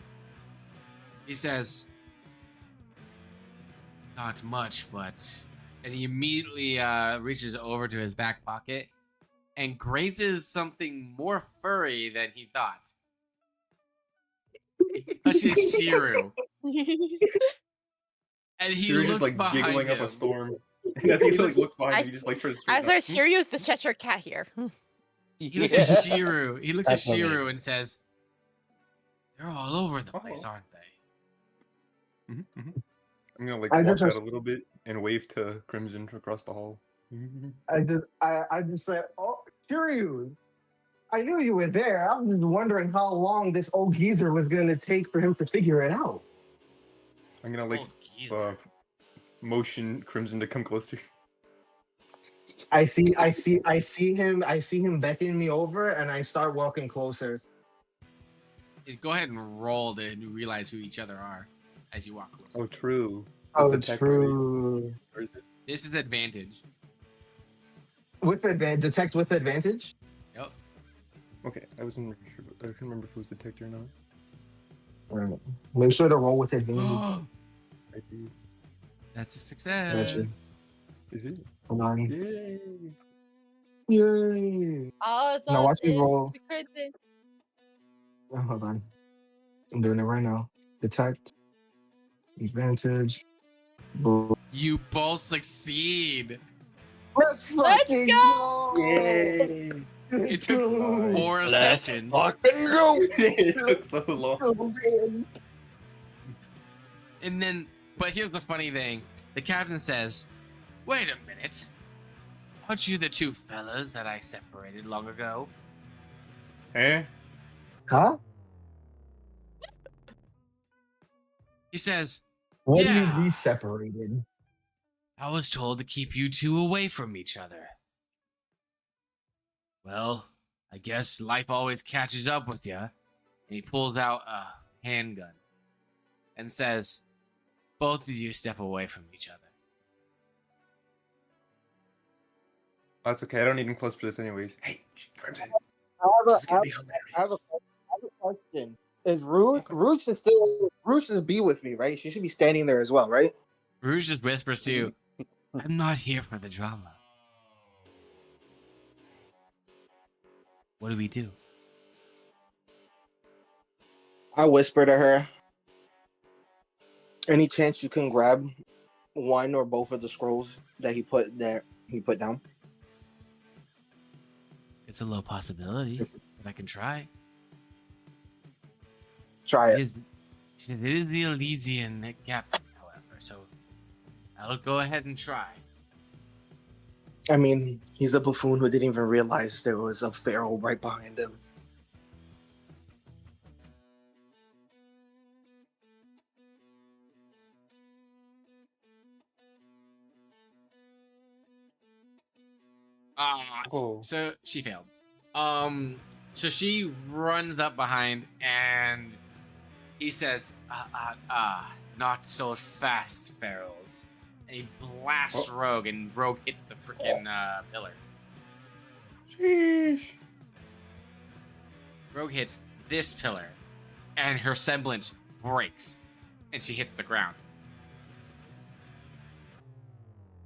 He says, "Not much, but..." And he immediately reaches over to his back pocket and grazes something more furry than he thought. He touches Shiru. And he You're looks just like behind giggling him. up a storm. And as he like looks behind I- you, he just like turns I straight sort of Shiryu's the Cheshire Cat here. He looks at Shiru. He looks That's at Shiru amazing. and says, "They're all over the place, aren't they?" I'm gonna like I walk just- out a little bit and wave to Crimson across the hall. I just said, oh, Kiryu, I knew you were there. I was just wondering how long this old geezer was going to take for him to figure it out. I'm gonna like Old geezer. motion Crimson to come closer. I see him beckoning me over, and I start walking closer. Go ahead and roll to realize who each other are as you walk closer. Oh, true. Oh, Is the tech true. Or is it? This is advantage. With advantage, detect with advantage. Yep. Okay, I wasn't sure. I couldn't remember if it was detect or not. Alright. Make sure to roll with advantage. I did. That's a success. Is it? Hold on. Yay! Yay! Oh, Now watch me roll. Crimson. Oh, hold on. I'm doing it right now. Detect. Advantage. Boom. You both succeed. Let's fucking go! Yay! It Let's took go! 4 sessions. Fucking go! It took so long. Oh, man. And then, but here's the funny thing. The captain says, "Wait a minute. Aren't you the two fellas that I separated long ago? Eh? Huh? He says, What do you Yeah. mean we separated? I was told to keep you two away from each other. Well, I guess life always catches up with you. And he pulls out a handgun and says, both of you step away from each other. That's okay. I don't need him close for this, anyways. Hey, Crimson. I This have is a, I gonna have, be I have a question. Is Rouge should be with me, right? She should be standing there as well, right? Rouge just whispers to you, I'm not here for the drama. What do we do? I whisper to her. Any chance you can grab one or both of the scrolls that he put down? It's a low possibility, but I can try. Try it. She said it is the Elysian captain, however, so I'll go ahead and try. I mean, he's a buffoon who didn't even realize there was a pharaoh right behind him. So she failed. So she runs up behind and he says, not so fast, Pharaohs. And he blasts Rogue, and Rogue hits the freaking pillar. Sheesh. Rogue hits this pillar, and her semblance breaks, and she hits the ground.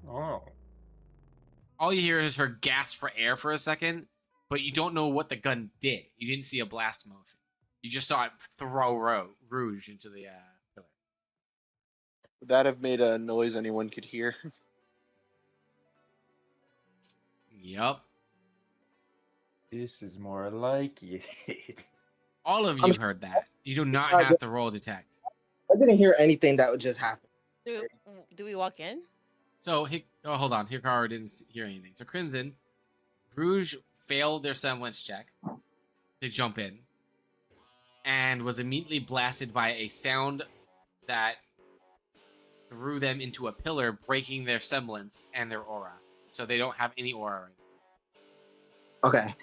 Oh. All you hear is her gasp for air for a second, but you don't know what the gun did. You didn't see a blast motion. You just saw it throw Rouge into the pillar. Would that have made a noise anyone could hear? Yup. This is more like it. All of you heard that. You do not have to roll detect. I didn't hear anything that would just happen. Do we walk in? So, hold on. Hikaru didn't hear anything. So, Crimson, Rouge failed their semblance check to jump in and was immediately blasted by a sound that threw them into a pillar, breaking their semblance and their aura. So, they don't have any aura right now. Okay.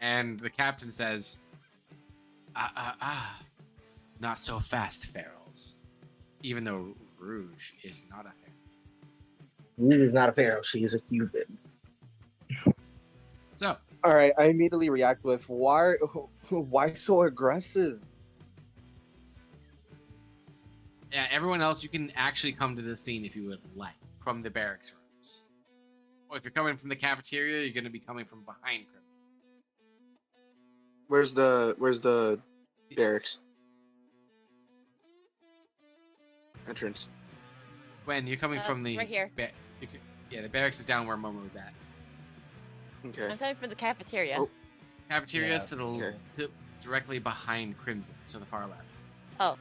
And the captain says, not so fast, Pharaohs. Even though Rouge is not a pharaoh. Rouge is not a pharaoh. She is a cupid. So. All right. I immediately react with, why so aggressive? Yeah, everyone else, you can actually come to the scene if you would like, from the barracks rooms. Or if you're coming from the cafeteria, you're going to be coming from behind Crimson. Where's the barracks entrance? When you're coming from the right here. Yeah, the barracks is down where Momo's at. Okay. I'm coming from the cafeteria. Oh. Cafeteria is directly behind Crimson, so the far left. Oh,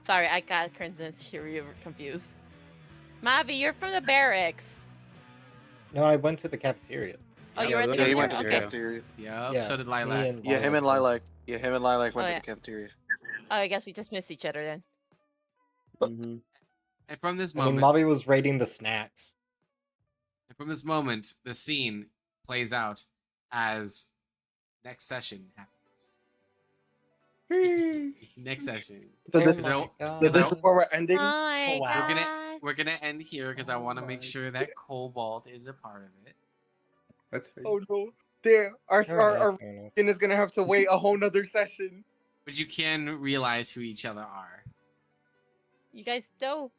sorry, I got Crimson's Theory confused. Mavi, you're from the barracks. No, I went to the cafeteria. Oh, you were at the Yeah, he went to the cafeteria? Okay. cafeteria. Yeah, so did Lilac. Yeah, him and Lilac. Yeah, him and Lilac went Oh, to yeah. the cafeteria. Oh, I guess we just missed each other then. Mm-hmm. And from this I mean, moment, Mavi was raiding the snacks. and from this moment, the scene plays out as next session happens. Next session. So Oh this, my God. this is where we're ending. Oh my We're gonna end here because I want to make sure that Cobalt is a part of it. That's fair. Oh no. Damn. Our Fair enough. skin is gonna have to wait a whole nother session. But you can realize who each other are. You guys know.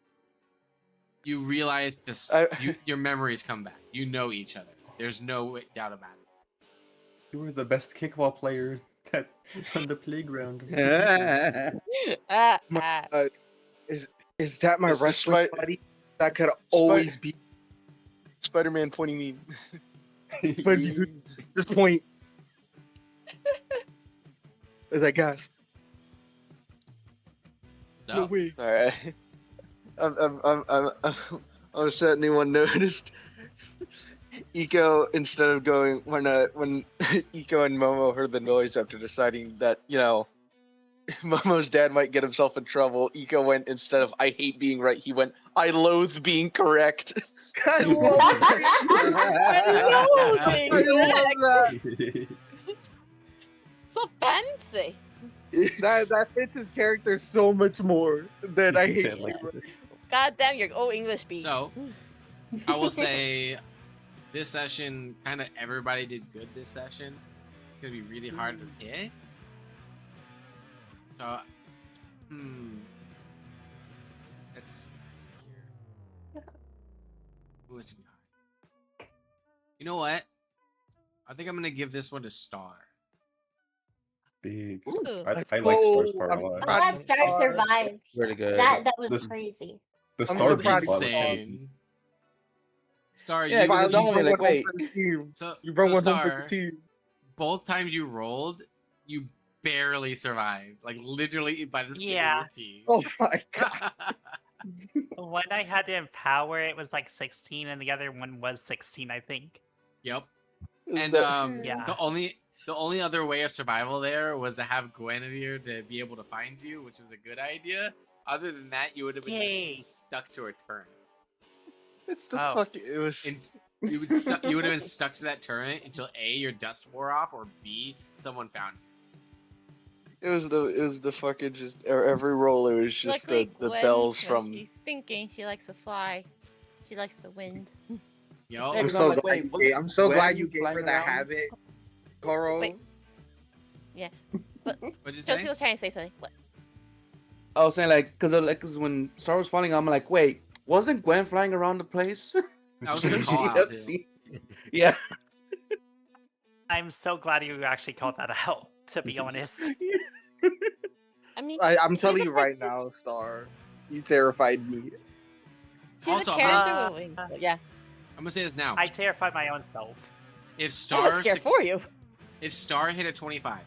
You realize this. Your memories come back. You know each other. There's no doubt about it. You were the best kickball player that's on the playground. Is that my This is wrestling buddy? That could always be Spider-Man pointing me. But just point. Is that gas? No way. All right. I'm upset anyone noticed. Eco, instead of going when Eco and Momo heard the noise after deciding that Momo's dad might get himself in trouble, Eco went, instead of "I hate being right," he went, "I loathe being correct." I love that. I love that. So fancy. That fits his character so much more than I hate. like you. God damn your old English speak. So, I will say, this session, kind of everybody did good this session. It's gonna be really hard to pick. So, let's see here. Ooh, it's gonna be hard. You know what? I think I'm gonna give this one to Star. Big. Ooh. I Let's like go. Star's part a lot. I'm glad Star survived. Really good. That was This- crazy. The I'm Star so beat proud of plot you, was Star. crazy. Star, Yeah, you, but I you, don't brought wanna, like, one home wait. for the team. so, You brought so one home for Star, the team. both times you rolled, you barely survived. Like literally by the skin Yeah. of your teeth. Oh my god. When I had to empower, it was like 16, and the other one was 16, I think. Yep. Is And that- Yeah. the only other way of survival there was to have Guinevere to be able to find you, which was a good idea. Other than that, you would have been Yay. just stuck to a turret. It's the Oh. fuck. It was. And you would have been stuck to that turret until A, your dust wore off, or B, someone found you. It was the fucking just every roll. It was just Luckily, the Gwen, bells when from. she's thinking, she likes to fly. She likes the wind. Yo, Yeah, I'm because so like, glad. wait, wasn't I'm so Gwen glad you gave flying her that around? habit, Koro. Wait. Yeah. But what'd you Josie say? was trying to say something. What? I was saying cause when Star was falling, I'm like, wait, wasn't Gwen flying around the place? I was gonna call out Yeah, too. see? Yeah. I'm so glad you actually called that out, to be honest. I mean, I'm she's telling a you right person- now, Star. You terrified me. She's Also, a I'm character gonna- moving. But yeah. I'm gonna say this now. I terrified my own self. If I Star was scared for you. If Star hit a 25,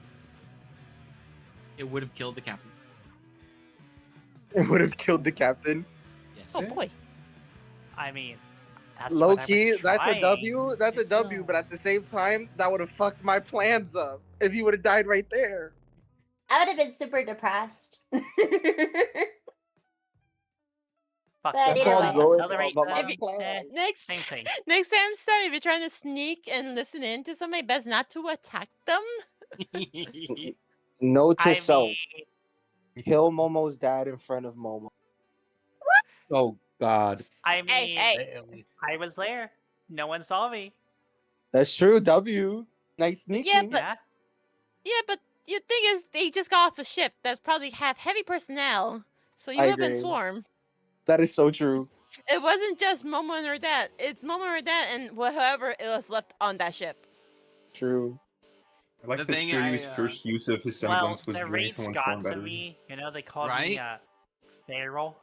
it would have killed the captain. It would have killed the captain. Yes. Oh boy. I mean, that's Low what I was key, that's a trying. W. That's a W. But at the same time, that would have fucked my plans up if he would have died right there. I would have been super depressed. Fuck But you, either I'll way. accelerate but them. my plan. Next, Same thing. next time, sorry, if you're trying to sneak and listen in to somebody, best not to attack them. Note to I self: mean, kill Momo's dad in front of Momo. Oh God. I mean, Hey, Damn. I was there. No one saw me. That's true. W. Nice sneaking. Yeah, but Yeah. yeah, but the thing is, they just got off a ship that's probably have heavy personnel, so you I have been agree. swarmed. That is so true. It wasn't just Momo and her dad. It's Momo and her dad and whoever it was left on that ship. True. I like The that thing Shuri's I, first use of his Well, semblance was the draining raids someone's got form to battery. me. You know, they called Right? me feral.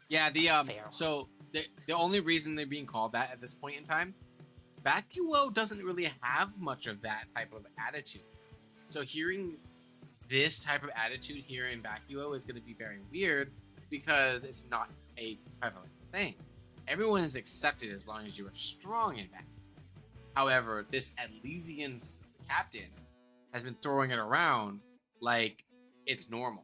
Yeah, Fair. so the only reason they're being called that at this point in time, Bakuo doesn't really have much of that type of attitude. So hearing this type of attitude here in Bakuo is going to be very weird because it's not a prevalent thing. Everyone is accepted as long as you are strong in Bakuo. However, this Elysian captain has been throwing it around like it's normal.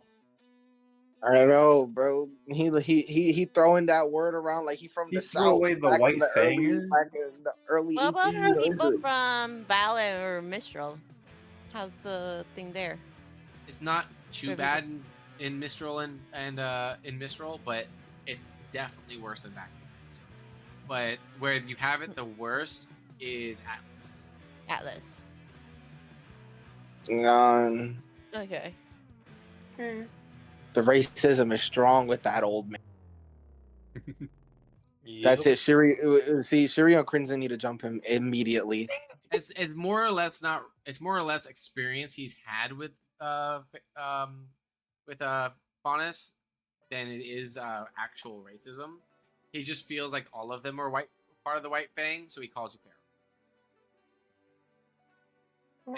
I don't know, bro. He throwing that word around like he from He the threw south. away the back in white back in the early What about our people 1800s. from Vale or Mistral? How's the thing there? It's not too Very bad in Mistral and in Mistral, but it's definitely worse than Bakuo. But where you have it the worst is Atlas. Atlas. Okay. The racism is strong with that old man. That's it. Shuri and Crimson need to jump him immediately. It's more or less not. It's more or less experience he's had with Faunus than it is actual racism. He just feels like all of them are part of the White Fang, so he calls you feral.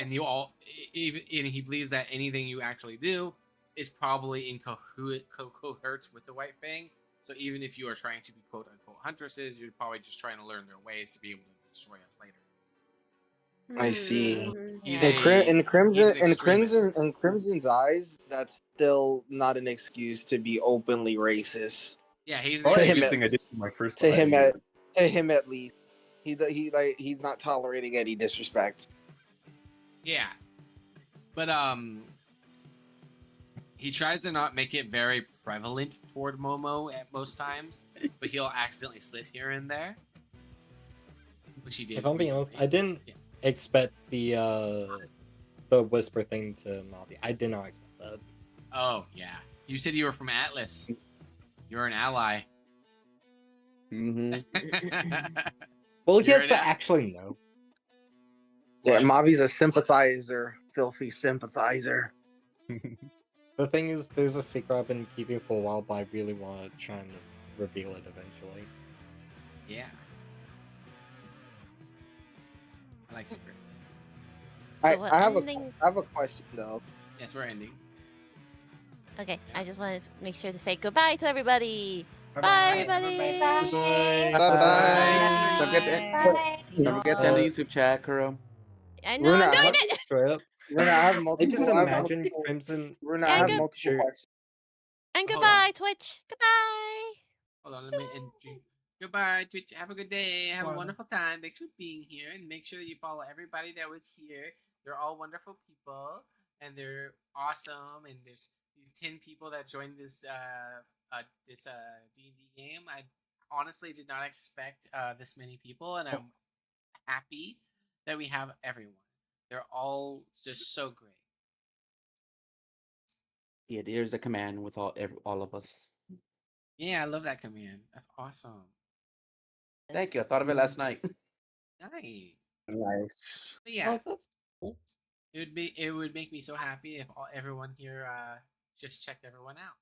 And you all, even and he believes that anything you actually do is probably in cohorts with the White Fang. So even if you are trying to be quote unquote huntresses, you're probably just trying to learn their ways to be able to destroy us later. I see. He's In, a in he's Crimson, an extremist. in Crimson's eyes, that's still not an excuse to be openly racist. Yeah, he's an Probably a him good at- thing I did for my first To him live. to him at least. He's not tolerating any disrespect. Yeah, but he tries to not make it very prevalent toward Momo at most times, but he'll accidentally slip here and there, which he did. If I'm being honest, recently. I didn't expect the whisper thing to Mobby. I did not expect that. Oh yeah, you said you were from Atlas. You're an ally. Mm-hmm. Well, You're yes, an but a- actually no. Yeah, What? Mavi's a sympathizer, filthy sympathizer. The thing is, there's a secret I've been keeping for a while, but I really want to try and reveal it eventually. Yeah. I like secrets. So we're I have ending- I have a question though. Yes, we're ending. Okay, I just wanted to make sure to say goodbye to everybody. Bye, Bye-bye. everybody. Bye. Bye. Don't forget to Bye. end the YouTube chat, Kuro. I know Runa, I'm I doing have- it. Straight up. Runa, I have I multiple. just I have imagine multiple- Crimson. Runa, I And have good- multiple Sure. questions. And Hold goodbye, on. Twitch. Goodbye. Hold on, let me end. Goodbye, Twitch. Have a good day. Have a Bye. wonderful time. Thanks for being here, and make sure that you follow everybody that was here. They're all wonderful people, and they're awesome. And there's these 10 people that joined this D&D game. I honestly did not expect this many people, and I'm happy that we have everyone. They're all just so great. Yeah, there's a command with all of us. Yeah, I love that command. That's awesome. Thank you. I thought of it last night. Nice. Nice. But yeah, that's cool. it would make me so happy if everyone here just checked everyone out.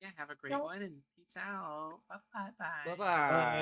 Yeah, have a great one and peace out. Bye bye. Bye bye.